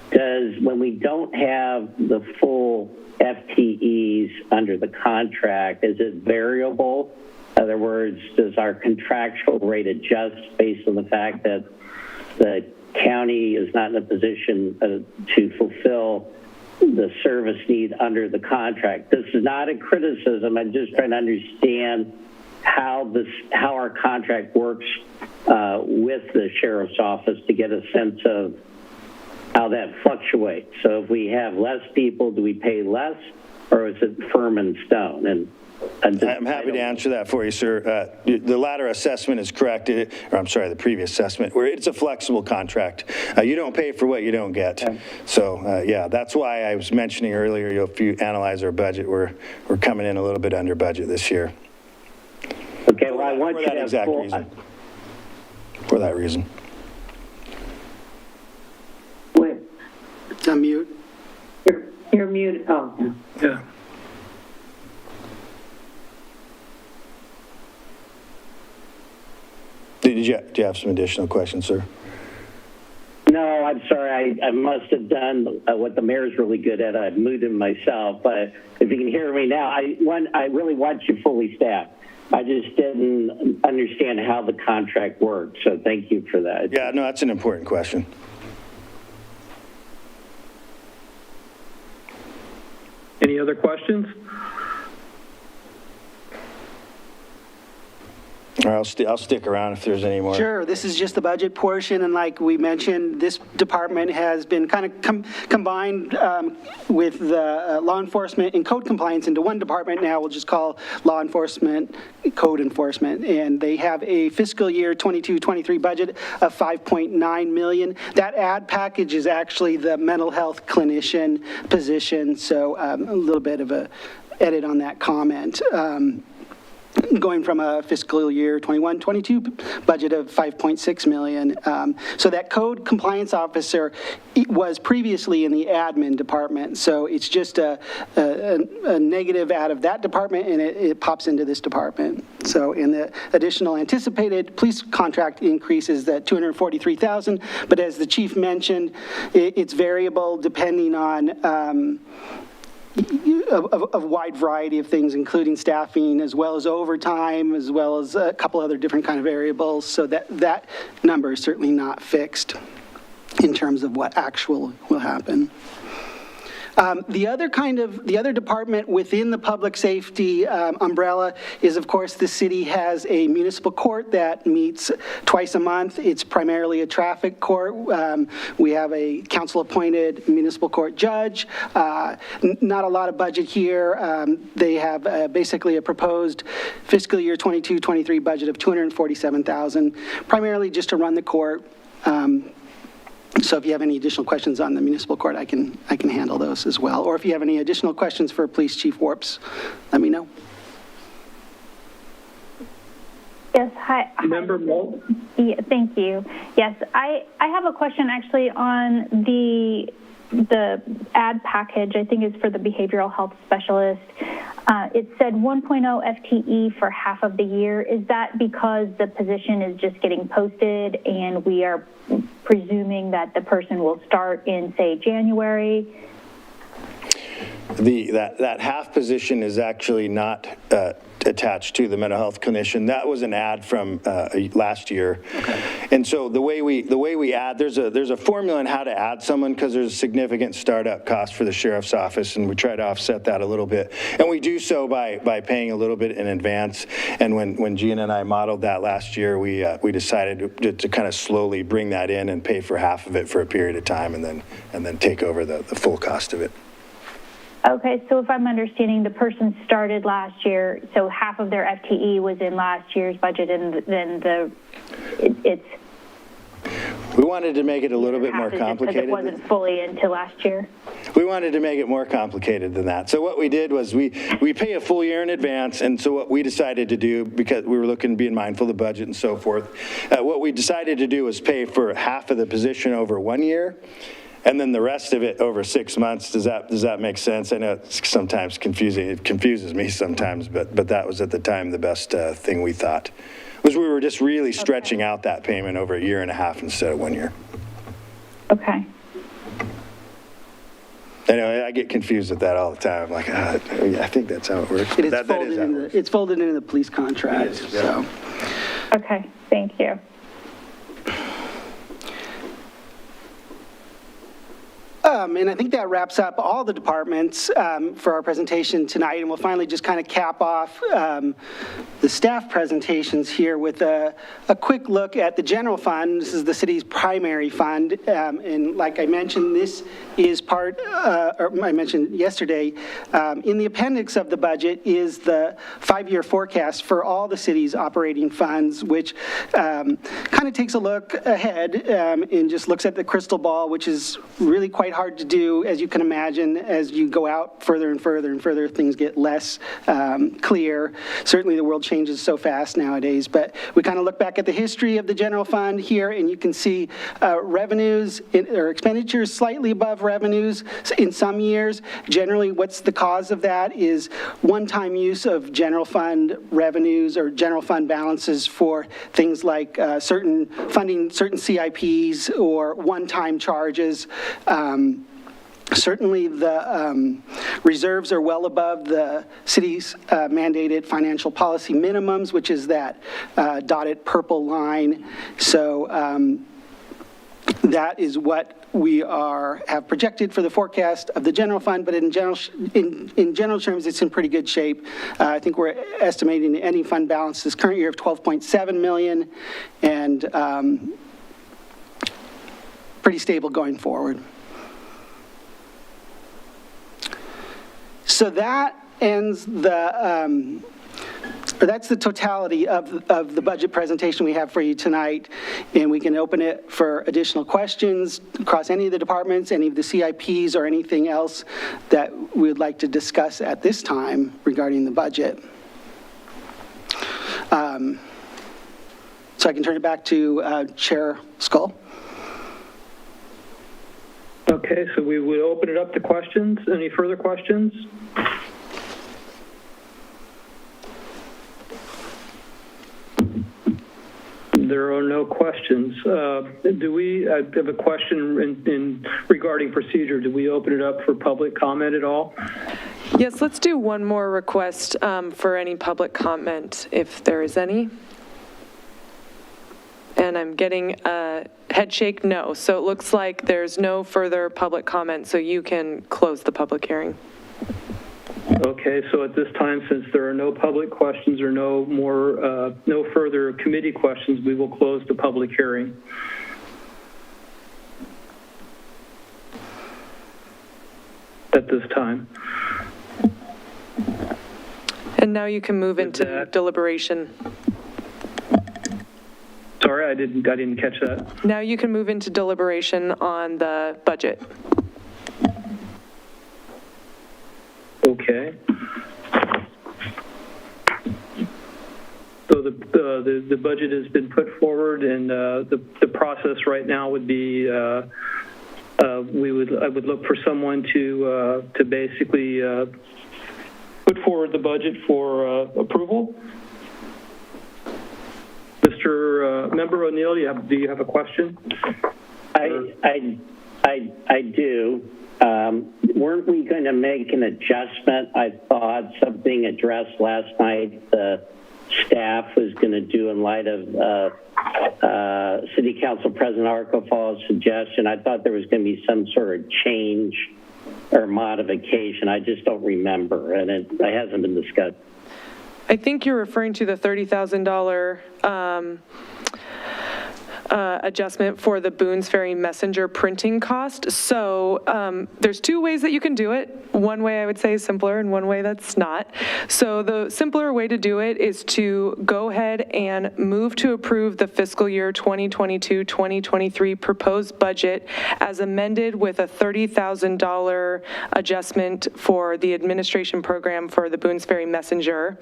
When we don't have the full FTEs under the contract, is it variable? In other words, does our contractual rate adjust based on the fact that the county is not in a position to fulfill the service need under the contract? This is not a criticism. I'm just trying to understand how our contract works with the sheriff's office to get a sense of how that fluctuates. So if we have less people, do we pay less, or is it firm in stone? And I'm happy to answer that for you, sir. The latter assessment is correct, or I'm sorry, the previous assessment, where it's a flexible contract. You don't pay for what you don't get. Okay. So, yeah, that's why I was mentioning earlier, if you analyze our budget, we're coming in a little bit under budget this year. Okay, well, I want you to have full... For that reason. Wait. It's on mute. You're muted. Oh, Yeah. Do you have some additional questions, sir? No, I'm sorry. I must have done what the mayor's really good at. I've muted myself. But if you can hear me now, I really want you fully staffed. I just didn't understand how the contract worked. So thank you for that. Yeah, no, that's an important question. Any other questions? Or I'll stick around if there's any more. Sure, this is just the budget portion, and like we mentioned, this department has been kind of combined with the law enforcement and code compliance into one department now. We'll just call law enforcement code enforcement, and they have a fiscal year 22-23 budget of $5.9 million. That ad package is actually the mental health clinician position, so a little bit of a edit on that comment. Going from a fiscal year 21-22 budget of $5.6 million. So that code compliance officer was previously in the admin department. So it's just a negative out of that department, and it pops into this department. So in the additional anticipated police contract increase is that $243,000, but as the chief mentioned, it's variable depending on a wide variety of things, including staffing, as well as overtime, as well as a couple other different kind of variables. So that number is certainly not fixed in terms of what actual will happen. The other department within the public safety umbrella is, of course, the city has a municipal court that meets twice a month. It's primarily a traffic court. We have a council-appointed municipal court judge. Not a lot of budget here. They have basically a proposed fiscal year 22-23 budget of $247,000, primarily just to run the court. So if you have any additional questions on the municipal court, I can handle those as well. Or if you have any additional questions for Police Chief Warps, let me know. Yes, hi. Member Moult? Yeah, thank you. Yes, I have a question actually on the ad package. I think it's for the behavioral health specialist. It said 1.0 FTE for half of the year. Is that because the position is just getting posted and we are presuming that the person will start in, say, January? That half position is actually not attached to the mental health clinician. That was an ad from last year. Okay. And so the way we add, there's a formula on how to add someone, because there's a significant startup cost for the sheriff's office, and we try to offset that a little bit. And we do so by paying a little bit in advance. And when Gina and I modeled that last year, we decided to kind of slowly bring that in and pay for half of it for a period of time, and then take over the full cost of it. Okay, so if I'm understanding, the person started last year, so half of their FTE was in last year's budget, and then it's... We wanted to make it a little bit more complicated. Because it wasn't fully into last year? We wanted to make it more complicated than that. So what we did was we pay a full year in advance, and so what we decided to do, because we were looking, being mindful of the budget and so forth, what we decided to do was pay for half of the position over 1 year, and then the rest of it over 6 months. Does that make sense? I know it's sometimes confusing. It confuses me sometimes, but that was at the time the best thing we thought. Was we were just really stretching out that payment over a year and a half instead of 1 year. Okay. Anyway, I get confused with that all the time. I'm like, I think that's how it works. It's folded into the police contract. So. Okay, thank you. And I think that wraps up all the departments for our presentation tonight, and we'll finally just kind of cap off the staff presentations here with a quick look at the general fund. This is the city's primary fund, and like I mentioned, this is part, or I mentioned yesterday, in the appendix of the budget is the 5-year forecast for all the city's operating funds, which kind of takes a look ahead and just looks at the crystal ball, which is really quite hard to do, as you can imagine. As you go out further and further and further, things get less clear. Certainly the world changes so fast nowadays, but we kind of look back at the history of the general fund here, and you can see revenues or expenditures slightly above revenues in some years. Generally, what's the cause of that is one-time use of general fund revenues or general fund balances for things like funding certain CIPs or one-time charges. Certainly, the reserves are well above the city's mandated financial policy minimums, which is that dotted purple line. So that is what we have projected for the forecast of the general fund, but in general terms, it's in pretty good shape. I think we're estimating the ending fund balance this current year of $12.7 million, and pretty stable going forward. So that ends that's the totality of the budget presentation we have for you tonight, and we can open it for additional questions across any of the departments, any of the CIPs, or anything else that we would like to discuss at this time regarding the budget. So I can turn it back to Chair Skull. Okay, so we would open it up to questions. Any further questions? There are no questions. I have a question regarding procedure. Do we open it up for public comment at all? Yes, let's do one more request for any public comment, if there is any. And I'm getting a head shake no. So it looks like there's no further public comment, so you can close the public hearing. Okay, so at this time, since there are no public questions or no further committee questions, we will close the public hearing. At this time. And now you can move into deliberation. Sorry, I didn't catch that. Now you can move into deliberation on the budget. Okay. So the budget has been put forward, and the process right now would be I would look for someone to basically put forward the budget for approval. Mr. Member O'Neill, do you have a question? I do. Weren't we going to make an adjustment? I thought something addressed last night the staff was going to do in light of City Council President Arkofall's suggestion. I thought there was going to be some sort of change or modification. I just don't remember, and it hasn't been discussed. I think you're referring to the $30,000 adjustment for the Boones Ferry Messenger printing cost. So there's two ways that you can do it. One way I would say is simpler, and one way that's not. So the simpler way to do it is to go ahead and move to approve the fiscal year 2022-2023 proposed budget as amended with a $30,000 adjustment for the administration program for the Boones Ferry Messenger.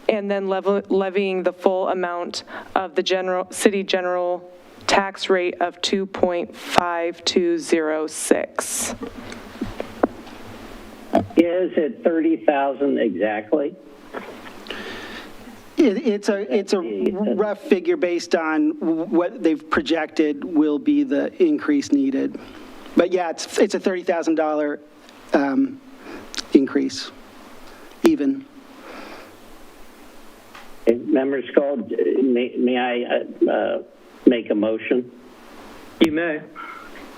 And then levying the full amount of the city general tax rate of 2.5206. Is it 30,000 exactly? It's a rough figure based on what they've projected will be the increase needed. But yeah, it's a $30,000 increase, even. Member Skull, may I make a motion? You may.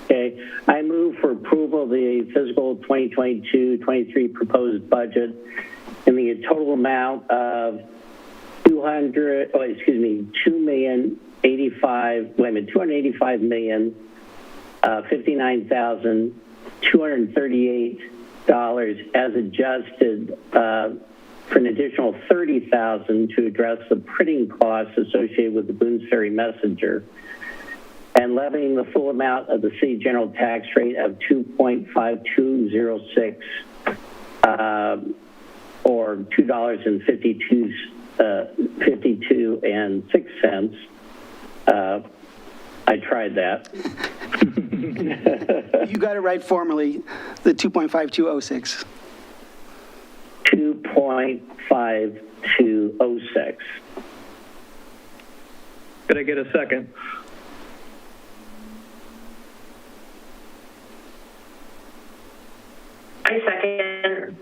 Okay, I move for approval of the fiscal 2022-23 proposed budget in the total amount of $285,059,238 as adjusted for an additional $30,000 to address the printing costs associated with the Boones Ferry Messenger, and levying the full amount of the city general tax rate of 2.5206 or $2.52.06. I tried that. You got it right formally, the 2.5206. 2.5206. Could I get a second? I second.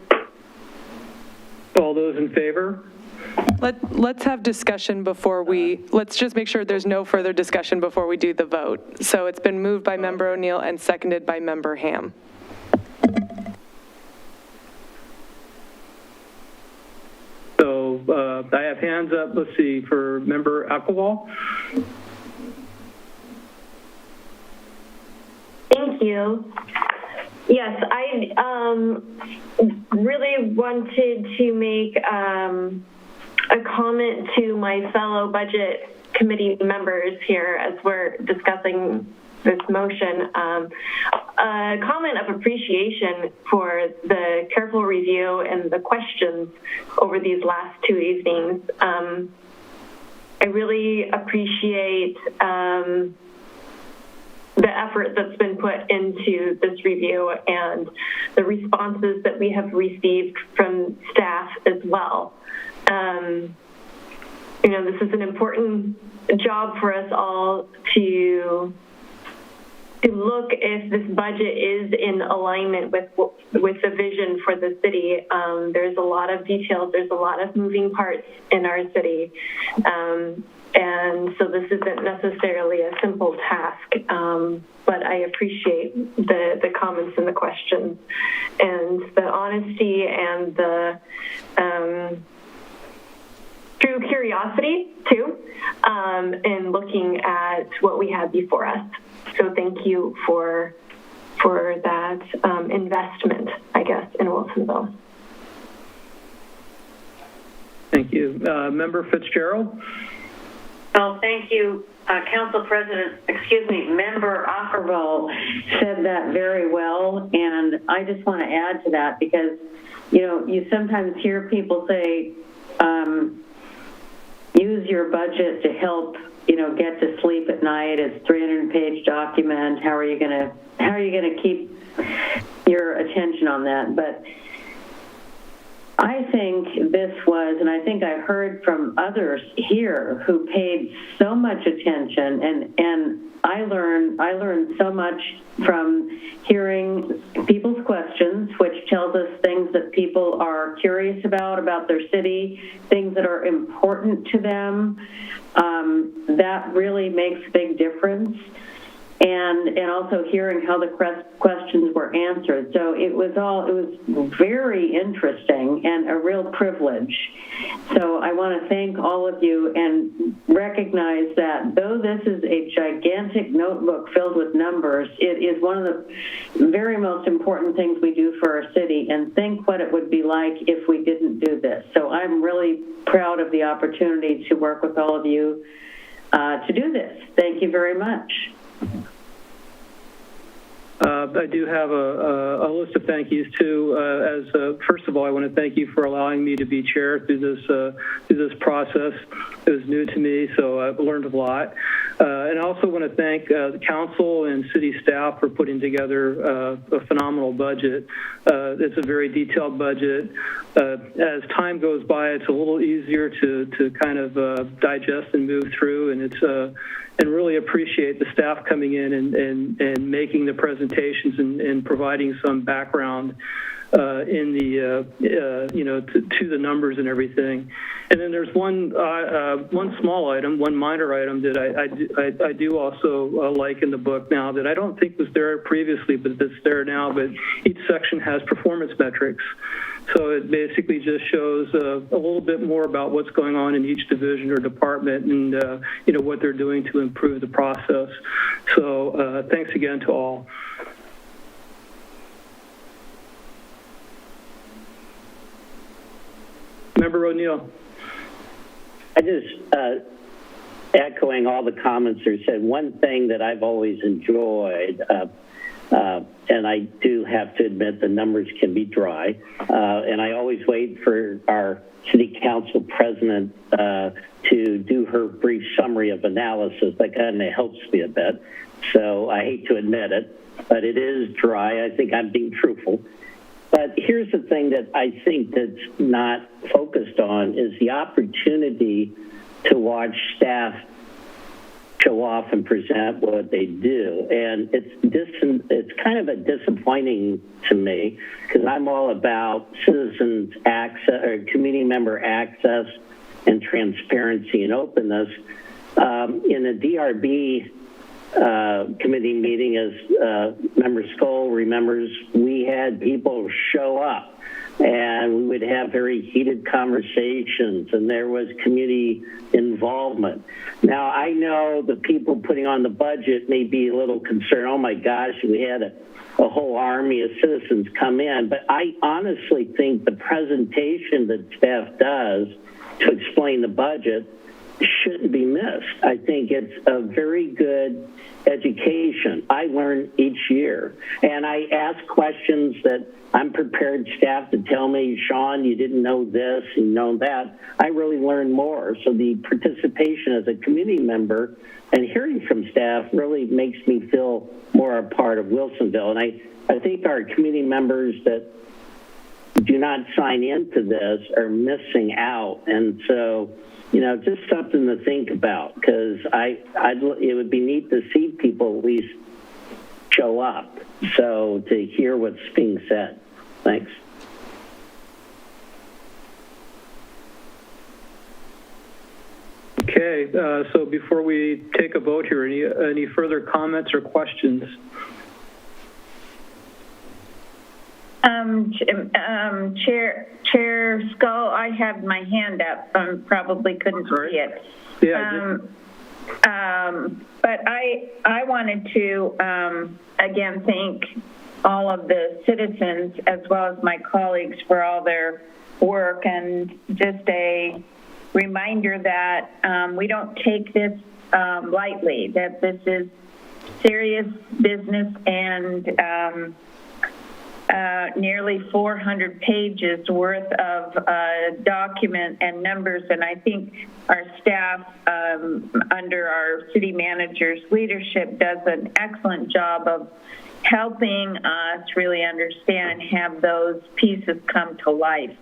All those in favor? Let's have discussion before let's just make sure there's no further discussion before we do the vote. So it's been moved by Member O'Neill and seconded by Member Ham. So I have hands up, let's see, for Member Aquawal. Thank you. Yes, I really wanted to make a comment to my fellow budget committee members here as we're discussing this motion. A comment of appreciation for the careful review and the questions over these last two evenings. I really appreciate the effort that's been put into this review and the responses that we have received from staff as well. This is an important job for us all to look if this budget is in alignment with the vision for the city. There's a lot of details, there's a lot of moving parts in our city. And so this isn't necessarily a simple task, but I appreciate the comments and the questions and the honesty and the true curiosity, too, in looking at what we have before us. So thank you for that investment, I guess, in Wilsonville. Thank you. Member Fitzgerald? Oh, thank you, Council President, Member Ockerville said that very well, and I just want to add to that because, you sometimes hear people say, use your budget to help, get to sleep at night. It's 300-page document. How are you going to keep your attention on that? But I think this was, and I think I heard from others here who paid so much attention, and I learned so much from hearing people's questions, which tells us things that people are curious about their city, things that are important to them. That really makes a big difference. And also hearing how the questions were answered. So it was very interesting and a real privilege. So I want to thank all of you and recognize that though this is a gigantic notebook filled with numbers, it is one of the very most important things we do for our city, and think what it would be like if we didn't do this. So I'm really proud of the opportunity to work with all of you to do this. Thank you very much. I do have a list of thank yous too. First of all, I want to thank you for allowing me to be chair through this process. It was new to me, so I've learned a lot. And I also want to thank the council and city staff for putting together a phenomenal budget. It's a very detailed budget. As time goes by, it's a little easier to kind of digest and move through, and really appreciate the staff coming in and making the presentations and providing some background in the to the numbers and everything. And then there's one small item, one minor item that I do also like in the book now that I don't think was there previously, but it's there now, but each section has performance metrics. So it basically just shows a little bit more about what's going on in each division or department and, what they're doing to improve the process. So thanks again to all. Member O'Neill. I just, echoing all the comments there said, one thing that I've always enjoyed, and I do have to admit the numbers can be dry, and I always wait for our city council president to do her brief summary of analysis. That kind of helps me a bit. So I hate to admit it, but it is dry. I think I'm being truthful. But here's the thing that I think that's not focused on is the opportunity to watch staff show off and present what they do. And it's kind of a disappointing to me because I'm all about citizens access or community member access and transparency and openness. In the DRB committee meeting, as Member Skull remembers, we had people show up and we would have very heated conversations and there was community involvement. Now, I know the people putting on the budget may be a little concerned, oh my gosh, we had a whole army of citizens come in, but I honestly think the presentation that staff does to explain the budget shouldn't be missed. I think it's a very good education. I learn each year, and I ask questions that I'm prepared staff to tell me, Sean, you didn't know this, you know that. I really learn more. So the participation as a community member and hearing from staff really makes me feel more a part of Wilsonville. And I think our community members that do not sign into this are missing out. And so, just something to think about, because it would be neat to see people at least show up, so to hear what's being said. Thanks. Okay, so before we take a vote here, any further comments or questions? Chair Skull, I have my hand up. Probably couldn't see it. Yeah. But I wanted to again thank all of the citizens as well as my colleagues for all their work, and just a reminder that we don't take this lightly. That this is serious business and. Nearly 400 pages worth of document and numbers, and I think our staff under our city manager's leadership does an excellent job of helping us really understand and have those pieces come to life,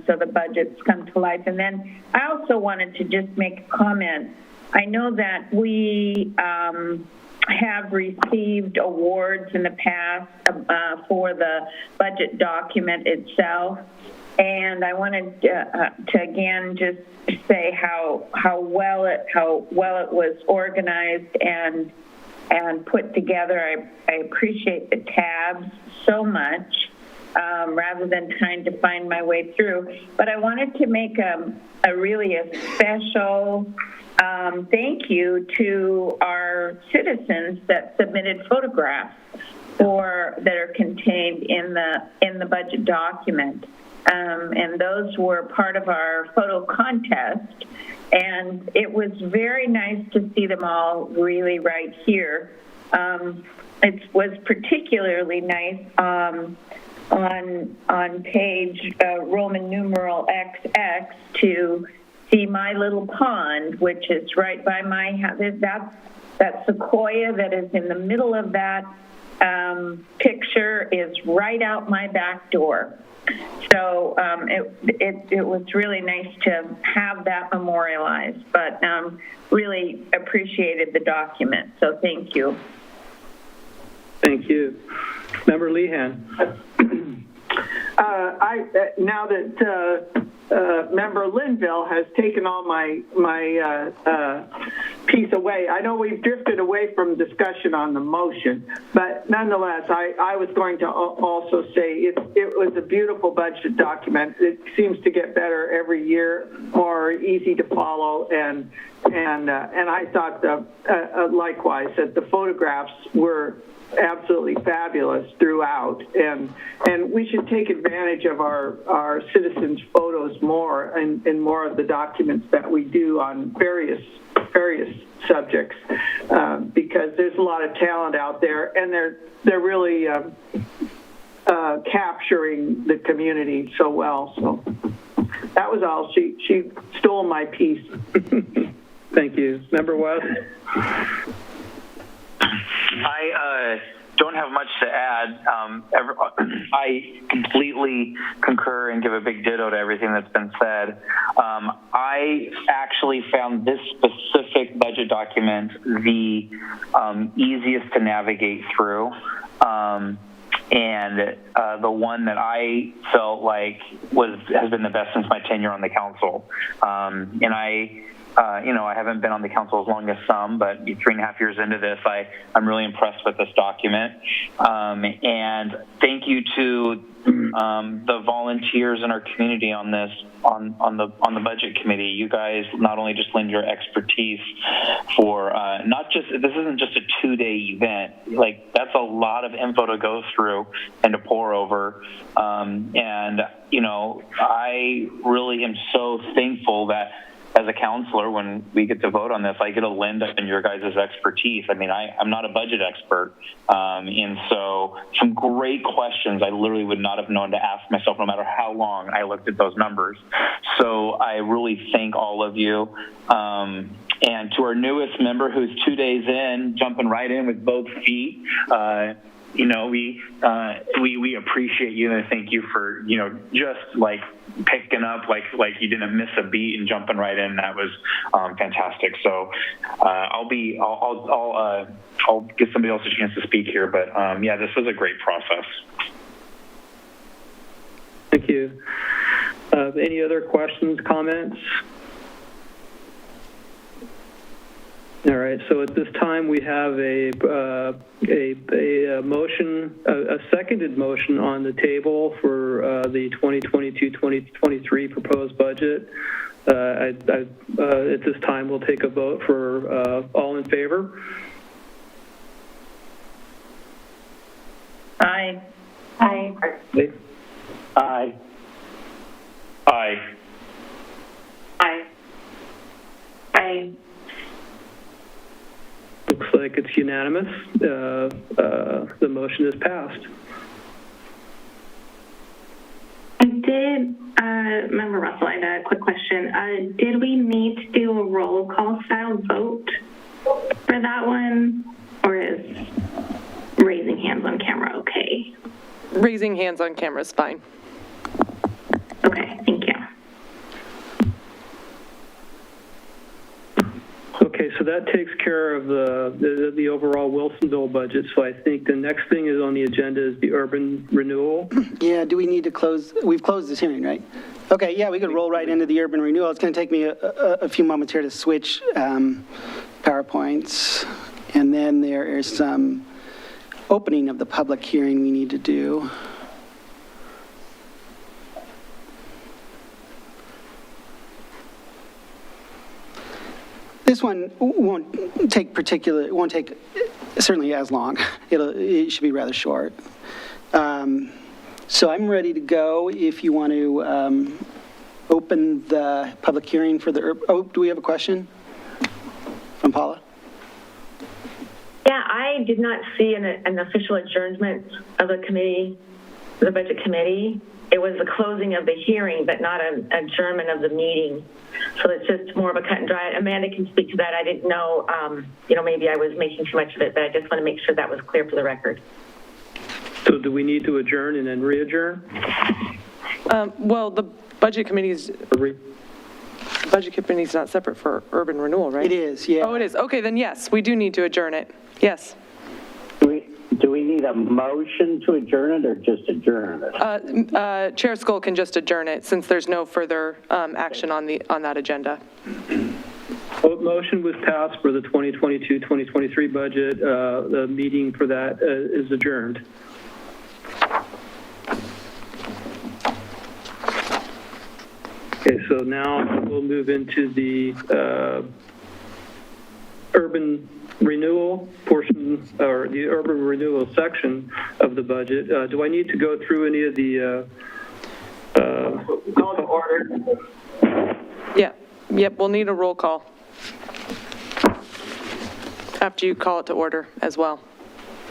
so the budgets come to life. And then I also wanted to just make a comment. I know that we have received awards in the past for the budget document itself, and I wanted to again just say how well it was organized and put together. I appreciate the tabs so much, rather than trying to find my way through. But I wanted to make a special thank you to our citizens that submitted photographs that are contained in the budget document, and those were part of our photo contest. And it was very nice to see them all really right here. It was particularly nice on page Roman numeral XX to see my little pond, which is right by my house. That sequoia that is in the middle of that picture is right out my back door. So it was really nice to have that memorialized, but really appreciated the document. So thank you. Thank you. Member Lehan. Now that Member Linville has taken all my piece away. I know we've drifted away from discussion on the motion, but nonetheless, I was going to also say it was a beautiful budget document. It seems to get better every year, more easy to follow, and I thought likewise that the photographs were absolutely fabulous throughout, and we should take advantage of our citizens' photos more in more of the documents that we do on various subjects, because there's a lot of talent out there, and they're really capturing the community so well. So that was all. She stole my piece. Thank you. Member West? I don't have much to add. I completely concur and give a big ditto to everything that's been said. I actually found this specific budget document the easiest to navigate through. And the one that I felt like has been the best since my tenure on the council. And I haven't been on the council as long as some, but 3.5 years into this, I'm really impressed with this document. And thank you to the volunteers in our community on this, on the budget committee. You guys not only just lend your expertise for this isn't just a 2-day event. Like, that's a lot of info to go through and to pour over. And I really am so thankful that as a counselor, when we get to vote on this, I get to lend in your guys' expertise. I mean, I'm not a budget expert. And so some great questions I literally would not have known to ask myself no matter how long I looked at those numbers. So I really thank all of you. And to our newest member who's 2 days in, jumping right in with both feet, we appreciate you, and thank you for, just like picking up like you didn't miss a beat and jumping right in. That was fantastic. So I'll give somebody else a chance to speak here, but yeah, this was a great process. Thank you. Any other questions, comments? All right, so at this time we have a motion, a seconded motion on the table for the 2022-2023 proposed budget. At this time, we'll take a vote for all in favor. Aye. Aye. Aye. Aye. Aye. Aye. Looks like it's unanimous. The motion is passed. I did, Member Russell, I had a quick question. Did we need to do a roll call style vote for that one, or is raising hands on camera okay? Raising hands on camera is fine. Okay, thank you. Okay, so that takes care of the overall Wilsonville budget. So I think the next thing is on the agenda is the urban renewal. Yeah, do we need to close? We've closed this hearing, right? Okay, yeah, we could roll right into the urban renewal. It's going to take me a few moments here to switch PowerPoints. And then there is some opening of the public hearing we need to do. This one won't take certainly as long. It should be rather short. So I'm ready to go if you want to open the public hearing for the, do we have a question from Paula? Yeah, I did not see an official adjournment of the committee, the budget committee. It was the closing of the hearing, but not an adjournment of the meeting. So it's just more of a cut and dry. Amanda can speak to that. I didn't know, maybe I was making too much of it, but I just want to make sure that was clear for the record. So do we need to adjourn and then re-adjourn? Well, the budget committee is not separate for urban renewal, right? It is, yeah. Oh, it is. Okay, then yes, we do need to adjourn it. Yes. Do we need a motion to adjourn it or just adjourn it? Chair Skull can just adjourn it since there's no further action on that agenda. Motion was passed for the 2022-2023 budget. The meeting for that is adjourned. Okay, so now we'll move into the urban renewal portion, or the urban renewal section of the budget. Do I need to go through any of the call to order? Yep, we'll need a roll call after you call it to order as well.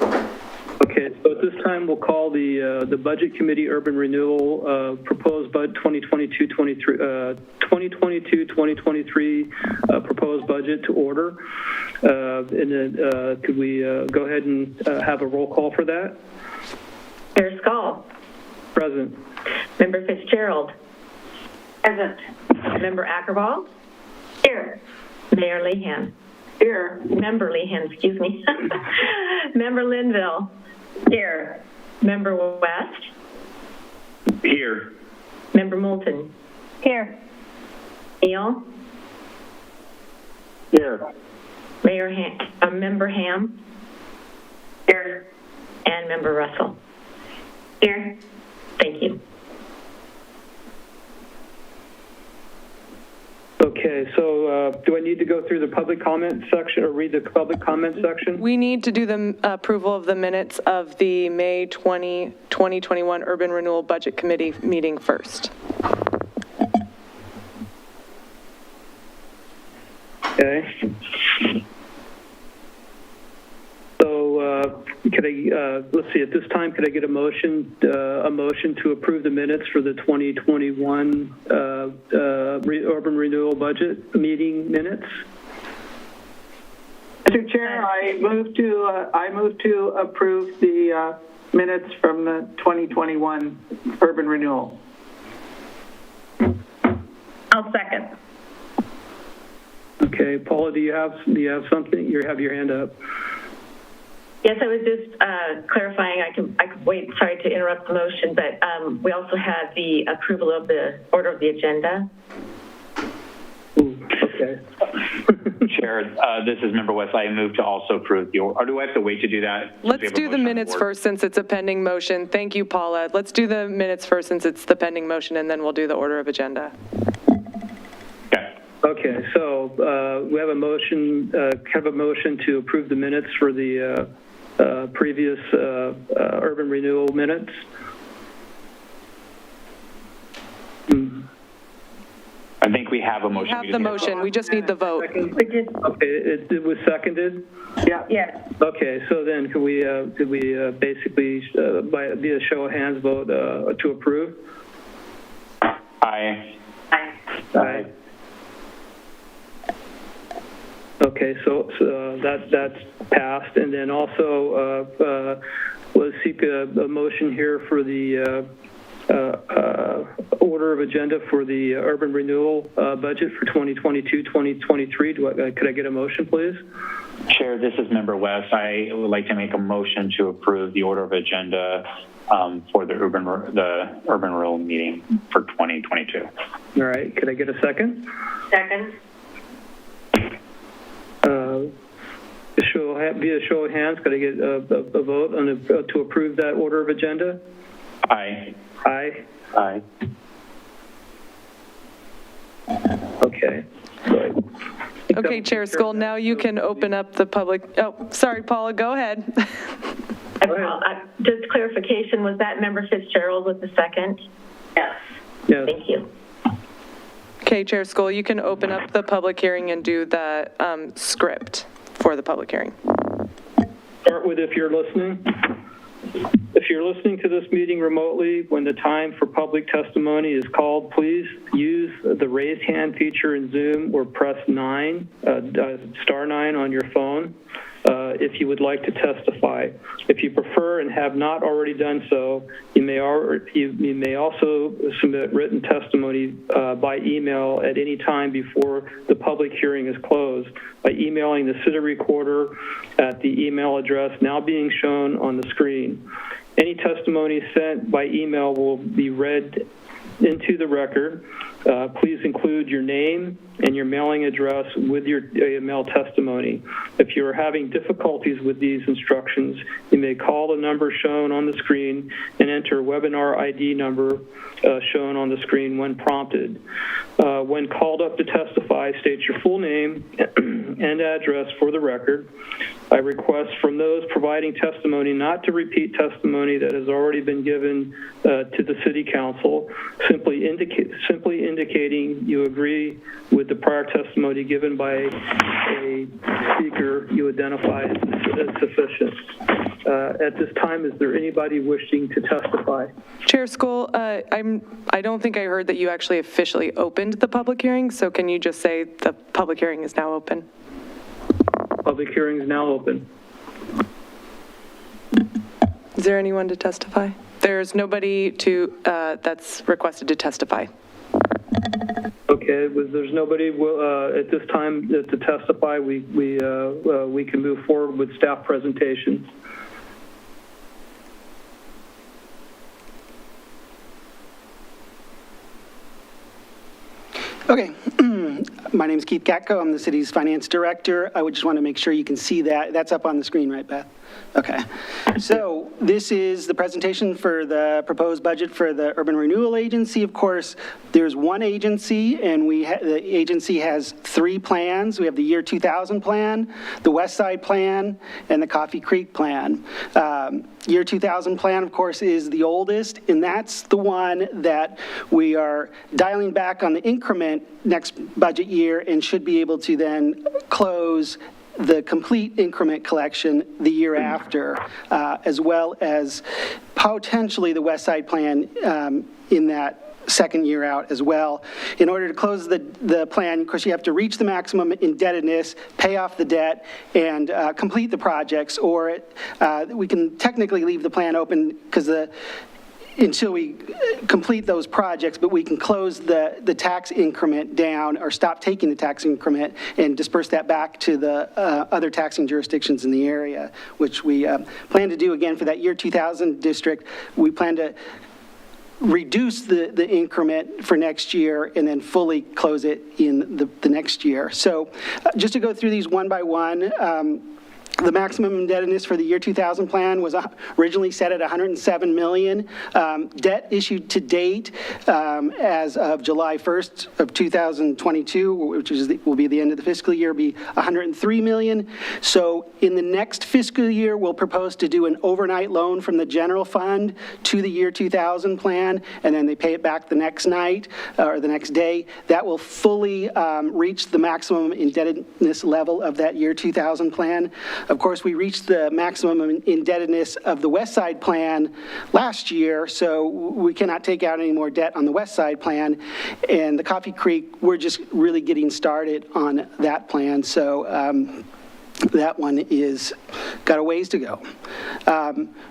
Okay, so at this time, we'll call the Budget Committee Urban Renewal proposed budget 2022-2023 proposed budget to order. And then could we go ahead and have a roll call for that? Chair Skull. Present. Member Fitzgerald. Present. Member Ackervall. Here. Mayor Lehan. Here. Member Lehan, excuse me. Member Linville. Here. Member West. Here. Member Moulton. Here. Neal. Here. Member Ham. Here. And Member Russell. Here. Thank you. Okay, so do I need to go through the public comment section or read the public comment section? We need to do the approval of the minutes of the May 2021 Urban Renewal Budget Committee meeting first. Okay. So could I, let's see, at this time, could I get a motion to approve the minutes for the 2021 Urban Renewal Budget meeting minutes? Mr. Chair, I move to approve the minutes from the 2021 Urban Renewal. I'll second. Okay, Paula, do you have something? You have your hand up. Yes, I was just clarifying. I could wait. Sorry to interrupt the motion, but we also had the approval of the order of the agenda. Ooh, okay. Chair, this is Member West. I move to also approve the, or do I have to wait to do that? Let's do the minutes first since it's a pending motion. Thank you, Paula. Let's do the minutes first since it's the pending motion, and then we'll do the order of agenda. Okay, so we have a motion, to approve the minutes for the previous urban renewal minutes. I think we have a motion. We have the motion. We just need the vote. Okay, it was seconded? Yeah. Yes. Okay, so then could we basically, via a show of hands, vote to approve? Aye. Aye. Okay, so that's passed, and then also we'll seek a motion here for the order of agenda for the urban renewal budget for 2022-2023. Could I get a motion, please? Chair, this is Member West. I would like to make a motion to approve the order of agenda for the urban renewal meeting for 2022. All right, could I get a second? Second. Via show of hands, could I get a vote on to approve that order of agenda? Aye. Aye. Aye. Okay. Right. Okay, Chair Skull, now you can open up the public. Oh, sorry, Paula, go ahead. Just clarification, was that Member Fitzgerald with the second? Yes. Yes. Thank you. Okay, Chair Skull, you can open up the public hearing and do the script for the public hearing. Start with if you're listening. If you're listening to this meeting remotely, when the time for public testimony is called, please use the raise hand feature in Zoom or press star 9 on your phone if you would like to testify. If you prefer and have not already done so, you may also submit written testimony by email at any time before the public hearing is closed by emailing the city recorder at the email address now being shown on the screen. Any testimony sent by email will be read into the record, please include your name and your mailing address with your AML testimony. If you are having difficulties with these instructions, you may call the number shown on the screen and enter webinar ID number shown on the screen when prompted. When called up to testify, state your full name and address for the record. I request from those providing testimony not to repeat testimony that has already been given to the City Council, simply indicating you agree with the prior testimony given by a speaker you identify as sufficient. At this time, is there anybody wishing to testify? Chair Skoll, I don't think I heard that you actually officially opened the public hearing, so can you just say the public hearing is now open? Public hearing is now open. Is there anyone to testify? There's nobody that's requested to testify. Okay, there's nobody at this time to testify. We can move forward with staff presentations. Okay, my name is Keith Gatko. I'm the city's finance director. I would just want to make sure you can see that. That's up on the screen, right, Beth? Okay. So this is the presentation for the proposed budget for the Urban Renewal Agency. Of course, there's one agency, and the agency has 3 plans. We have the Year 2000 plan, the West Side plan, and the Coffee Creek plan. Year 2000 plan, of course, is the oldest, and that's the one that we are dialing back on the increment next budget year and should be able to then close the complete increment collection the year after, as well as potentially the West Side plan in that second year out as well. In order to close the plan, of course, you have to reach the maximum indebtedness, pay off the debt, and complete the projects, or we can technically leave the plan open because until we complete those projects, but we can close the tax increment down or stop taking the tax increment and disperse that back to the other taxing jurisdictions in the area, which we plan to do again for that Year 2000 district. We plan to reduce the increment for next year and then fully close it in the next year. So just to go through these one by one, the maximum indebtedness for the Year 2000 plan was originally set at $107 million. Debt issued to date as of July 1st of 2022, which will be the end of the fiscal year, be $103 million. So in the next fiscal year, we'll propose to do an overnight loan from the general fund to the Year 2000 plan, and then they pay it back the next night or the next day. That will fully reach the maximum indebtedness level of that Year 2000 plan. Of course, we reached the maximum indebtedness of the West Side plan last year, so we cannot take out any more debt on the West Side plan. And the Coffee Creek, we're just really getting started on that plan, so that one is got a ways to go.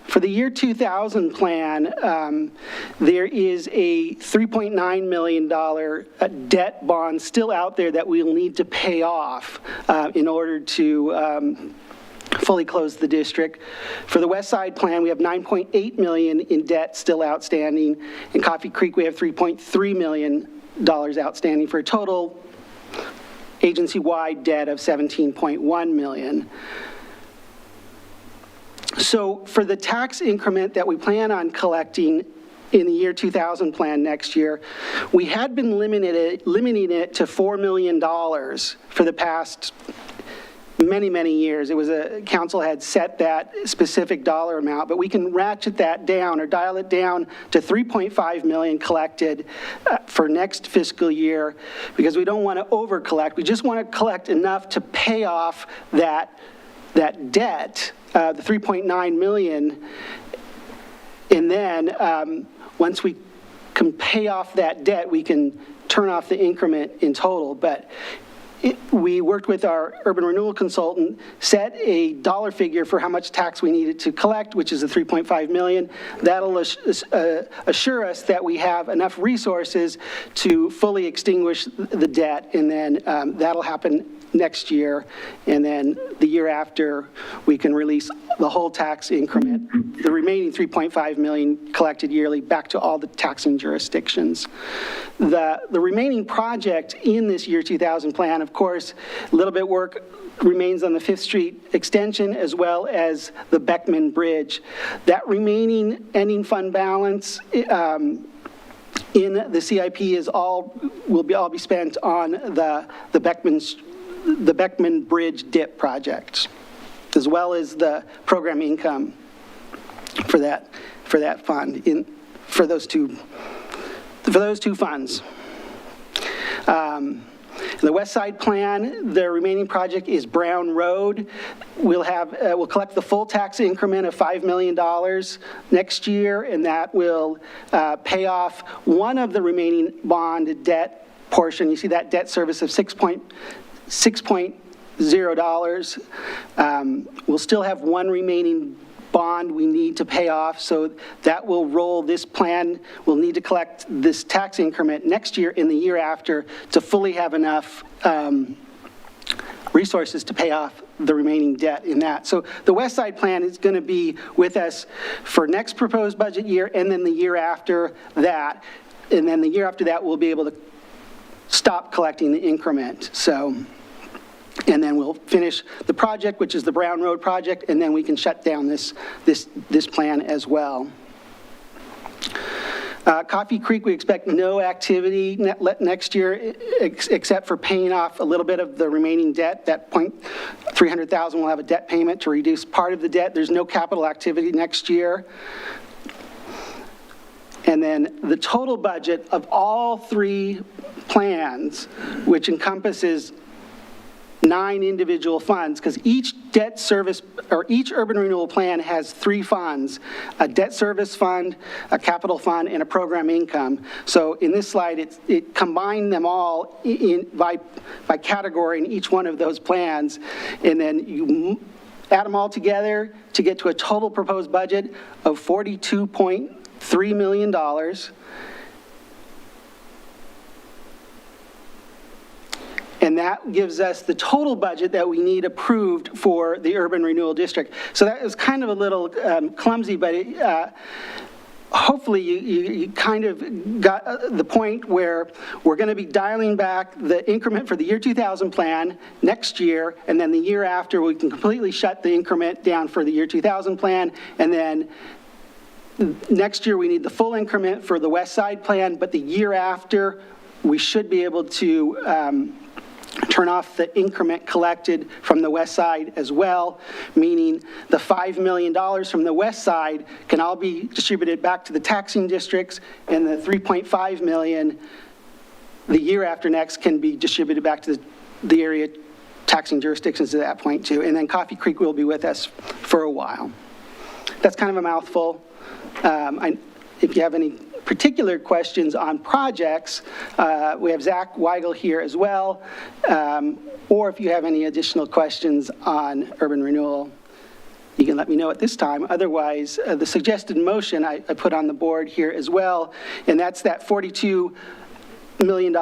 For the Year 2000 plan, there is a $3.9 million debt bond still out there that we'll need to pay off in order to fully close the district. For the West Side plan, we have $9.8 million in debt still outstanding. In Coffee Creek, we have $3.3 million outstanding for a total agency-wide debt of $17.1 million. So for the tax increment that we plan on collecting in the Year 2000 plan next year, we had been limiting it to $4 million for the past many years. It was council had set that specific dollar amount, but we can ratchet that down or dial it down to $3.5 million collected for next fiscal year, because we don't want to over collect. We just want to collect enough to pay off that debt, the $3.9 million, and then once we can pay off that debt, we can turn off the increment in total. But we worked with our urban renewal consultant, set a dollar figure for how much tax we needed to collect, which is the $3.5 million. That'll assure us that we have enough resources to fully extinguish the debt, and then that'll happen next year, and then the year after, we can release the whole tax increment, the remaining 3.5 million collected yearly, back to all the taxing jurisdictions. The remaining project in this year 2000 plan, of course, a little bit work remains on the 5th Street extension as well as the Beckman Bridge. That remaining ending fund balance in the CIP is will all be spent on the Beckman Bridge DIP project, as well as the program income for that fund for those two funds. The West Side plan, the remaining project is Brown Road. We'll collect the full tax increment of $5 million next year, and that will pay off one of the remaining bond debt portion. You see that debt service of $6.0. We'll still have one remaining bond we need to pay off, so that will roll this plan. We'll need to collect this tax increment next year and the year after to fully have enough resources to pay off the remaining debt in that. So the West Side plan is going to be with us for next proposed budget year, and then the year after that, and then the year after that we'll be able to stop collecting the increment. So, and then we'll finish the project, which is the Brown Road project, and then we can shut down this plan as well. Coffee Creek, we expect no activity next year except for paying off a little bit of the remaining debt. That $300,000 will have a debt payment to reduce part of the debt. There's no capital activity next year. And then the total budget of all three plans, which encompasses 9 individual funds, because each debt service or each urban renewal plan has 3 funds: a debt service fund, a capital fund, and a program income. So in this slide, it combined them all by category in each one of those plans, and then you add them all together to get to a total proposed budget of $42.3 million. And that gives us the total budget that we need approved for the urban renewal district. So that was kind of a little clumsy, but hopefully you kind of got the point where we're going to be dialing back the increment for the year 2000 plan next year, and then the year after we can completely shut the increment down for the year 2000 plan, and then next year we need the full increment for the West Side plan, but the year after we should be able to turn off the increment collected from the West Side as well, meaning the $5 million from the West Side can all be distributed back to the taxing districts, and the $3.5 million the year after next can be distributed back to the area taxing jurisdictions at that point too. And then Coffee Creek will be with us for a while. That's kind of a mouthful. If you have any particular questions on projects, we have Zach Weigel here as well, or if you have any additional questions on urban renewal, you can let me know at this time. Otherwise, the suggested motion I put on the board here as well, and that's that $42 million,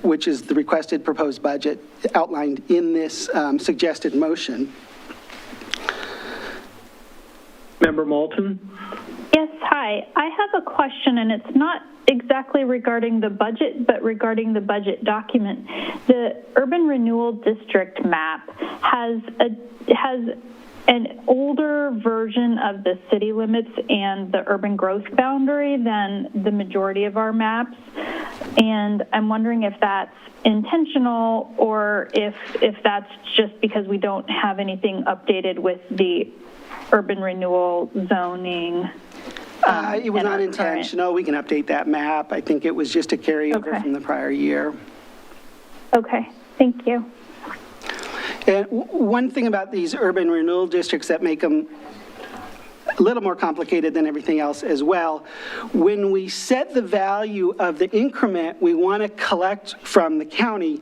which is the requested proposed budget outlined in this suggested motion. Member Moulton? Yes, hi. I have a question, and it's not exactly regarding the budget, but regarding the budget document. The Urban Renewal District map has an older version of the city limits and the urban growth boundary than the majority of our maps. And I'm wondering if that's intentional or if that's just because we don't have anything updated with the urban renewal zoning. It was not intentional. We can update that map. I think it was just a carryover from the prior year. Okay, thank you. And one thing about these urban renewal districts that make them a little more complicated than everything else as well, when we set the value of the increment we want to collect from the county,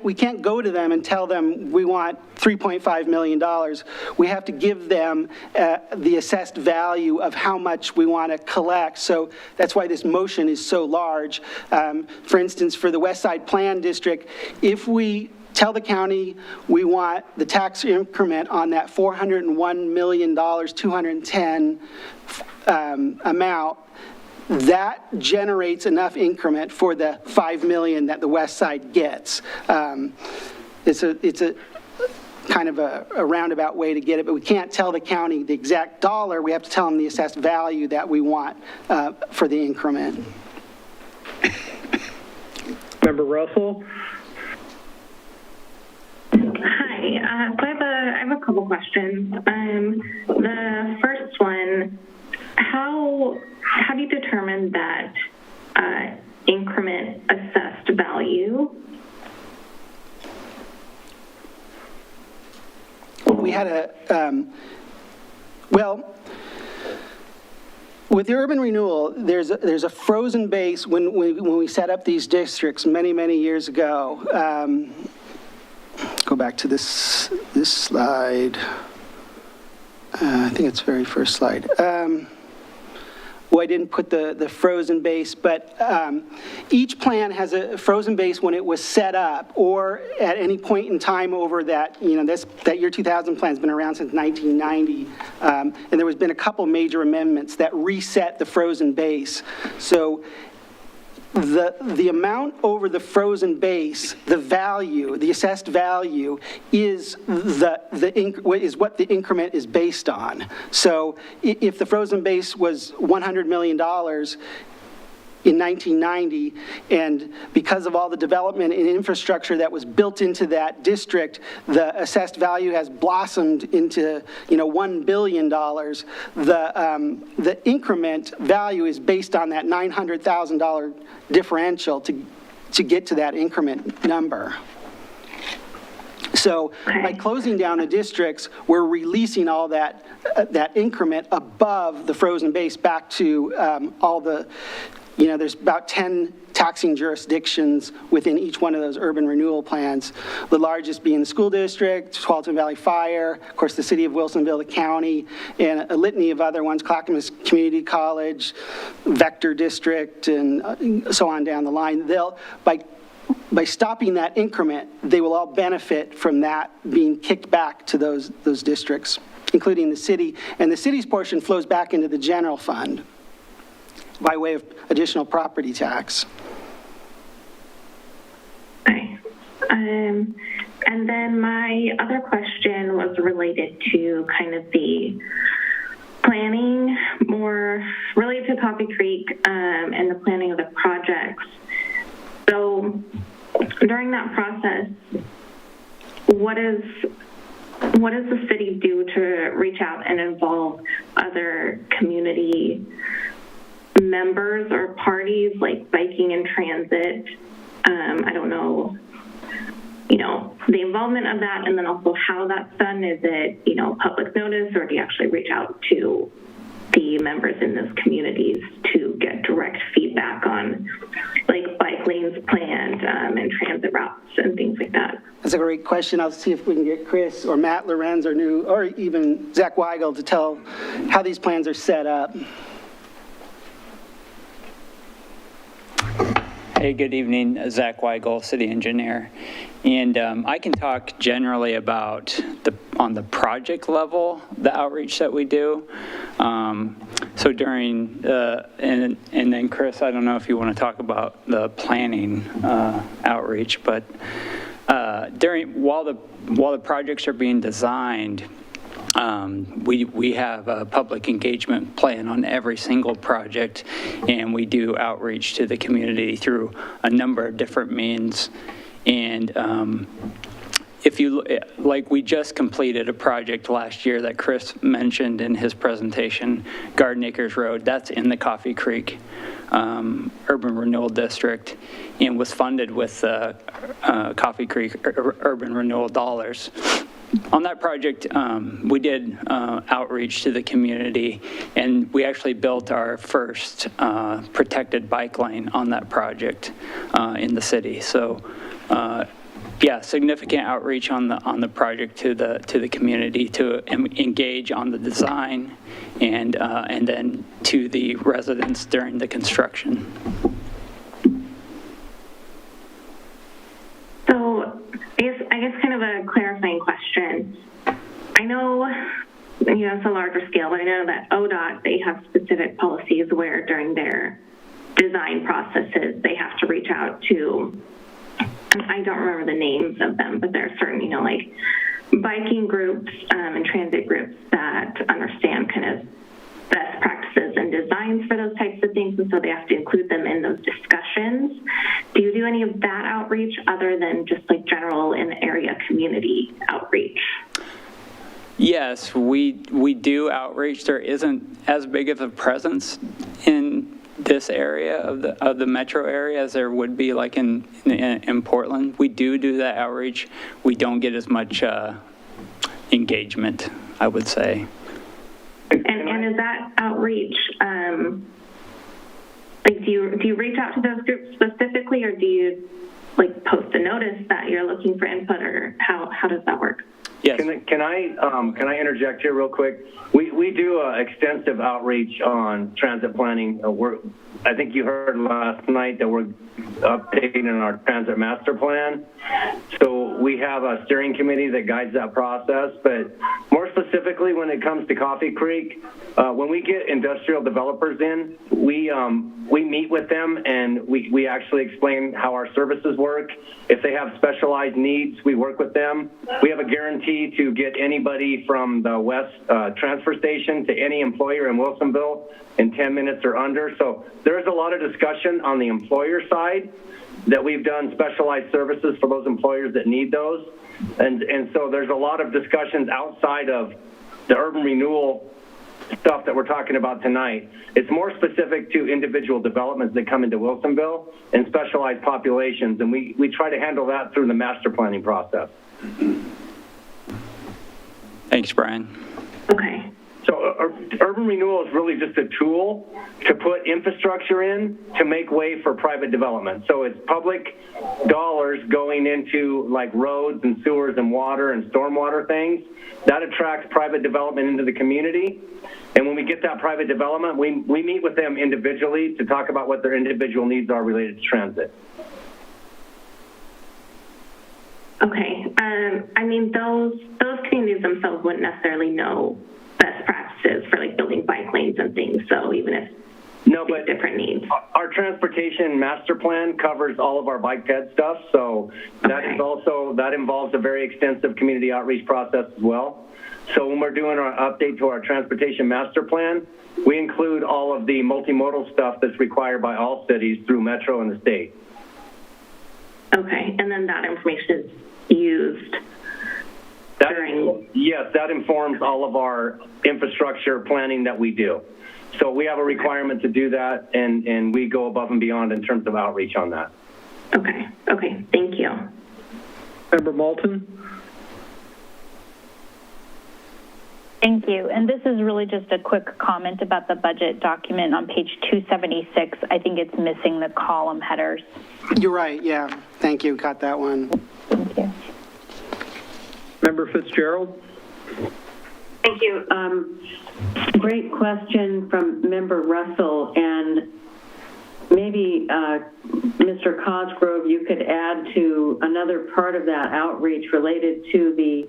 we can't go to them and tell them we want $3.5 million. We have to give them the assessed value of how much we want to collect. So that's why this motion is so large. For instance, for the West Side Plan District, if we tell the county we want the tax increment on that $401,210 amount, that generates enough increment for the $5 million that the west side gets. It's a kind of a roundabout way to get it, but we can't tell the county the exact dollar. We have to tell them the assessed value that we want for the increment. Member Russell? Hi, so I have a couple questions. The first one, how do you determine that increment assessed value? We had with the urban renewal, there's a frozen base when we set up these districts many years ago. Go back to this slide. I think it's the very first slide. Well, I didn't put the frozen base, but each plan has a frozen base when it was set up, or at any point in time over that, that year 2000 plan has been around since 1990, and there has been a couple major amendments that reset the frozen base. So the amount over the frozen base, the value, the assessed value, is what the increment is based on. So if the frozen base was $100 million in 1990, and because of all the development and infrastructure that was built into that district, the assessed value has blossomed into, $1 billion. The increment value is based on that $900,000 differential to get to that increment number. So by closing down the districts, we're releasing all that increment above the frozen base back to all the. There's about 10 taxing jurisdictions within each one of those urban renewal plans. The largest being the school district, Tualatin Valley Fire, of course the city of Wilsonville, the county, and a litany of other ones, Clackamas Community College, Vector District, and so on down the line. By stopping that increment, they will all benefit from that being kicked back to those districts, including the city. And the city's portion flows back into the general fund by way of additional property tax. Okay. And then my other question was related to kind of the planning, more related to Coffee Creek and the planning of the projects. So during that process, what does the city do to reach out and involve other community members or parties like biking and transit? I don't know, the involvement of that, and then also how that's done. Is it, public notice, or do you actually reach out to the members in those communities to get direct feedback on like bike lanes planned and transit routes and things like that? That's a great question. I'll see if we can get Chris or Matt Lorenz or even Zach Weigel to tell how these plans are set up. Hey, good evening. Zach Weigel, city engineer. And I can talk generally about on the project level, the outreach that we do. So during, and then Chris, I don't know if you want to talk about the planning outreach, but while the projects are being designed, we have a public engagement plan on every single project, and we do outreach to the community through a number of different means. And if you, like we just completed a project last year that Chris mentioned in his presentation, Garden Acres Road, that's in the Coffee Creek Urban Renewal District, and was funded with Coffee Creek Urban Renewal dollars. On that project, we did outreach to the community, and we actually built our first protected bike lane on that project in the city. So, yeah, significant outreach on the project to the community to engage on the design, and then to the residents during the construction. So, I guess kind of a clarifying question. I know, it's a larger scale, but I know that ODOT, they have specific policies where during their design processes, they have to reach out to, I don't remember the names of them, but there are certain, like biking groups and transit groups that understand kind of best practices and designs for those types of things, and so they have to include them in those discussions. Do you do any of that outreach other than just like general in the area community outreach? Yes, we do outreach. There isn't as big of a presence in this area of the metro area as there would be like in Portland. We do that outreach. We don't get as much engagement, I would say. And is that outreach, like do you reach out to those groups specifically, or do you like post a notice that you're looking for input, or how does that work? Yes. Can I interject here real quick? We do extensive outreach on transit planning. I think you heard last night that we're updating our transit master plan. So we have a steering committee that guides that process. But more specifically, when it comes to Coffee Creek, when we get industrial developers in, we meet with them and we actually explain how our services work. If they have specialized needs, we work with them. We have a guarantee to get anybody from the west transfer station to any employer in Wilsonville in 10 minutes or under. So there's a lot of discussion on the employer side that we've done specialized services for those employers that need those. And so there's a lot of discussions outside of the urban renewal stuff that we're talking about tonight. It's more specific to individual developments that come into Wilsonville and specialized populations, and we try to handle that through the master planning process. Thanks, Brian. Okay. So urban renewal is really just a tool to put infrastructure in to make way for private development. So it's public dollars going into like roads and sewers and water and stormwater things. That attracts private development into the community. And when we get that private development, we meet with them individually to talk about what their individual needs are related to transit. Okay. I mean, those communities themselves wouldn't necessarily know best practices for like building bike lanes and things. So even if but different needs. Our transportation master plan covers all of our bike ped stuff. So that is also, that involves a very extensive community outreach process as well. So when we're doing our update to our transportation master plan, we include all of the multimodal stuff that's required by all cities through Metro and the state. Okay, and then that information is used during... Yes, that informs all of our infrastructure planning that we do. So we have a requirement to do that, and we go above and beyond in terms of outreach on that. Okay, thank you. Member Moulton? Thank you. And this is really just a quick comment about the budget document on page 276. I think it's missing the column headers. You're right, yeah. Thank you, caught that one. Thank you. Member Fitzgerald? Thank you. Great question from Member Russell, and maybe Mr. Cosgrove, you could add to another part of that outreach related to the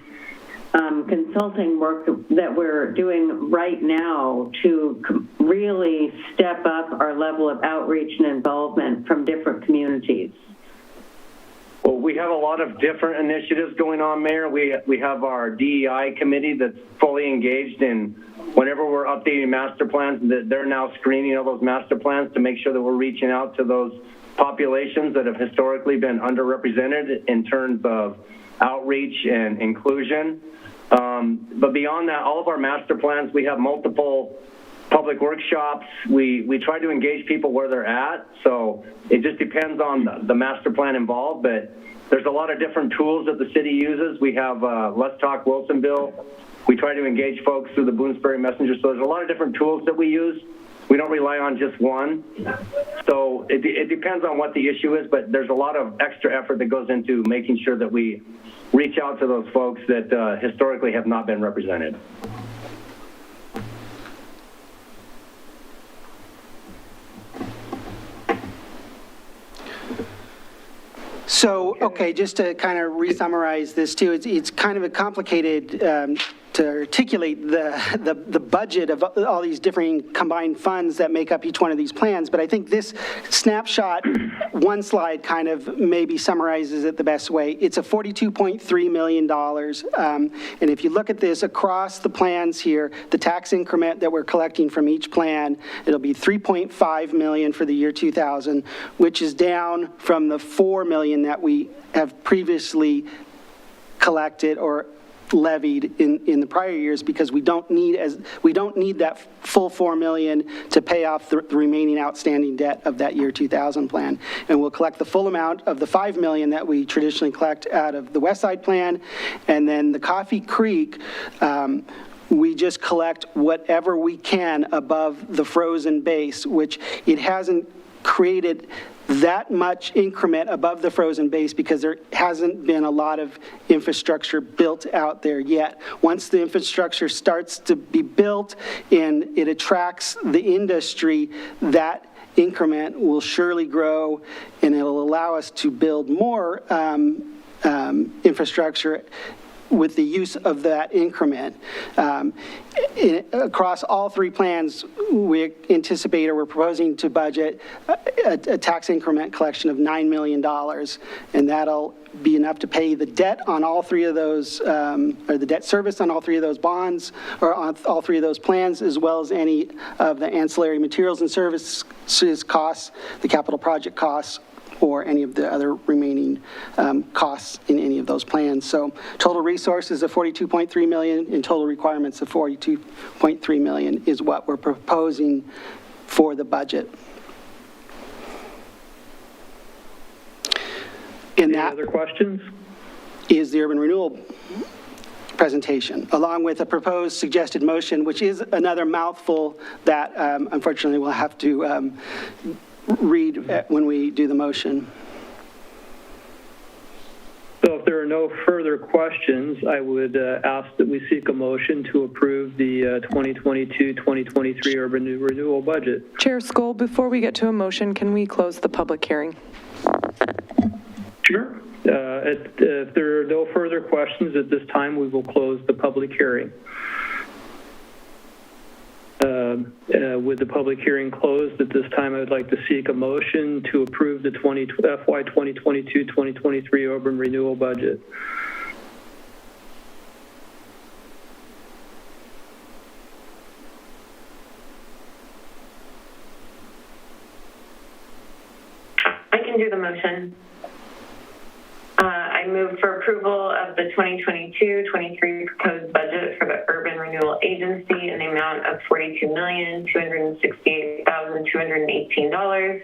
consulting work that we're doing right now to really step up our level of outreach and involvement from different communities. Well, we have a lot of different initiatives going on, Mayor. We have our DEI committee that's fully engaged in whenever we're updating master plans, that they're now screening all those master plans to make sure that we're reaching out to those populations that have historically been underrepresented in terms of outreach and inclusion. But beyond that, all of our master plans, we have multiple public workshops. We try to engage people where they're at. So it just depends on the master plan involved, but there's a lot of different tools that the city uses. We have Let's Talk Wilsonville. We try to engage folks through the Bloomsbury Messenger. So there's a lot of different tools that we use. We don't rely on just one. So it depends on what the issue is, but there's a lot of extra effort that goes into making sure that we reach out to those folks that historically have not been represented. So, okay, just to kind of re-summarize this too, it's kind of a complicated to articulate the budget of all these different combined funds that make up each one of these plans, but I think this snapshot, one slide kind of maybe summarizes it the best way. It's a $42.3 million, and if you look at this across the plans here, the tax increment that we're collecting from each plan, it'll be $3.5 million for the year 2000, which is down from the $4 million that we have previously collected or levied in the prior years, because we don't need that full $4 million to pay off the remaining outstanding debt of that year 2000 plan. And we'll collect the full amount of the $5 million that we traditionally collect out of the West Side plan, and then the Coffee Creek, we just collect whatever we can above the frozen base, which it hasn't created that much increment above the frozen base because there hasn't been a lot of infrastructure built out there yet. Once the infrastructure starts to be built and it attracts the industry, that increment will surely grow, and it'll allow us to build more infrastructure with the use of that increment. Across all three plans, we anticipate, or we're proposing to budget a tax increment collection of $9 million, and that'll be enough to pay the debt on all three of those, or the debt service on all three of those bonds, or on all three of those plans, as well as any of the ancillary materials and services costs, the capital project costs, or any of the other remaining costs in any of those plans. So total resources of $42.3 million and total requirements of $42.3 million is what we're proposing for the budget. And that other questions? Is the urban renewal presentation, along with a proposed suggested motion, which is another mouthful that unfortunately we'll have to read when we do the motion. So if there are no further questions, I would ask that we seek a motion to approve the 2022-2023 urban renewal budget. Chair Skoll, before we get to a motion, can we close the public hearing? Sure. If there are no further questions at this time, we will close the public hearing. With the public hearing closed at this time, I would like to seek a motion to approve the FY 2022-2023 urban renewal budget. I can do the motion. I move for approval of the 2022-23 proposed budget for the Urban Renewal Agency in the amount of $42,268,218,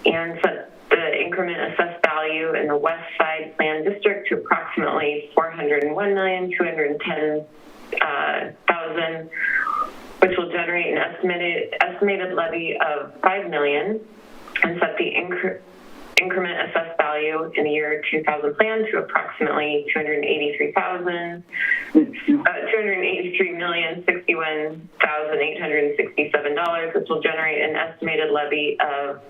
and set the increment assessed value in the West Side Plan District to approximately $401,210,000, which will generate an estimated levy of $5 million, and set the increment assessed value in the year 2000 plan to approximately $283,061,867, which will generate an estimated levy of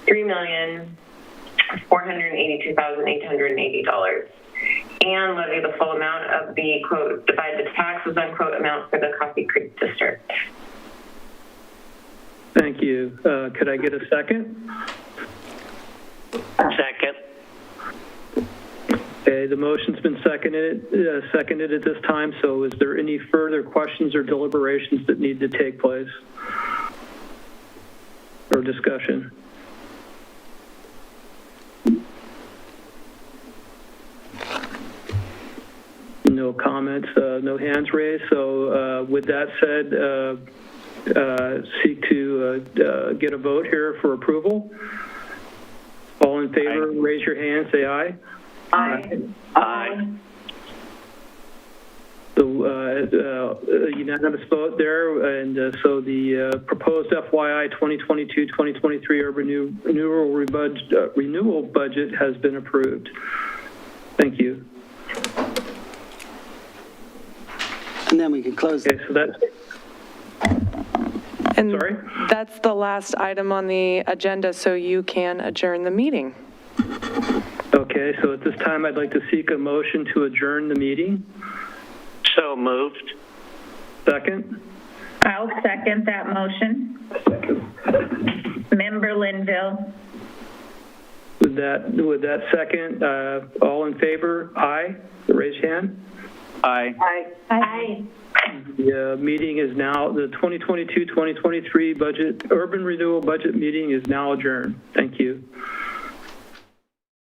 $3,482,880, and levy the full amount of the quote divide the taxes unquote amount for the Coffee Creek district. Thank you. Could I get a second? Second. Okay, the motion's been seconded at this time, so is there any further questions or deliberations that need to take place? Or discussion? No comments, no hands raised, so with that said, seek to get a vote here for approval. All in favor, raise your hand, say aye. Aye. Aye. So unanimous vote there, and so the proposed FYI 2022-2023 urban renewal budget has been approved. Thank you. And then we can close. Okay, so that's. And sorry? That's the last item on the agenda, so you can adjourn the meeting. Okay. Okay, so at this time, I'd like to seek a motion to adjourn the meeting. So moved. Second? I'll second that motion. Member Linville. With that second, all in favor? Aye. Raise your hand. Aye. Aye. The meeting is now, the 2022-2023 budget, urban renewal budget meeting is now adjourned. Thank you.